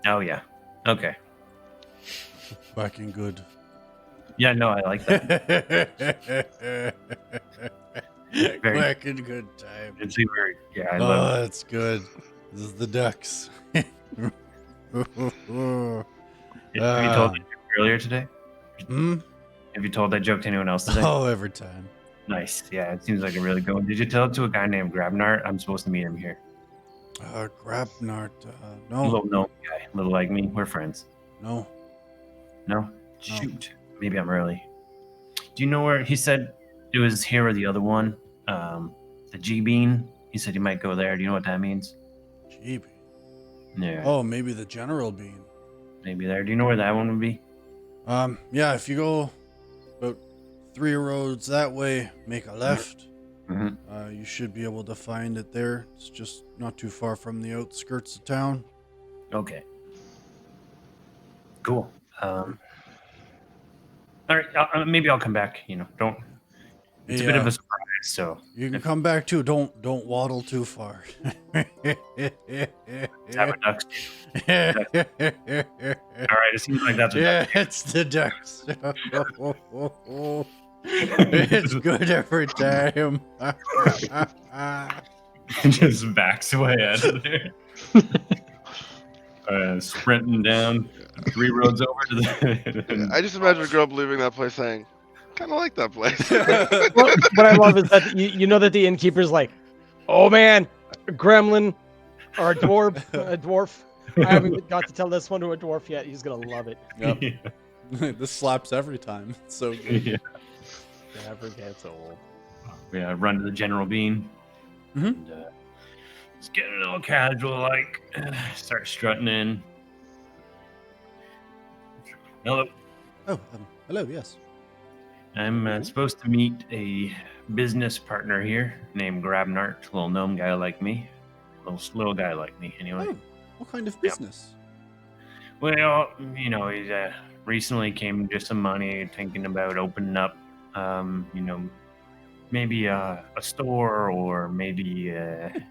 Oh yeah. Okay. Quacking good. Yeah, no, I like that. Quacking good time. It's very I love Oh, that's good. This is the ducks. it. Have you told that joke earlier today? Hmm? Have you told that joke to anyone else today? Oh, every time. Nice. Yeah, it seems like a really good one. Did you tell it to a guy named Grabnart? I'm supposed to meet him here. Grabnart. A No, little gnome guy, a little like me. We're friends. no. No? Shoot, maybe I'm early. Do you know where he said it was here or the other one? The G Bean. He said he might go there. Do you know what that means? Gee. Yeah. Oh, maybe the General Bean. Maybe there. Do you know where that one would be? Yeah, if you go about 3 roads that way, make a left. Mm-hmm. You should be able to find it there. It's just not too far from the outskirts of town. Okay. Cool. All right. Maybe I'll come back. Don't. It's a bit of a surprise. So you can come back too. Don't waddle too far. Have a ducks. All right. It seems like that's it's the ducks. It's good every time. Just backs away out of there. Sprinting down 3 roads over to the. I just imagine a girl leaving that place saying, kind of like that place. What I love is that you know that the innkeeper's like, oh man, a gremlin or a dwarf. I haven't got to tell this one to a dwarf yet. He's gonna love it. Yep. Yeah. This slaps every time. It's so good. Yeah. Never gets old. Yeah, run to the General Bean. Mhm. And, just get a little casual, like, start strutting in. Hello. Oh, hello. Yes. I'm supposed to meet a business partner here named Grabnart, a little gnome guy like me. Little guy like me, anyway. Oh, what kind of business? Well, he's recently came to some money, thinking about opening up, maybe a store or maybe,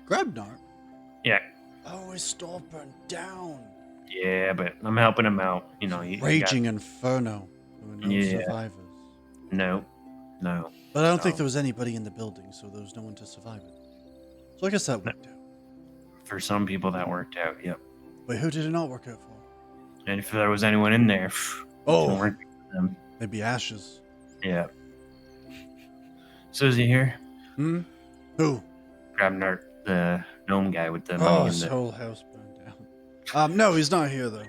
Grabnar. yeah. Oh, his store burned down. Yeah, but I'm helping him out. Raging inferno. There were no Yeah. survivors. No. But I don't think there was anybody in the building, so there was no one to survive it. So I guess that worked out. For some people, that worked out. Yep. Wait, who did it not work out for? And if there was anyone in there, Oh. it worked for them. Maybe Ashes. Yeah. So is he here? Hmm? Who? Grabnart, the gnome guy with the money Oh, in his the. whole house burned down. No, he's not here though.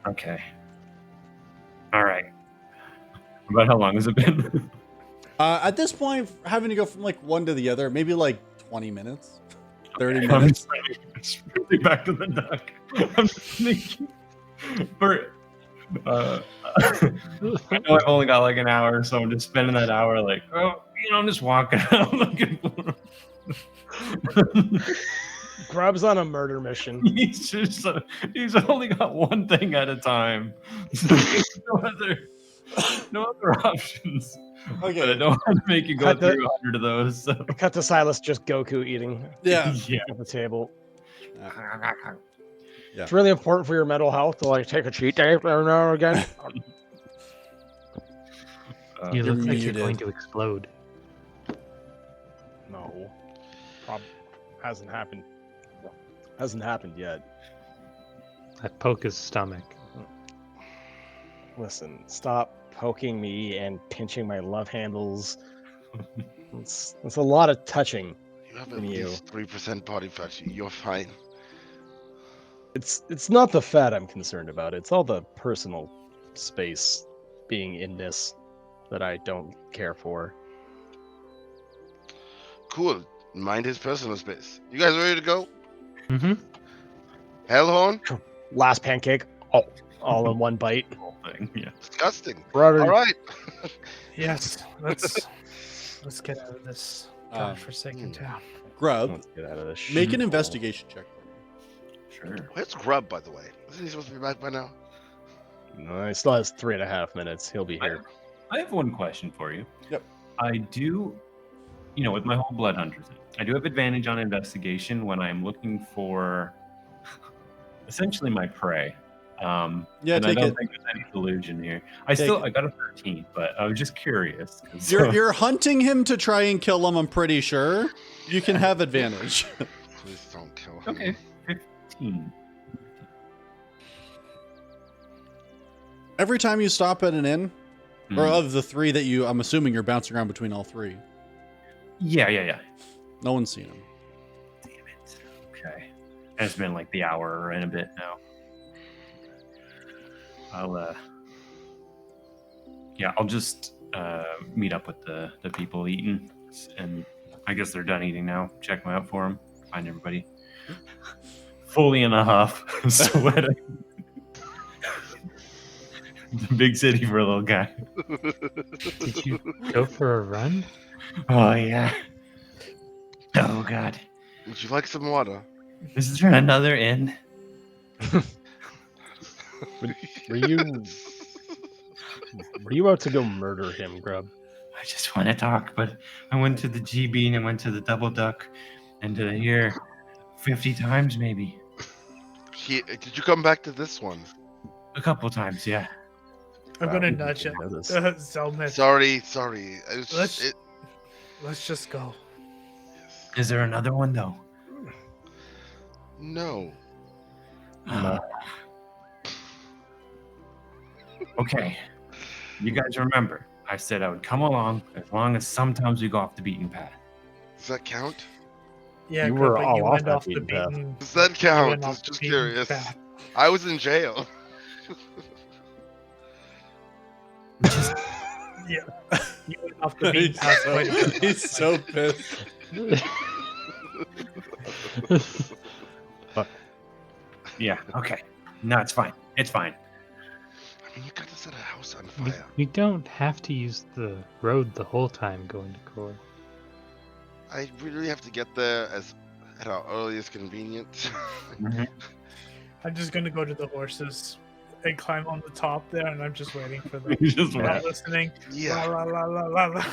Okay. All right. About how long has it been? At this point, having to go from like one to the other, maybe like 20 minutes, 30 I'm minutes. just really back to the duck. I'm just thinking. For, I know I've only got like an hour, so I'm just spending that hour like, I'm just walking out looking for him. Grub's on a murder mission. He's only got one thing at a time. So no other options. Okay. But I don't want to make you go Cut the- through 100 of those. So. Cut to Silas just Goku eating Yeah. Yeah. at the table. Yeah. It's really important for your mental health to like take a cheat day every now and again. You You're look like you're muted. going to explode. No, hasn't happened. Hasn't happened yet. I'd poke his stomach. Listen, stop poking me and pinching my love handles. It's a lot of touching. You have at From you. least 3% body fat. You're fine. It's not the fat I'm concerned about. It's all the personal space being in this that I don't care for. Cool. Mind his personal space. You guys ready to go? Mm-hmm. Hellhorn? Last pancake, all in one bite. Whole thing. Yeah. Disgusting. Brother, All right. Yes, let's get out of this godforsaken town. Grub, let's get out of this. make an shithole. investigation check for me. Sure. Where's Grub, by the way? Isn't he supposed to be back by now? No, he still has 3.5 minutes. He'll be here. I have one question for you. Yep. I do, with my whole blood hunter thing, I do have advantage on investigation when I'm looking for essentially my prey. Yeah, and I take don't it. think there's any delusion here. Take it. I got a 13, but I was just curious. 'cause- You're hunting him to try and kill him, I'm pretty sure. You can have advantage. Please don't kill him. Okay, 15. Every time you stop at an inn, or Hmm. of the 3 that I'm assuming you're bouncing around between all 3. Yeah. No one's seen him. Damn it. Okay. And it's been like the hour and a bit now. I'll just meet up with the people eating, and I guess they're done eating now. Check me out for them. Find everybody fully in a huff, sweating. It's a big city for a little guy. Did you go for a run? Oh yeah. Oh god. Would you like some water? Is there another inn? Were you out to go murder him, Grub? I just want to talk, but I went to the GB and I went to the Double Duck and to here 50 times maybe. Did you come back to this one? A couple times, yeah. I'm Wow, gonna we nudge it. didn't know this. Zelmith, Sorry. let's just go. Is there another one though? No. Okay. You guys remember, I said I would come along as long as sometimes we go off the beaten path. Does that count? Yeah, You good, were but all you off went that off the beaten path. beaten. Does that you count? went I off was the just beaten curious. path. I was in jail. Yeah, you went off the beaten path. quite a bit. He's so pissed. Yeah, okay. No, it's fine. It's fine. I mean, you gotta set a house on We, fire. we don't have to use the road the whole time going to Core. I really have to get there at our earliest convenience. I'm just gonna go to the horses and climb on the top there, and I'm just waiting for them. You just I'm went. not listening. Yeah, La la la la la.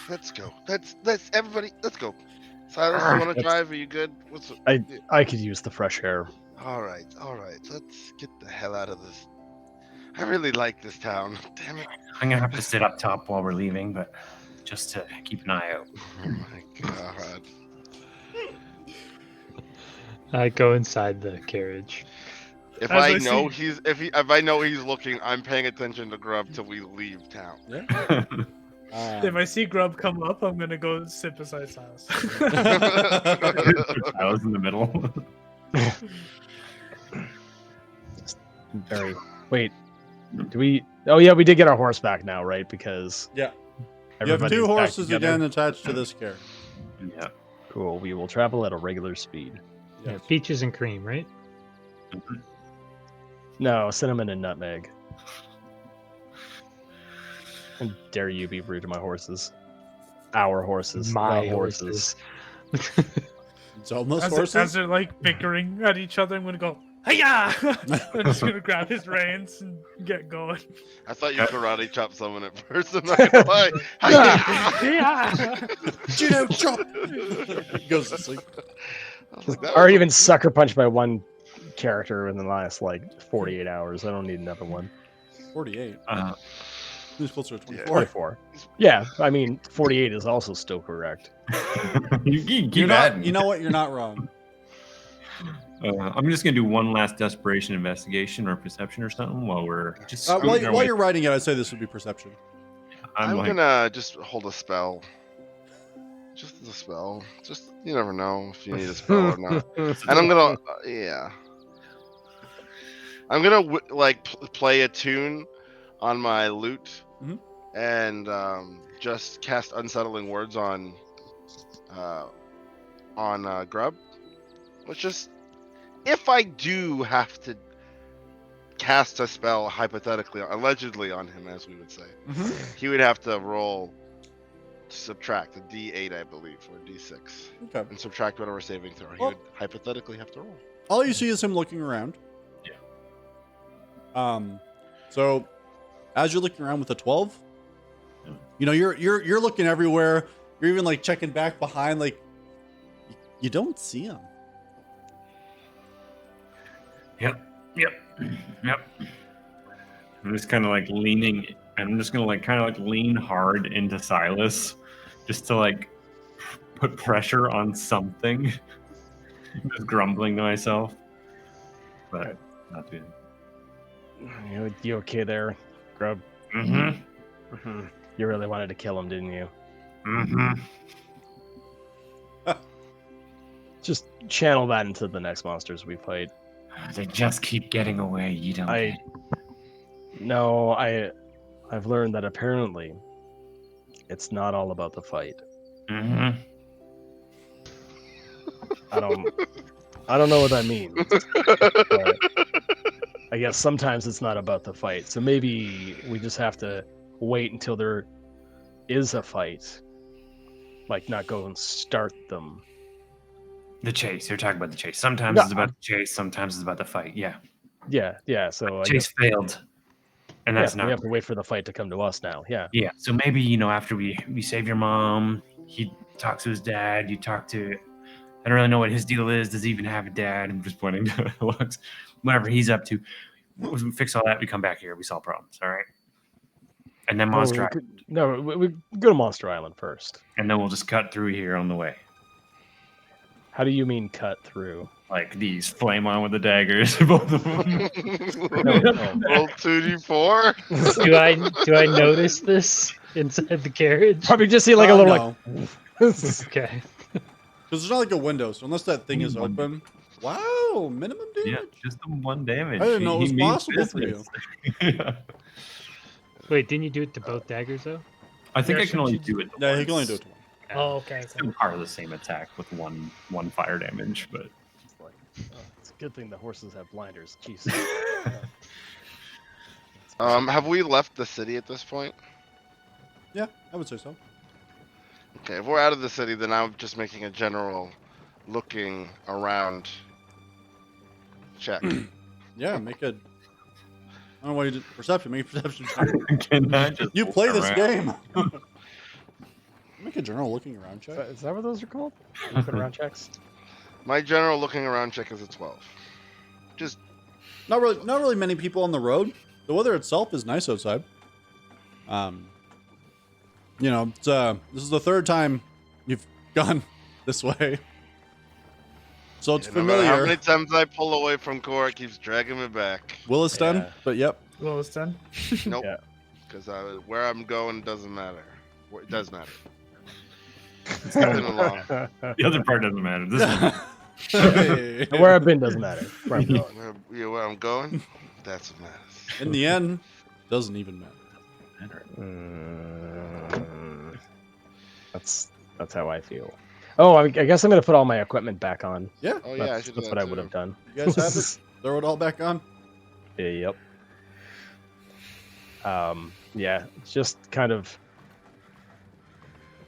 let's go. Let's everybody. Let's go. Silas, you want to drive? Are you good? I could use the fresh air. All right. Let's get the hell out of this. I really like this town. Damn it. I'm gonna have to sit up top while we're leaving, but just to keep an eye out. Oh my god. I go inside the carriage. If As I I know see- if I know he's looking, I'm paying attention to Grub till we leave town. If I see Grub come up, I'm gonna go sit beside Silas. I was in the middle. Very. Wait. Do we? Oh yeah, we did get our horse back now, right? Because Yeah. You have everybody's two back horses together. again attached to this carriage. Yeah. Cool. We will travel at a regular speed. Yeah, peaches and cream, right? No, cinnamon and nutmeg. And dare you be rude to my horses? Our horses. My the horses. Zelma's As horses? they're like bickering at each other, I'm gonna go, hiya! I'm just gonna grab his reins and get going. I thought you karate chopped someone at first. I'm not gonna lie. Yeah! Judo chop! He goes to sleep. I was like, that Or was even sucker punched by one character in the last like 48 hours. I don't need another one. 48. Uh, Who's closer to 24? 44. Yeah, I mean 48 is also still correct. you keep You're not, adding. you know what? You're not wrong. I'm just gonna do one last desperation investigation or perception or something while we're just. While, scooting our while way. you're writing it, I'd say this would be perception. I'm like, gonna just hold a spell. Just as a spell. Just you never know if you need a spell or not. And I'm gonna yeah. I'm gonna play a tune on my lute Mhm. and just cast unsettling words on Grub. Which just if I do have to cast a spell hypothetically, allegedly on him, as we would say, he would have to roll subtract a D8, I believe, or a D6, Okay. and subtract whatever saving throw he Well- would hypothetically have to roll. All you see is him looking around. Yeah. So as you're looking around with a 12, you know, you're looking everywhere. You're even like checking back behind, like you don't see him. Yep. I'm just kind of like leaning. I'm just gonna like kind of like lean hard into Silas, just to like put pressure on something. Just grumbling to myself, but not doing. You okay there, Grub? Mm-hmm. You really wanted to kill him, didn't you? Mm-hmm. Just channel that into the next monsters we fight. They just keep getting away. You don't. I No, I've learned that apparently it's not all about the fight. Mm-hmm. I don't know what that means. But I guess sometimes it's not about the fight. So maybe we just have to wait until there is a fight. Like not go and start them. The chase. You're talking about the chase. Sometimes No, it's about the chase. Sometimes it's about the fight. Yeah. Yeah. So I Chase guess failed, and that's we not. have to wait for the fight to come to us now. Yeah. Yeah. So maybe after we save your mom, he talks to his dad. You talk to. I don't really know what his deal is. Does he even have a dad? I'm just pointing to Lux. Whatever he's up to. We fix all that. We come back here. We solve problems. All right. And then Monster Island. We go to Monster Island first. And then we'll just cut through here on the way. How do you mean cut through? Like these flame on with the daggers, both of them. Roll 2d4. Do I notice this inside the carriage? Probably just see like a little no. Okay. Because there's not like a window, so unless that thing is open. Wow, minimum damage? Yeah, just the 1 damage. I didn't know it was He means possible for you. business. Wait, didn't you do it to both daggers though? I think I There's can only some- do it. Yeah, he can only do it to one. Oh, okay. It's still part of the same attack with one fire damage, but It's a good thing the horses have blinders. Jeez. Have we left the city at this point? Yeah, I would say so. Okay, if we're out of the city, then I'm just making a general looking around check. Yeah, make a. I don't know why you did perception. Make a perception check. can I just You look play this around? game. Make a general looking around check. Is that what those are called? Looking around checks? My general looking around check is a 12. Just Not really many people on the road. The weather itself is nice outside. It's this is the third time you've gone this way. So it's no matter how familiar. many times I pull away from Cora, it keeps dragging me back. Williston, Yeah. but yep. Williston. Nope. Yeah. Because where I'm going doesn't matter. It does matter. It's moving along. The other part doesn't matter. This is Hey. Where I've been doesn't matter. Where I'm going. Where I'm going, that's what matters. In the end, doesn't even matter. That's how I feel. Oh, I guess I'm gonna put all my equipment back on. Yeah, Oh yeah, I That's, should do that's that what I too. would have done. you guys have it. Throw it all back on. Yep. Yeah, just kind of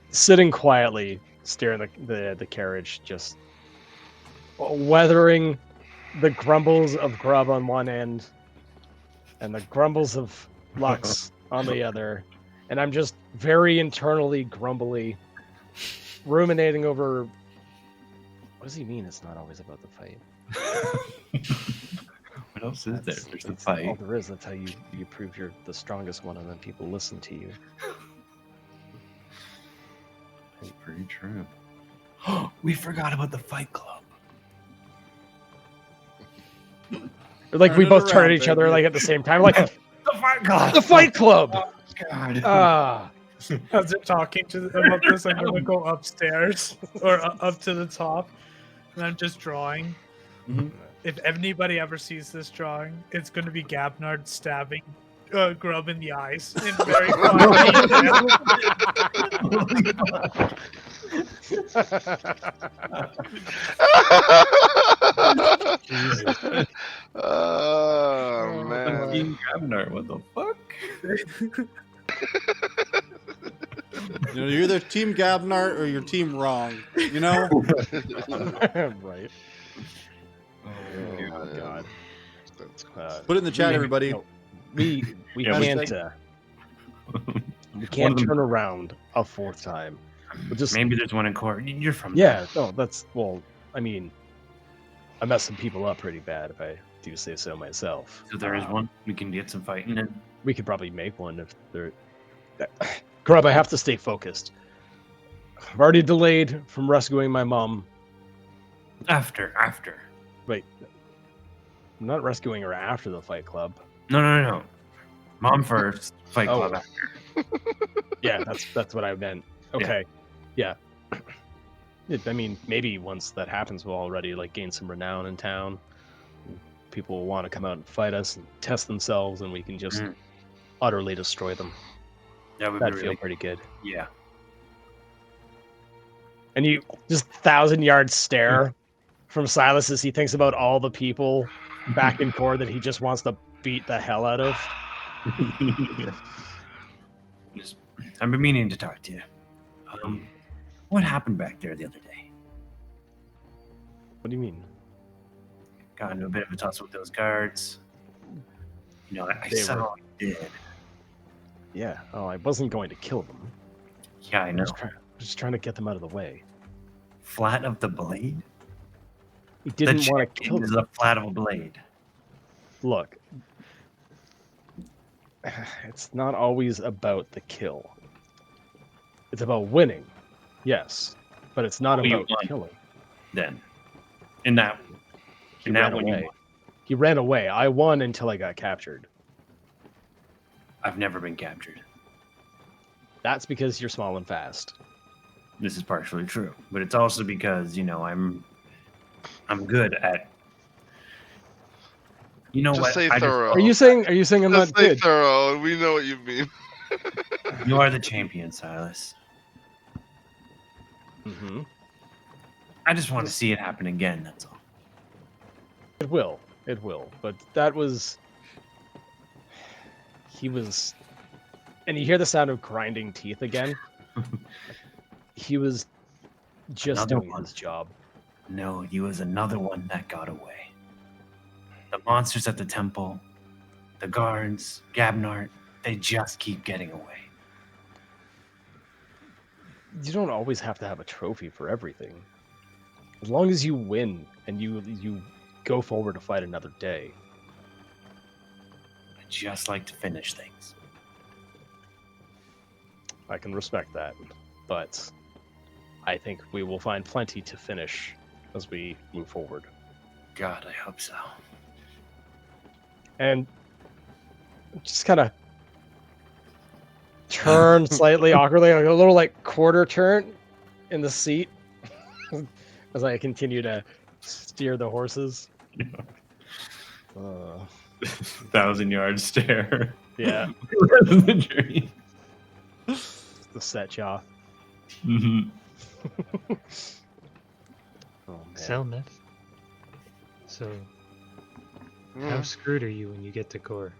sitting quietly, steering the carriage, just weathering the grumbles of Grub on one end and the grumbles of Lux on the other. And I'm just very internally grumbly, ruminating over what does he mean it's not always about the fight? what else is there? There's the That's all fight. there is. That's how you prove you're the strongest one, and then people listen to you. That's pretty true. We forgot about the Fight Club. Or like we Turn it both turn at around, each other baby. like at the same time, like The Fight Club. the Fight Club. God. Ah, As they're talking to about this, I'm gonna go upstairs or up to the top, and I'm just drawing. Mhm. If anybody ever sees this drawing, it's gonna be Gabnard stabbing Grub in the eyes in very Oh man. Fucking Gabnar, what the fuck? You're either Team Gabnart or you're Team Wrong. You know? right. Oh, God. Put it in the chat, we- everybody. no, we Yeah, can't we can't them- turn around a fourth time. We'll just Maybe there's one in court. You're from yeah. No, that's I mean, I messed some people up pretty bad if I do say so myself. So there is one. We can get some fighting in. We could probably make one if they're. Grub, I have to stay focused. I've already delayed from rescuing my mom. After. Wait, I'm not rescuing her after the Fight Club. No. Mom first. Fight Oh. Club after. Yeah, that's what I meant. Okay, yeah. I mean, maybe once that happens, we'll already like gain some renown in town. People will want to come out and fight us and test themselves, and we can just utterly destroy them. That would That'd be feel really pretty good. Yeah. And you just 1,000-yard stare from Silas as he thinks about all the people back in core that he just wants to beat the hell out of. Just, I've been meaning to talk to you. What happened back there the other day? What do you mean? Got into a bit of a tussle with those guards. You know, I They saw were- what you did. Yeah. Oh, I wasn't going to kill them. Yeah, I know. Just trying to get them out of the way. Flat of the blade? He didn't The want to champion kill is them. a flat of a blade. Look, it's not always about the kill. It's about winning, yes, but it's not Oh, you about won. killing. Then. In that He in that ran one you away. won. He ran away. I won until I got captured. I've never been captured. That's because you're small and fast. This is partially true, but it's also because, you know, I'm good at. You know Just what? say I thorough. Are you saying I'm Just not say good? thorough. We know what you mean. You are the champion, Silas. Mm-hmm. I just want to see it happen again. That's all. It will. It will. But that was. He was. And you hear the sound of grinding teeth again. He was just Another doing one. his job. No, he was another one that got away. The monsters at the temple, the guards, Gabnart, they just keep getting away. You don't always have to have a trophy for everything. As long as you win and you go forward to fight another day. I just like to finish things. I can respect that. But I think we will find plenty to finish as we move forward. God, I hope so. And just kind of turn slightly awkwardly, like a little like quarter turn in the seat as I continue to steer the horses. 1,000-yard stare. Yeah, The journey. the set jaw. Mhm. Oh man. Selmith. So, how Mm, screwed are you when you get to core?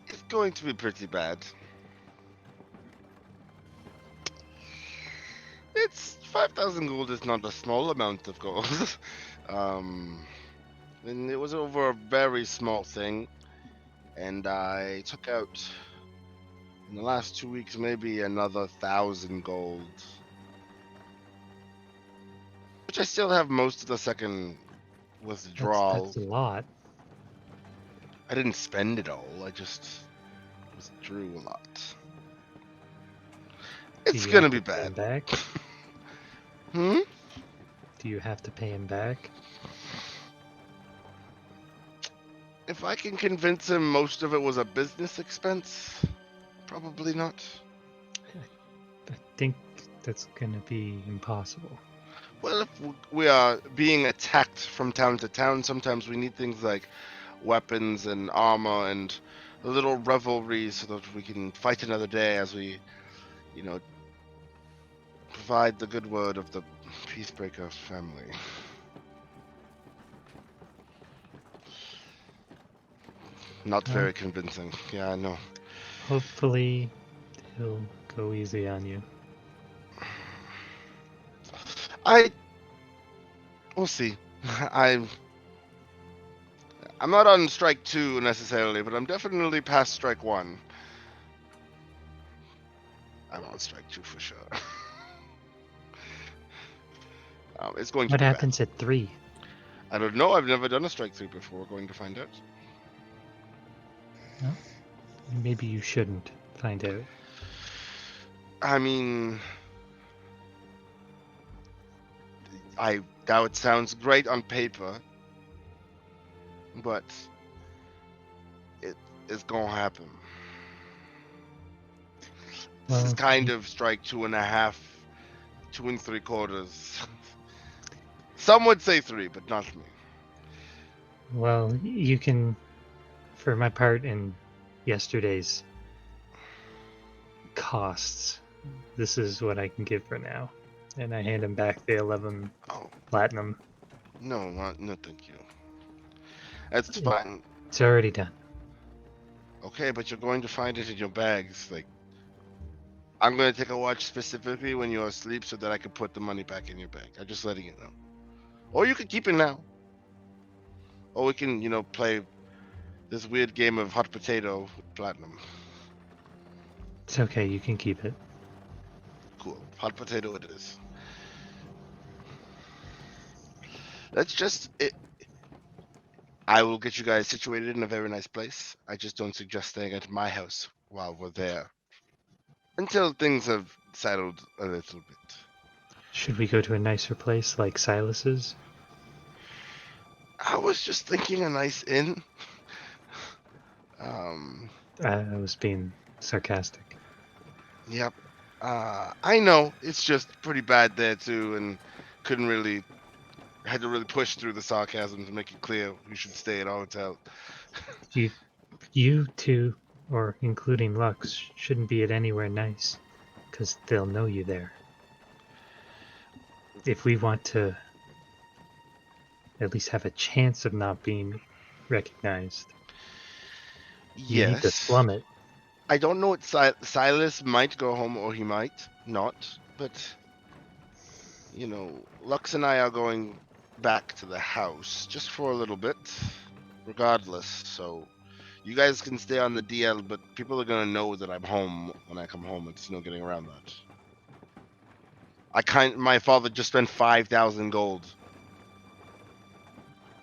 It's going to be pretty bad. It's 5,000 gold is not a small amount of gold. And it was over a very small thing, and I took out in the last 2 weeks maybe another 1,000 gold, which I still have most of the second withdrawal. That's a lot. I didn't spend it all. I just withdrew a lot. Do It's you gonna have be to pay him bad. back? Hmm. Do you have to pay him back? If I can convince him most of it was a business expense, probably not. I think that's gonna be impossible. Well, if we are being attacked from town to town, sometimes we need things like weapons and armor and a little revelry so that we can fight another day as we, you know, provide the good word of the Peacebreaker family. Not Well. very convincing. Yeah, I know. Hopefully, he'll go easy on you. We'll see. I'm not on strike 2 necessarily, but I'm definitely past strike 1. I'm on strike 2 for sure. It's going to What be bad. happens at 3? I don't know. I've never done a strike 3 before. We're going to find out. Maybe you shouldn't find out. I mean, now it sounds great on paper, but it is gonna happen. This is Well, kind of strike 2.5, 2 3/4. Some would say 3, but not me. Well, you can, for my part, and yesterday's costs. This is what I can give for now. And I hand him back the 11 Oh, platinum. no, no, thank you. That's fine. It's already done. Okay, but you're going to find it in your bags. Like, I'm going to take a watch specifically when you're asleep so that I can put the money back in your bag. I'm just letting you know. Or you could keep it now. Or we can, play this weird game of hot potato with platinum. It's okay, you can keep it. Cool. Hot potato it is. That's just it. I will get you guys situated in a very nice place. I just don't suggest staying at my house while we're there. Until things have settled a little bit. Should we go to a nicer place like Silas's? I was just thinking a nice inn. Um, I was being sarcastic. yep. I know it's just pretty bad there too, and had to really push through the sarcasm to make it clear we should stay at our hotel. You two, or including Lux, shouldn't be at anywhere nice, because they'll know you there. If we want to at least have a chance of not being recognized, you need to Yes. slum it. I don't know what Silas might go home or he might not, but Lux and I are going back to the house just for a little bit, regardless. So you guys can stay on the DL, but people are gonna know that I'm home when I come home. It's no getting around that. My father just spent 5,000 gold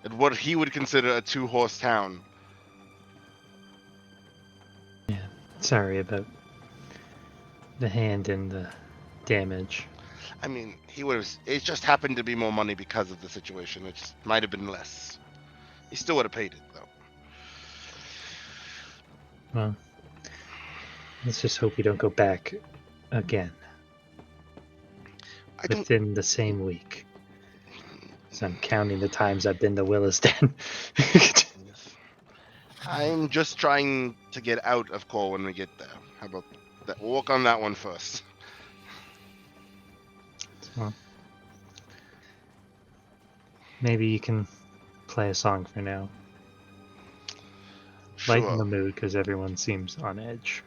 at what he would consider a 2-horse town. Sorry about the hand and the damage. I mean, it just happened to be more money because of the situation. It just might have been less. He still would have paid it, though. Well, let's just hope we don't go back again within the same week. So I'm counting the times I've been to Williston. I'm just trying to get out of Core when we get there. How about that? We'll work on that one first. Well, maybe you can play a song for now. Lighten the mood because everyone seems on edge.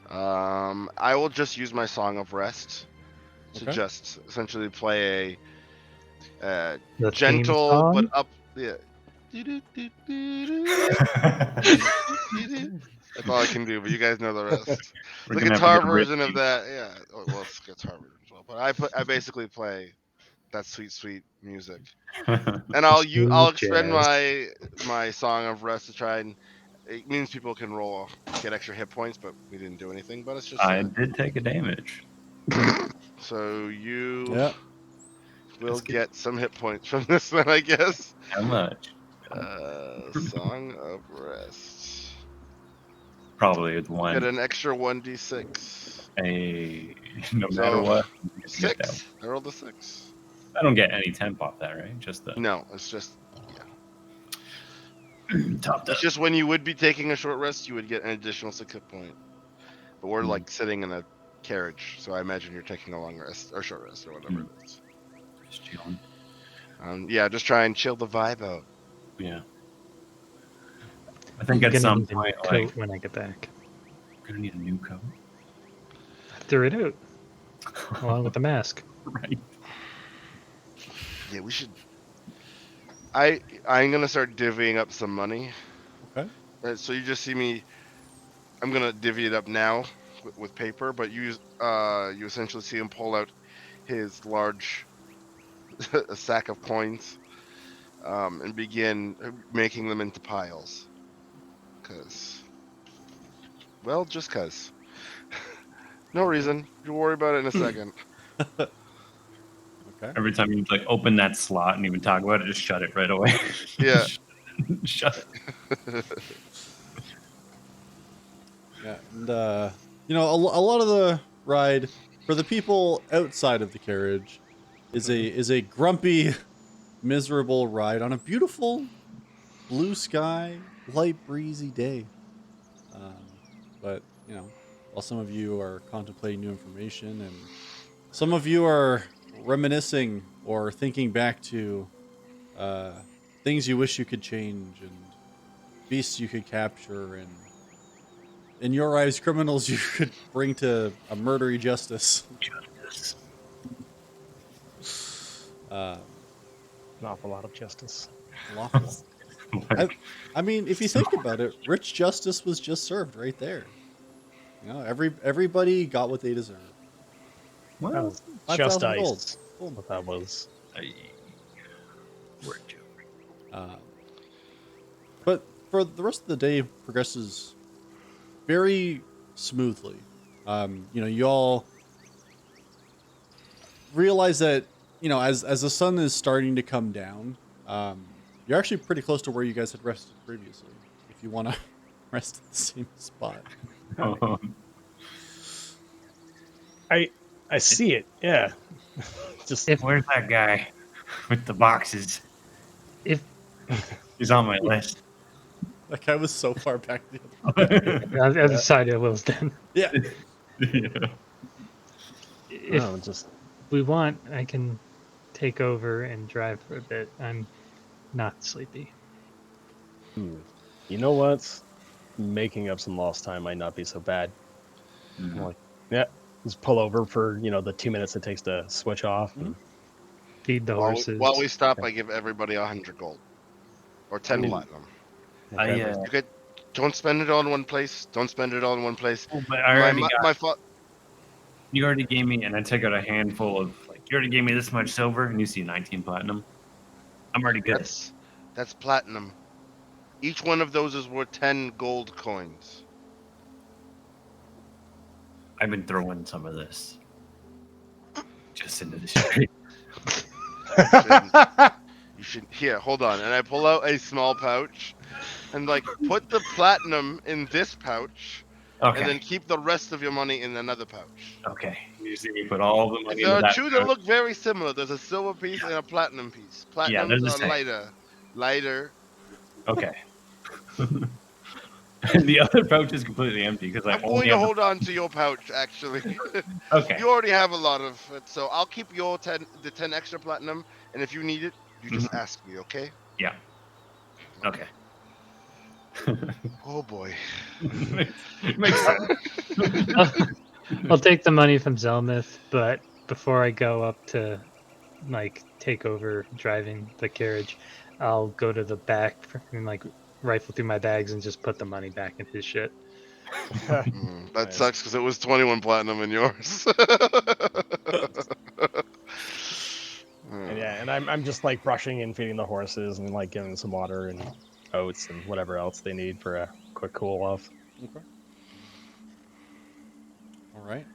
I will just use my Song of Rest to just essentially play a The gentle but up. Yeah. That's all I can do, but you guys know the rest. The guitar version of that, yeah. Oh, well, it's guitar version as well. But I basically play that sweet music, and I'll expend my Song of Rest to try and. It means people can get extra hit points, but we didn't do anything. But it's just. I did take a damage. So you will get some hit points from this then, I guess. How much? Song of Rest. Probably it's one. Get an extra 1d6. No matter what. 6. I rolled a 6. I don't get any temp off that, right? Just the. No, it's just Top it's just when you would be taking a short rest, you would get an additional 6 hit point. But we're like sitting in a carriage, so I imagine you're taking a long rest or short rest or whatever it is. Just chilling. Yeah, just try and chill the vibe out. Yeah. I think at some point, like when I get back, I'm gonna need a new coat. I threw it out along with the mask. Right. Yeah, we should. I'm gonna start divvying up some money. Okay. Right, so you just see me. I'm gonna divvy it up now with paper, but you essentially see him pull out his large a sack of coins, and begin making them into piles. Just cause. No reason. You'll worry about it in a second. Okay. Every time you like open that slot and even talk about it, just shut it right away. Yeah. Shut it. Yeah, and a lot of the ride for the people outside of the carriage is a grumpy, miserable ride on a beautiful blue sky, light breezy day. Um, but while some of you are contemplating new information, and some of you are reminiscing or thinking back to things you wish you could change and beasts you could capture, and in your eyes, criminals you could bring to a murdery justice. Justice. Uh, An awful lot of justice. lawful. I mean, if you think about it, rich justice was just served right there. Everybody got what they deserved. That Well, was 5,000 just gold. ice. Boom. What that was. we're joking. But for the rest of the day progresses very smoothly. You all realize that, as the sun is starting to come down, you're actually pretty close to where you guys had rested previously. If you want to rest at the same spot. I see it. Yeah. Just Where's that guy with the boxes? If He's on my list. That guy was so far back. The other side of Will's den. yeah. Yeah. If no, just we want, I can take over and drive for a bit. I'm not sleepy. you know what? Making up some lost time might not be so bad. I'm like, yeah, just pull over for the 2 minutes it takes to switch off. And, Feed the horses. While we stop, I give everybody 100 gold. Or 10 platinum. You could don't spend it all in one place. Don't spend it all in one place. Oh, but I already You you already gave me, and I took out a handful of, you already gave me this much silver, and you see 19 platinum. I'm already good. That's platinum. Each one of those is worth 10 gold coins. I've been throwing some of this just into the street. You should here. Hold on, and I pull out a small pouch, and put the platinum in this pouch, Okay. and then keep the rest of your money in another pouch. Okay. You see me put all the money There into are that two that pouch. look very similar. There's a silver piece and a platinum piece. Yeah, they're Platinums the are same. lighter. Okay. And the other pouch is completely empty because I I'm going only to have. hold on to your pouch, actually. Okay. You already have a lot of it, so I'll keep the 10 extra platinum, and if you need it, you just ask me, okay? Yeah. Okay. Oh boy. Makes sense. I'll take the money from Zelmith, but before I go up to take over driving the carriage, I'll go to the back and rifle through my bags and just put the money back in his shit. That sucks because it was 21 platinum in yours. and I'm just brushing and feeding the horses and giving them some water and oats and whatever else they need for a quick cool off. Okay. All right.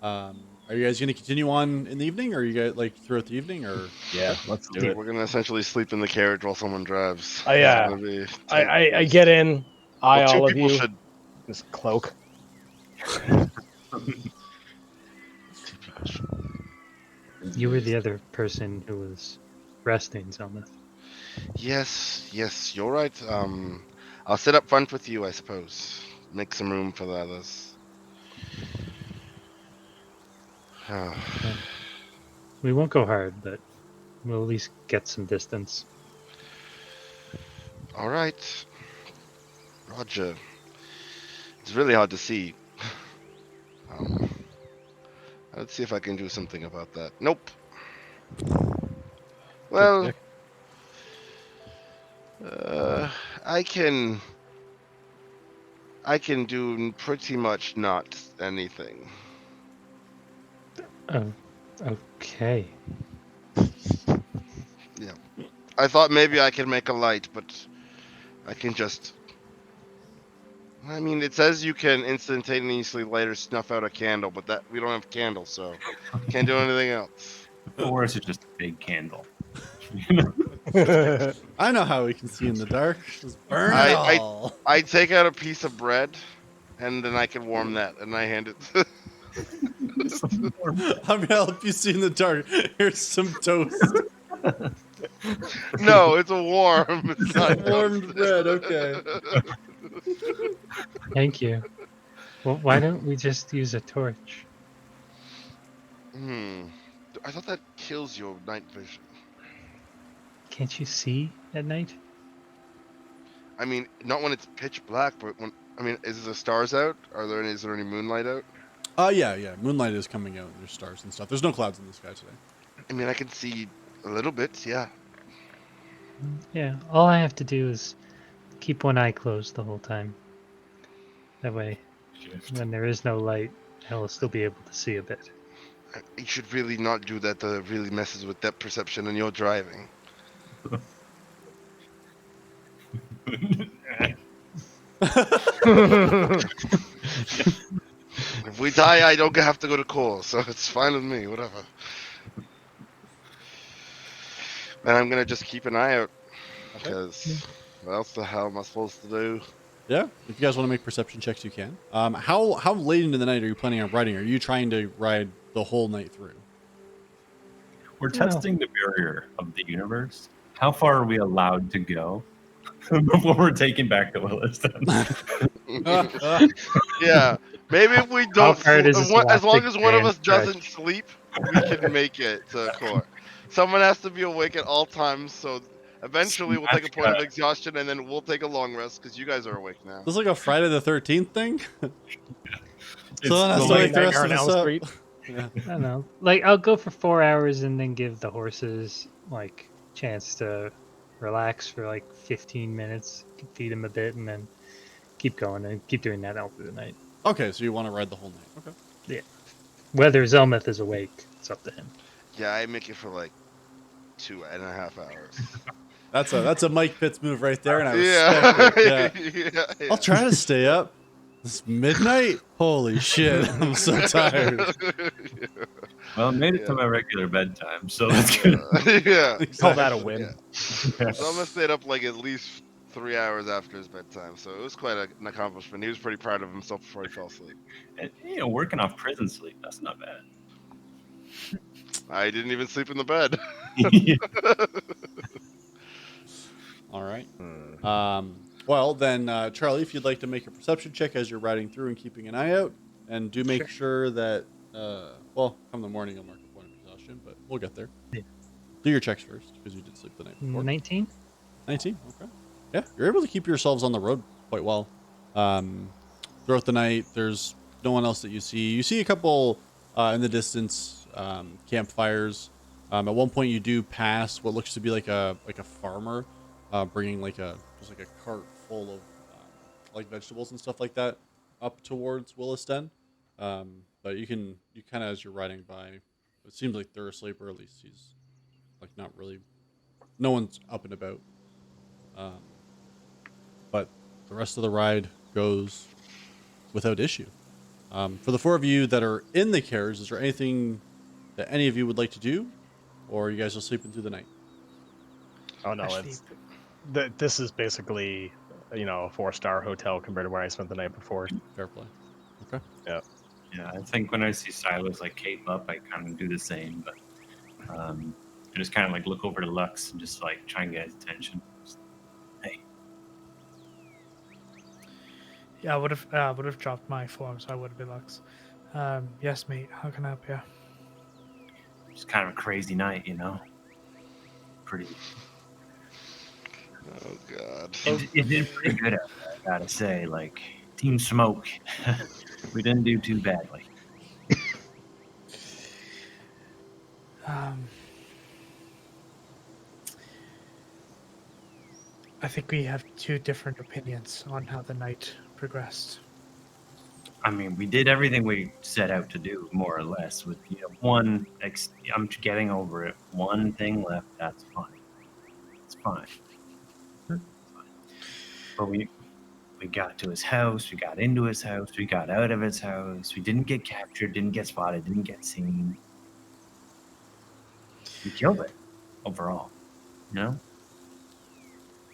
Are you guys going to continue on in the evening, or are you guys throughout the evening, or? Yeah, let's do it. We're gonna essentially sleep in the carriage while someone drives. Oh, yeah. It's gonna be I get in, eye two all of people you. should. This cloak. You were the other person who was resting, Zelmith. Yes, you're right. I'll sit up front with you, I suppose. Make some room for the others. We won't go hard, but we'll at least get some distance. All right, Roger. It's really hard to see. Let's see if I can do something about that. Nope. Well, I can do pretty much not anything. Okay. Yeah. I thought maybe I could make a light, but I can just... I mean, it says you can instantaneously light or snuff out a candle, but that we don't have candles, so can't do anything else. The worst is just a big candle. I know how we can see in the dark. Just burn it all. I take out a piece of bread, and then I can warm that, and I hand it to... I'm gonna help you see in the dark. Here's some toast. No, it's a warm. It's not Warmed bread, okay. Thank you. Well, why don't we just use a torch? I thought that kills your night vision. Can't you see at night? I mean, not when it's pitch black, but when is the stars out? Is there any moonlight out? Yeah. Moonlight is coming out. And there's stars and stuff. There's no clouds in the sky today. I mean, I can see a little bit. Yeah. Yeah, all I have to do is keep one eye closed the whole time. That way, when there is no light, I will still be able to see a bit. You should really not do that. That really messes with depth perception, and you're driving. If we die, I don't have to go to court, so it's fine with me. Whatever. And I'm gonna just keep an eye out, because what else the hell am I supposed to do? Yeah. If you guys want to make perception checks, you can. How late into the night are you planning on riding? Are you trying to ride the whole night through? We're testing the barrier of the universe. How far are we allowed to go before we're taken back to Williston? Yeah, maybe if we don't, far does this as long galactic as one of band us doesn't sleep, we can make it to court. Someone has to be awake at all times, so eventually we'll take a point of exhaustion, and then we'll take a long rest because you guys are awake now. This is like a Friday the 13th thing. It's Someone has to the wake the rest Nightmare of on us Elm up. Street. Yeah. I don't know. Like, I'll go for 4 hours and then give the horses, like, chance to relax for, like, 15 minutes, feed them a bit, and then keep going and keep doing that all through the night. Okay, so you want to ride the whole night. Okay. Whether Zelmeth is awake, it's up to him. Yeah, I make it for like 2.5 hours. That's a Mike Pitts move right there, and I Yeah. respect it. Yeah. Yeah. I'll try to stay up. It's midnight. Holy shit! I'm so tired. Well, I made it to my regular bedtime, so that's good. Yeah. Call that a win. Yeah. Zoma stayed up like at least 3 hours after his bedtime, so it was quite an accomplishment. He was pretty proud of himself before he fell asleep. And, working off prison sleep, that's not bad. I didn't even sleep in the bed. All right. Well, then, Charlie, if you'd like to make a perception check as you're riding through and keeping an eye out, and do make sure that, well, come the morning, I'll mark a point of exhaustion, but we'll get there. Yeah. Do your checks first, because you did sleep the night before. 19? 19, okay. Yeah, you're able to keep yourselves on the road quite well. Throughout the night, there's no one else that you see. You see a couple in the distance, campfires. At one point, you do pass what looks to be like a farmer, bringing just a cart full of like vegetables and stuff like that up towards Williston. But you kind of, as you're riding by, it seems like they're asleep, or at least he's like not really. No one's up and about. But the rest of the ride goes without issue. For the four of you that are in the carriage, is there anything that any of you would like to do, or are you guys just sleeping through the night? Oh no, this is basically, a 4-star hotel compared to where I spent the night before. Fair play. Okay. Yeah. Yeah, I think when I see Silas like cape up, I kind of do the same, but I just kind of like look over to Lux and just like try and get his attention. Just, hey. Yeah, I would have dropped my form, so I would have been Lux. Yes, mate. How can I help you? Just kind of a crazy night, Pretty. Oh, God. It did pretty good out there, I gotta say. Like, Team Smoke, we didn't do too badly. I think we have two different opinions on how the night progressed. I mean, we did everything we set out to do, more or less. With I'm getting over it. One thing left. That's fine. It's fine. But we got to his house. We got into his house. We got out of his house. We didn't get captured. Didn't get spotted. Didn't get seen. We killed it overall. No.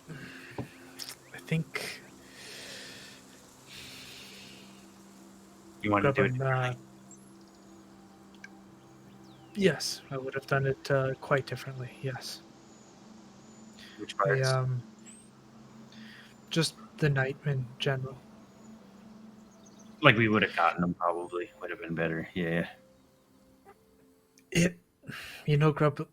I think. You want to do it? Yes, I would have done it quite differently. Yes. Which parts? Just the night in general. Like we would have gotten them probably. Would have been better. Yeah. Grub,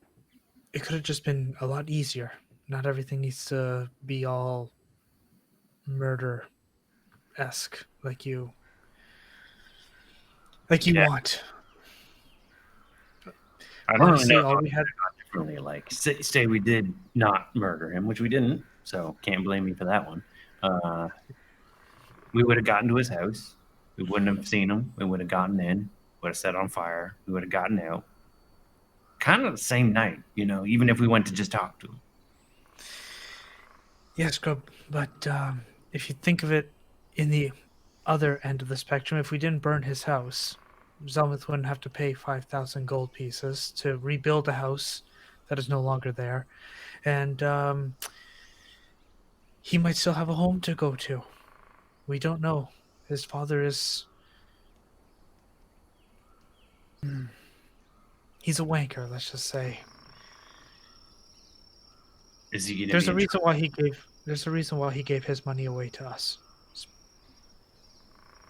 it could have just been a lot easier. Not everything needs to be all murder-esque like you Yeah. want. I don't really Honestly, know all how we had. differently. Like say we did not murder him, which we didn't. So can't blame me for that one. We would have gotten to his house. We wouldn't have seen him. We would have gotten in. Would have set on fire. We would have gotten out. Kind of the same night, even if we went to just talk to him. Yes, Grub, but if you think of it in the other end of the spectrum, if we didn't burn his house, Zelmuth wouldn't have to pay 5,000 gold pieces to rebuild a house that is no longer there. And he might still have a home to go to. We don't know. His father is... He's a wanker, let's just say. Is he going to There's be a reason why he gave... There's a reason why he gave his money away to us.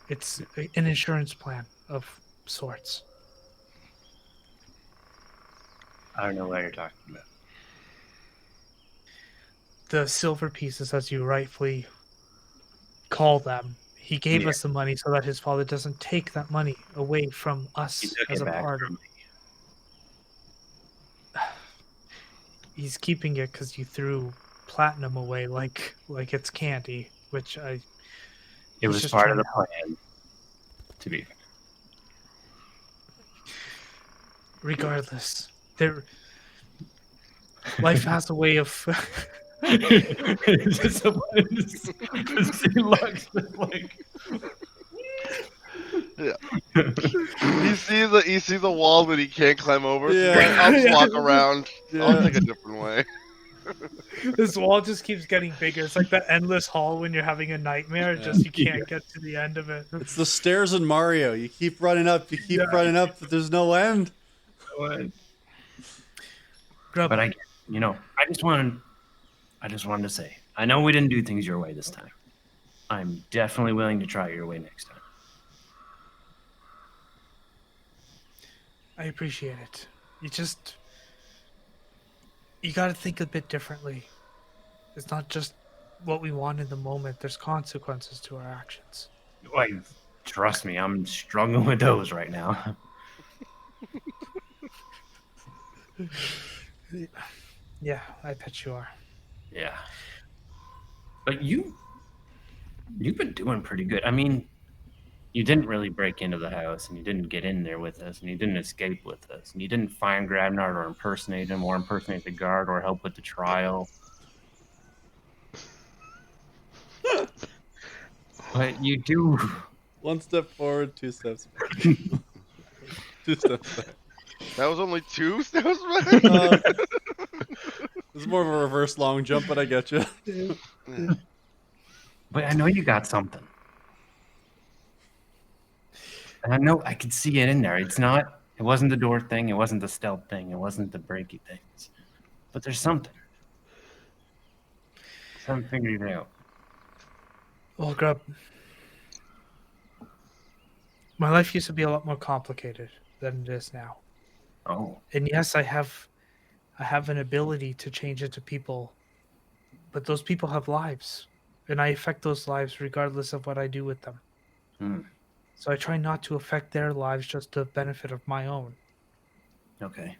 It's an insurance plan of sorts. I don't know what you're talking about. The silver pieces, as you rightfully call them, he gave us the money so that his father doesn't take that money away from us He took as it a back part of from me. He's keeping it because you threw platinum away like it's candy, which It he's was just part of trying the to help. plan, to be fair. Regardless, life has a way of Just like He sees a wall that he can't climb over. So he's Yeah. like, I'll just walk around. I'll Yeah. take a different way. this wall just keeps getting bigger. It's like that endless hall when you're having a nightmare. Yeah. Just you can't get to the end of it. It's the stairs in Mario. You keep running up, running up, but there's no end. Grub, But I just wanted to say, I know we didn't do things your way this time. I'm definitely willing to try your way next time. I appreciate it. You got to think a bit differently. It's not just what we want in the moment. There's consequences to our actions. Like, trust me, I'm struggling with those right now. Yeah, I bet you are. Yeah. But you've been doing pretty good. I mean, you didn't really break into the house, and you didn't get in there with us, and you didn't escape with us, and you didn't find Grabnard or impersonate him or impersonate the guard or help with the trial. But you do. One step forward, two steps back. 2 steps back. That was only 2 steps back. It's more of a reverse long jump, but I get you. But I know you got something. And I know I could see it in there. It wasn't the door thing, it wasn't the stealth thing, it wasn't the breaky things. But there's something. Something figured it out. Well, Grub, my life used to be a lot more complicated than it is now. Oh. And yes, I have an ability to change into people, but those people have lives, and I affect those lives regardless of what I do with them. Hmm. So I try not to affect their lives just to the benefit of my own. Okay.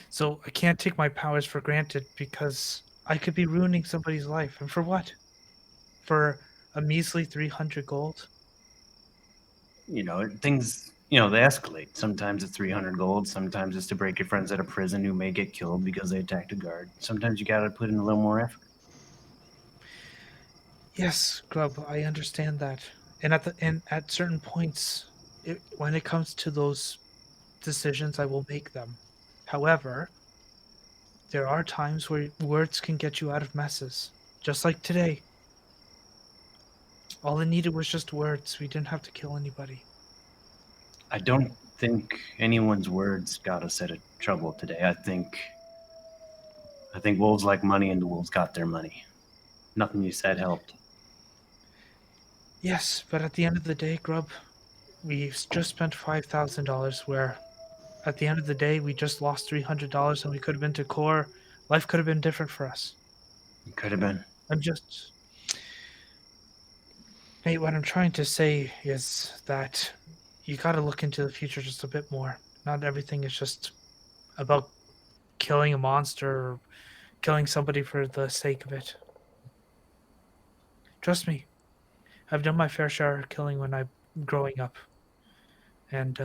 So I can't take my powers for granted because I could be ruining somebody's life. And for what? For a measly 300 gold? Things, they escalate. Sometimes it's 300 gold. Sometimes it's to break your friends out of prison who may get killed because they attacked a guard. Sometimes you got to put in a little more effort. Yes, Grub, I understand that. And at certain points, when it comes to those decisions, I will make them. However, there are times where words can get you out of messes. Just like today. All it needed was just words. We didn't have to kill anybody. I don't think anyone's words got us out of trouble today. I think wolves like money, and the wolves got their money. Nothing you said helped. Yes, but at the end of the day, Grub, we just spent $5,000 where at the end of the day, we just lost $300 and we could have been to core. Life could have been different for us. It could have been. I'm just. Nate, what I'm trying to say is that you got to look into the future just a bit more. Not everything is just about killing a monster or killing somebody for the sake of it. Trust me, I've done my fair share of killing when I'm growing up. And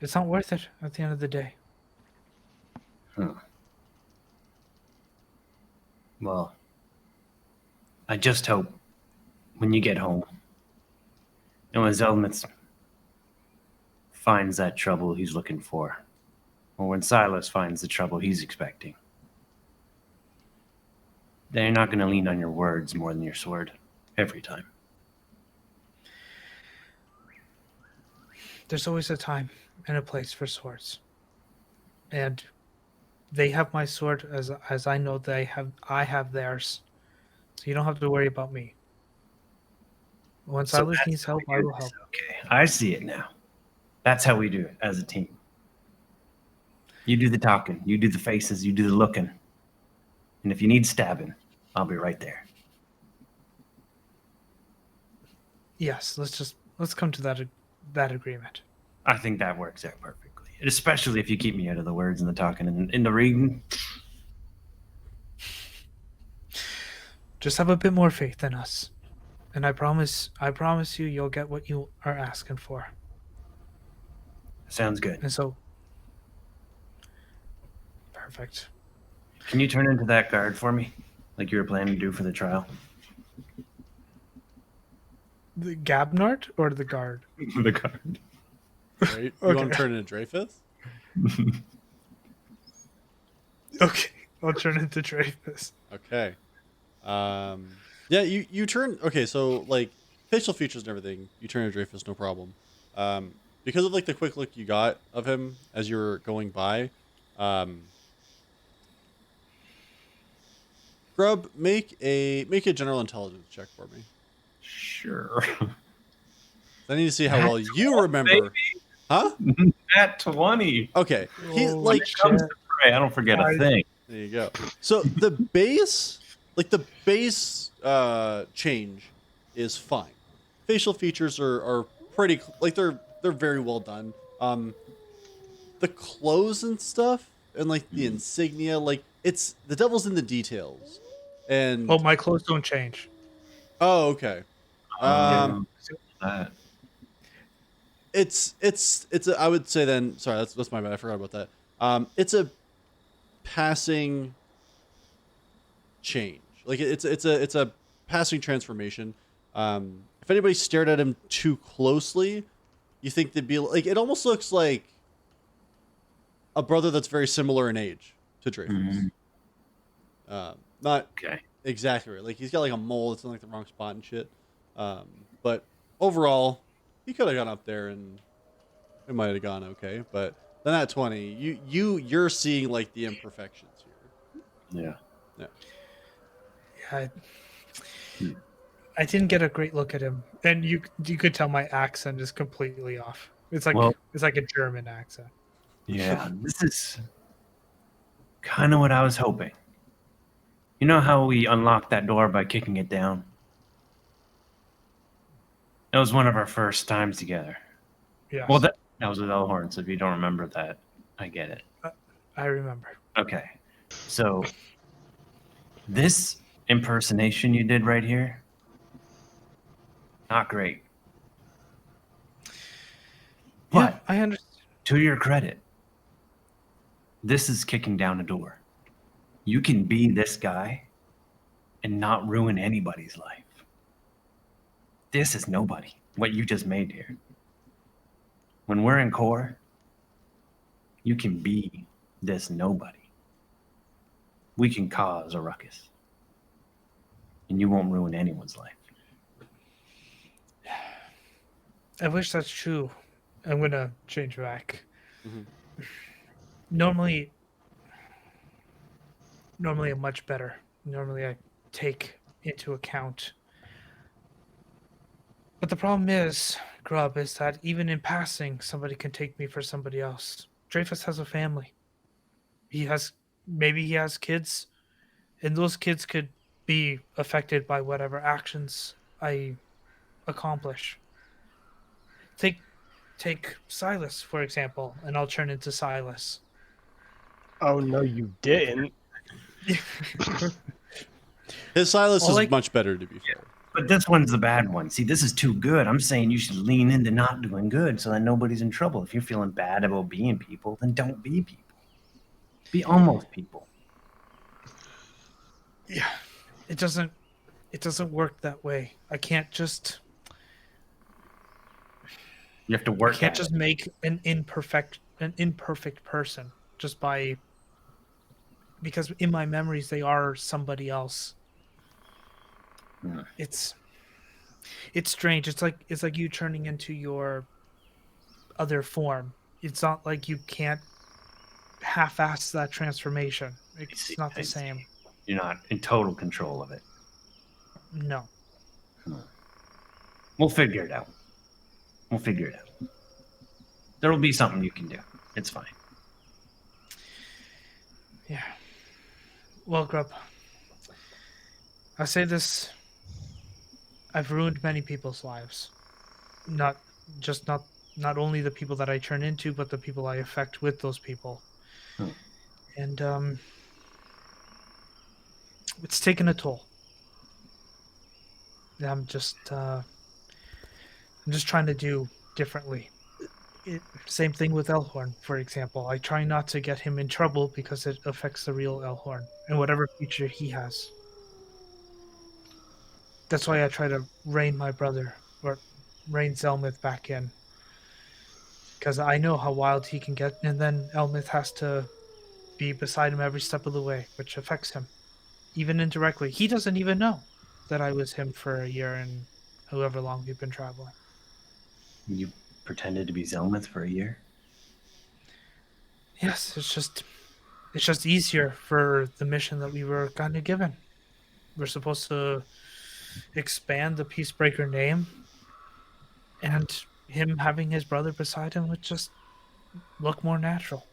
it's not worth it at the end of the day. Huh. Well, I just hope when you get home, and when Zelmith finds that trouble he's looking for, or when Silas finds the trouble he's expecting, they're not going to lean on your words more than your sword every time. There's always a time and a place for swords. And they have my sword as I know I have theirs. So you don't have to worry about me. When So Silas that's needs how help, we I do will this. help. Okay, I see it now. That's how we do it as a team. You do the talking, you do the faces, you do the looking. And if you need stabbing, I'll be right there. Yes, let's come to that agreement. I think that works out perfectly. Especially if you keep me out of the words and the talking and in the reading. Just have a bit more faith in us. And I promise you you'll get what you are asking for. Sounds good. And so perfect. Can you turn into that guard for me? Like you were planning to do for the trial? The Gabnart or the guard? The guard. Right? You want to turn into Dreyfus? Okay, I'll turn into Dreyfus. Okay. Yeah, you turn. Okay, so like facial features and everything, you turn into Dreyfus, no problem. Because of like the quick look you got of him as you were going by, Grub, make a general intelligence check for me. Sure. I need to see how well you remember. Huh? At 20. Okay. He Oh, like Comes to pray, I don't forget a thing. there you go. So the base change is fine. Facial features are pretty like they're very well done. The clothes and stuff and like the insignia, like it's the devil's in the details. And Oh, my clothes don't change. oh, okay. That. It's a, I would say then sorry, that's my bad. I forgot about that. It's a passing change. Like it's a passing transformation. If anybody stared at him too closely, you think they'd be like it almost looks like a brother that's very similar in age to Dreyfus. Not Okay. exactly right. Like he's got like a mole that's in like the wrong spot and shit. But overall, he could have gone up there and it might have gone okay. But then at 20, you're seeing like the imperfections here. Yeah. Yeah, I didn't get a great look at him, and you could tell my accent is completely off. It's like Well- it's like a German accent. Yeah. This is kind of what I was hoping. You know how we unlocked that door by kicking it down? That was one of our first times together. Yes, Well, that was with Elhorn, so if you don't remember that, I get it. I remember. Okay. So, this impersonation you did right here, not great. But Yeah, I understand. to your credit, this is kicking down a door. You can be this guy and not ruin anybody's life. This is nobody, what you just made here. When we're in core, you can be this nobody. We can cause a ruckus. And you won't ruin anyone's life. I wish that's true. I'm gonna change back. Mhm. Normally, I'm much better. Normally, I take into account But the problem is, Grub, is that even in passing, somebody can take me for somebody else. Dreyfus has a family. Maybe he has kids, and those kids could be affected by whatever actions I accomplish. Take Silas, for example, and I'll turn into Silas. Oh no, you didn't. His Silas Well, is like- much better, to be fair. But this one's the bad one. See, this is too good. I'm saying you should lean into not doing good so that nobody's in trouble. If you're feeling bad about being people, then don't be people. Be almost people. Yeah, it doesn't work that way. I can't just You have to work can't at just it. make an imperfect person just by because in my memories they are somebody else. Hmm. It's strange. It's like you turning into your other form. It's not like you can't half-ass that transformation. It's see, not I the see. same. You're not in total control of it. No. We'll figure it out. We'll figure it out. There will be something you can do. It's fine. Yeah. Well, Grub, I say this. I've ruined many people's lives. Not only the people that I turn into, but the people I affect with those people. Hmm. And it's taken a toll. I'm just trying to do differently. Same thing with Elhorn, for example. I try not to get him in trouble because it affects the real Elhorn and whatever future he has. That's why I try to rein my brother or rein Zelmith back in. Because I know how wild he can get, and then Elmith has to be beside him every step of the way, which affects him, even indirectly. He doesn't even know that I was him for a year and however long we've been traveling. You pretended to be Zelmith for a year? Yes, it's just easier for the mission that we were kind of given. We're supposed to expand the Peacebreaker name, and him having his brother beside him would just look more natural.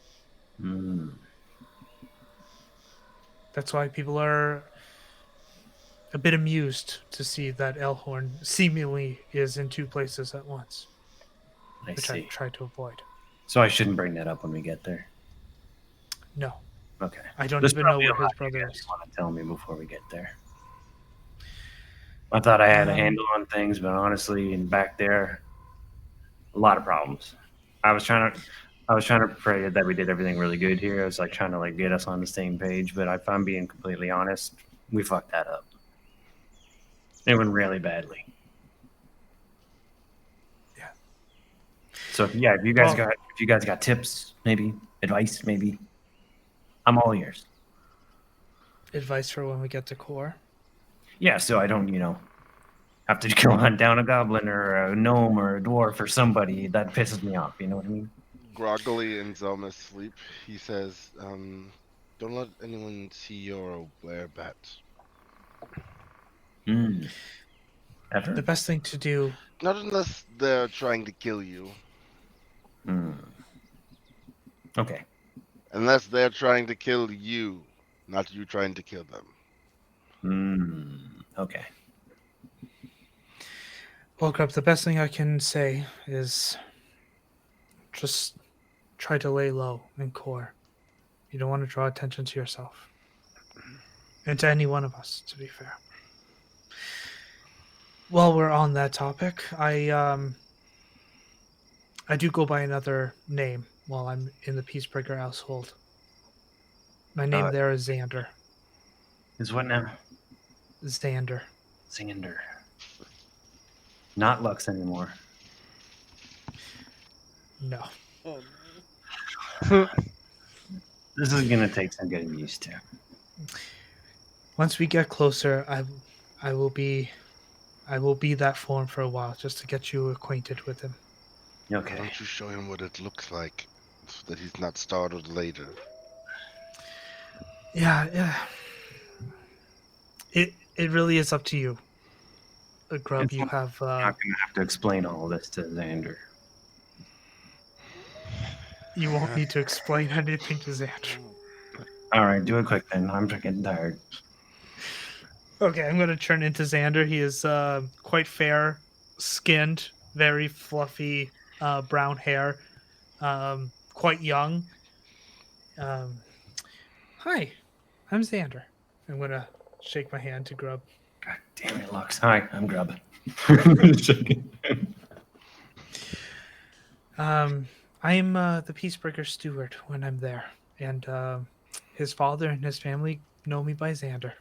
Hmm. That's why people are a bit amused to see that Elhorn seemingly is in two places at once, I which I see. try to avoid. So I shouldn't bring that up when we get there. No, Okay. I don't There's even know probably where a his lot you brother guys is. want to tell me before we get there. I thought I had a Um, handle on things, but honestly, and back there, a lot of problems. I was trying to pray that we did everything really good here. I was like trying to like get us on the same page, but if I'm being completely honest, we fucked that up. It went really badly. Yeah. So yeah, if you guys got tips, maybe advice, maybe I'm all ears. Advice for when we get to core. Yeah, so I don't, have to go hunt down a goblin or a gnome or a dwarf or somebody that pisses me off. You know what I mean? Groggily in Zelma's sleep, he says, don't let anyone see your whereabouts. Ever? The best thing to do. Not unless they're trying to kill you. Okay. Unless they're trying to kill you, not you trying to kill them. Okay. Well, Grub, the best thing I can say is just try to lay low in core. You don't want to draw attention to yourself. And to any one of us, to be fair. While we're on that topic, I do go by another name while I'm in the Peacebreaker household. My name there is Xander. Is what now? Xander. Xander. Not Lux anymore. No. This is gonna take some getting used to. Once we get closer, I will be that form for a while, just to get you acquainted with him. Why Okay. don't you show him what it looks like, so that he's not startled later? Yeah. It really is up to you. Grub, you have. I'm not gonna have to explain all this to Xander. You won't need to explain anything to Xander. All right, do it quick then. I'm freaking tired. Okay, I'm going to turn into Xander. He is quite fair skinned, very fluffy brown hair, quite young. Hi, I'm Xander. I'm going to shake my hand to Grub. God damn it, Lux. Hi, I'm Grub. I am the Peacebreaker steward when I'm there, and his father and his family know me by Xander.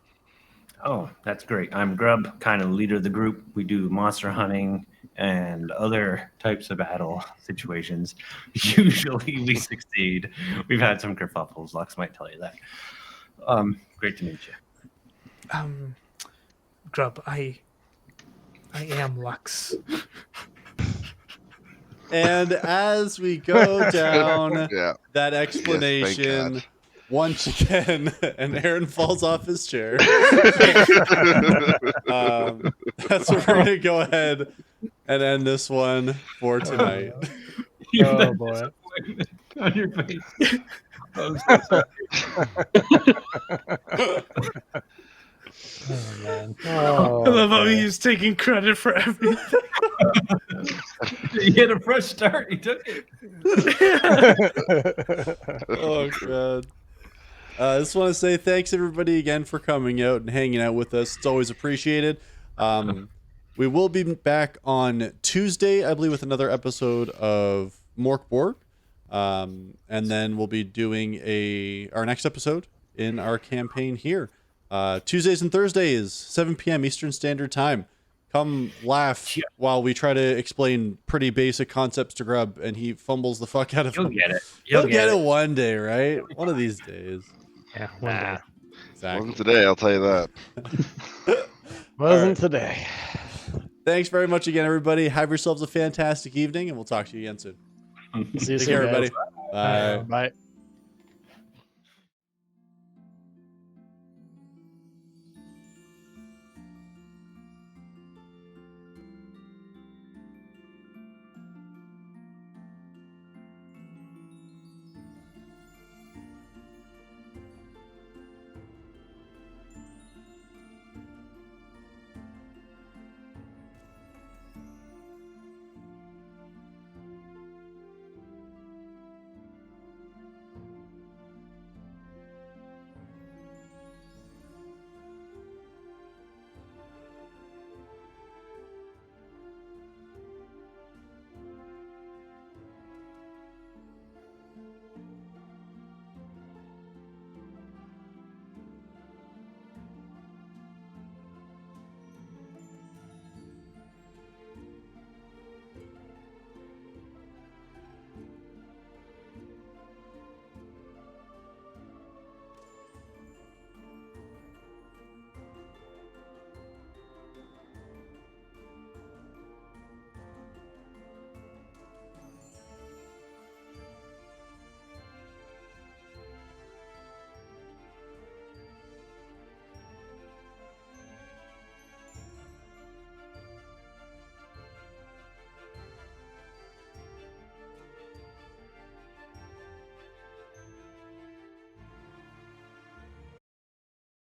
Oh, that's great. I'm Grub, kind of leader of the group. We do monster hunting and other types of battle situations. Usually we succeed. We've had some kerfuffles. Lux might tell you that. Great to meet you. Grub, I am Lux. And as we go down Yeah. that Yes, explanation, thank once again, and Aaron falls off his chair. That's where we're going to go ahead and end this one for tonight. Oh boy. On your face. Oh man. I love how boy. he's taking credit for everything. He had a fresh start. He took it. Oh, God. I just want to say thanks, everybody, again for coming out and hanging out with us. It's always appreciated. We will be back on Tuesday, I believe, with another episode of Mork Borg. And then we'll be doing our next episode in our campaign here. Tuesdays and Thursdays, 7 p.m. Eastern Standard Time. Come laugh while we try to explain pretty basic concepts to Grub, and he fumbles the fuck out of You'll them. get it. He'll get it one day, right? One of these days. Yeah, one day. Exactly. Wasn't today, I'll tell you that. Wasn't today. Thanks very much again, everybody. Have yourselves a fantastic evening, and we'll talk to you again soon. See you Take soon, care, guys. everybody. Bye. Bye.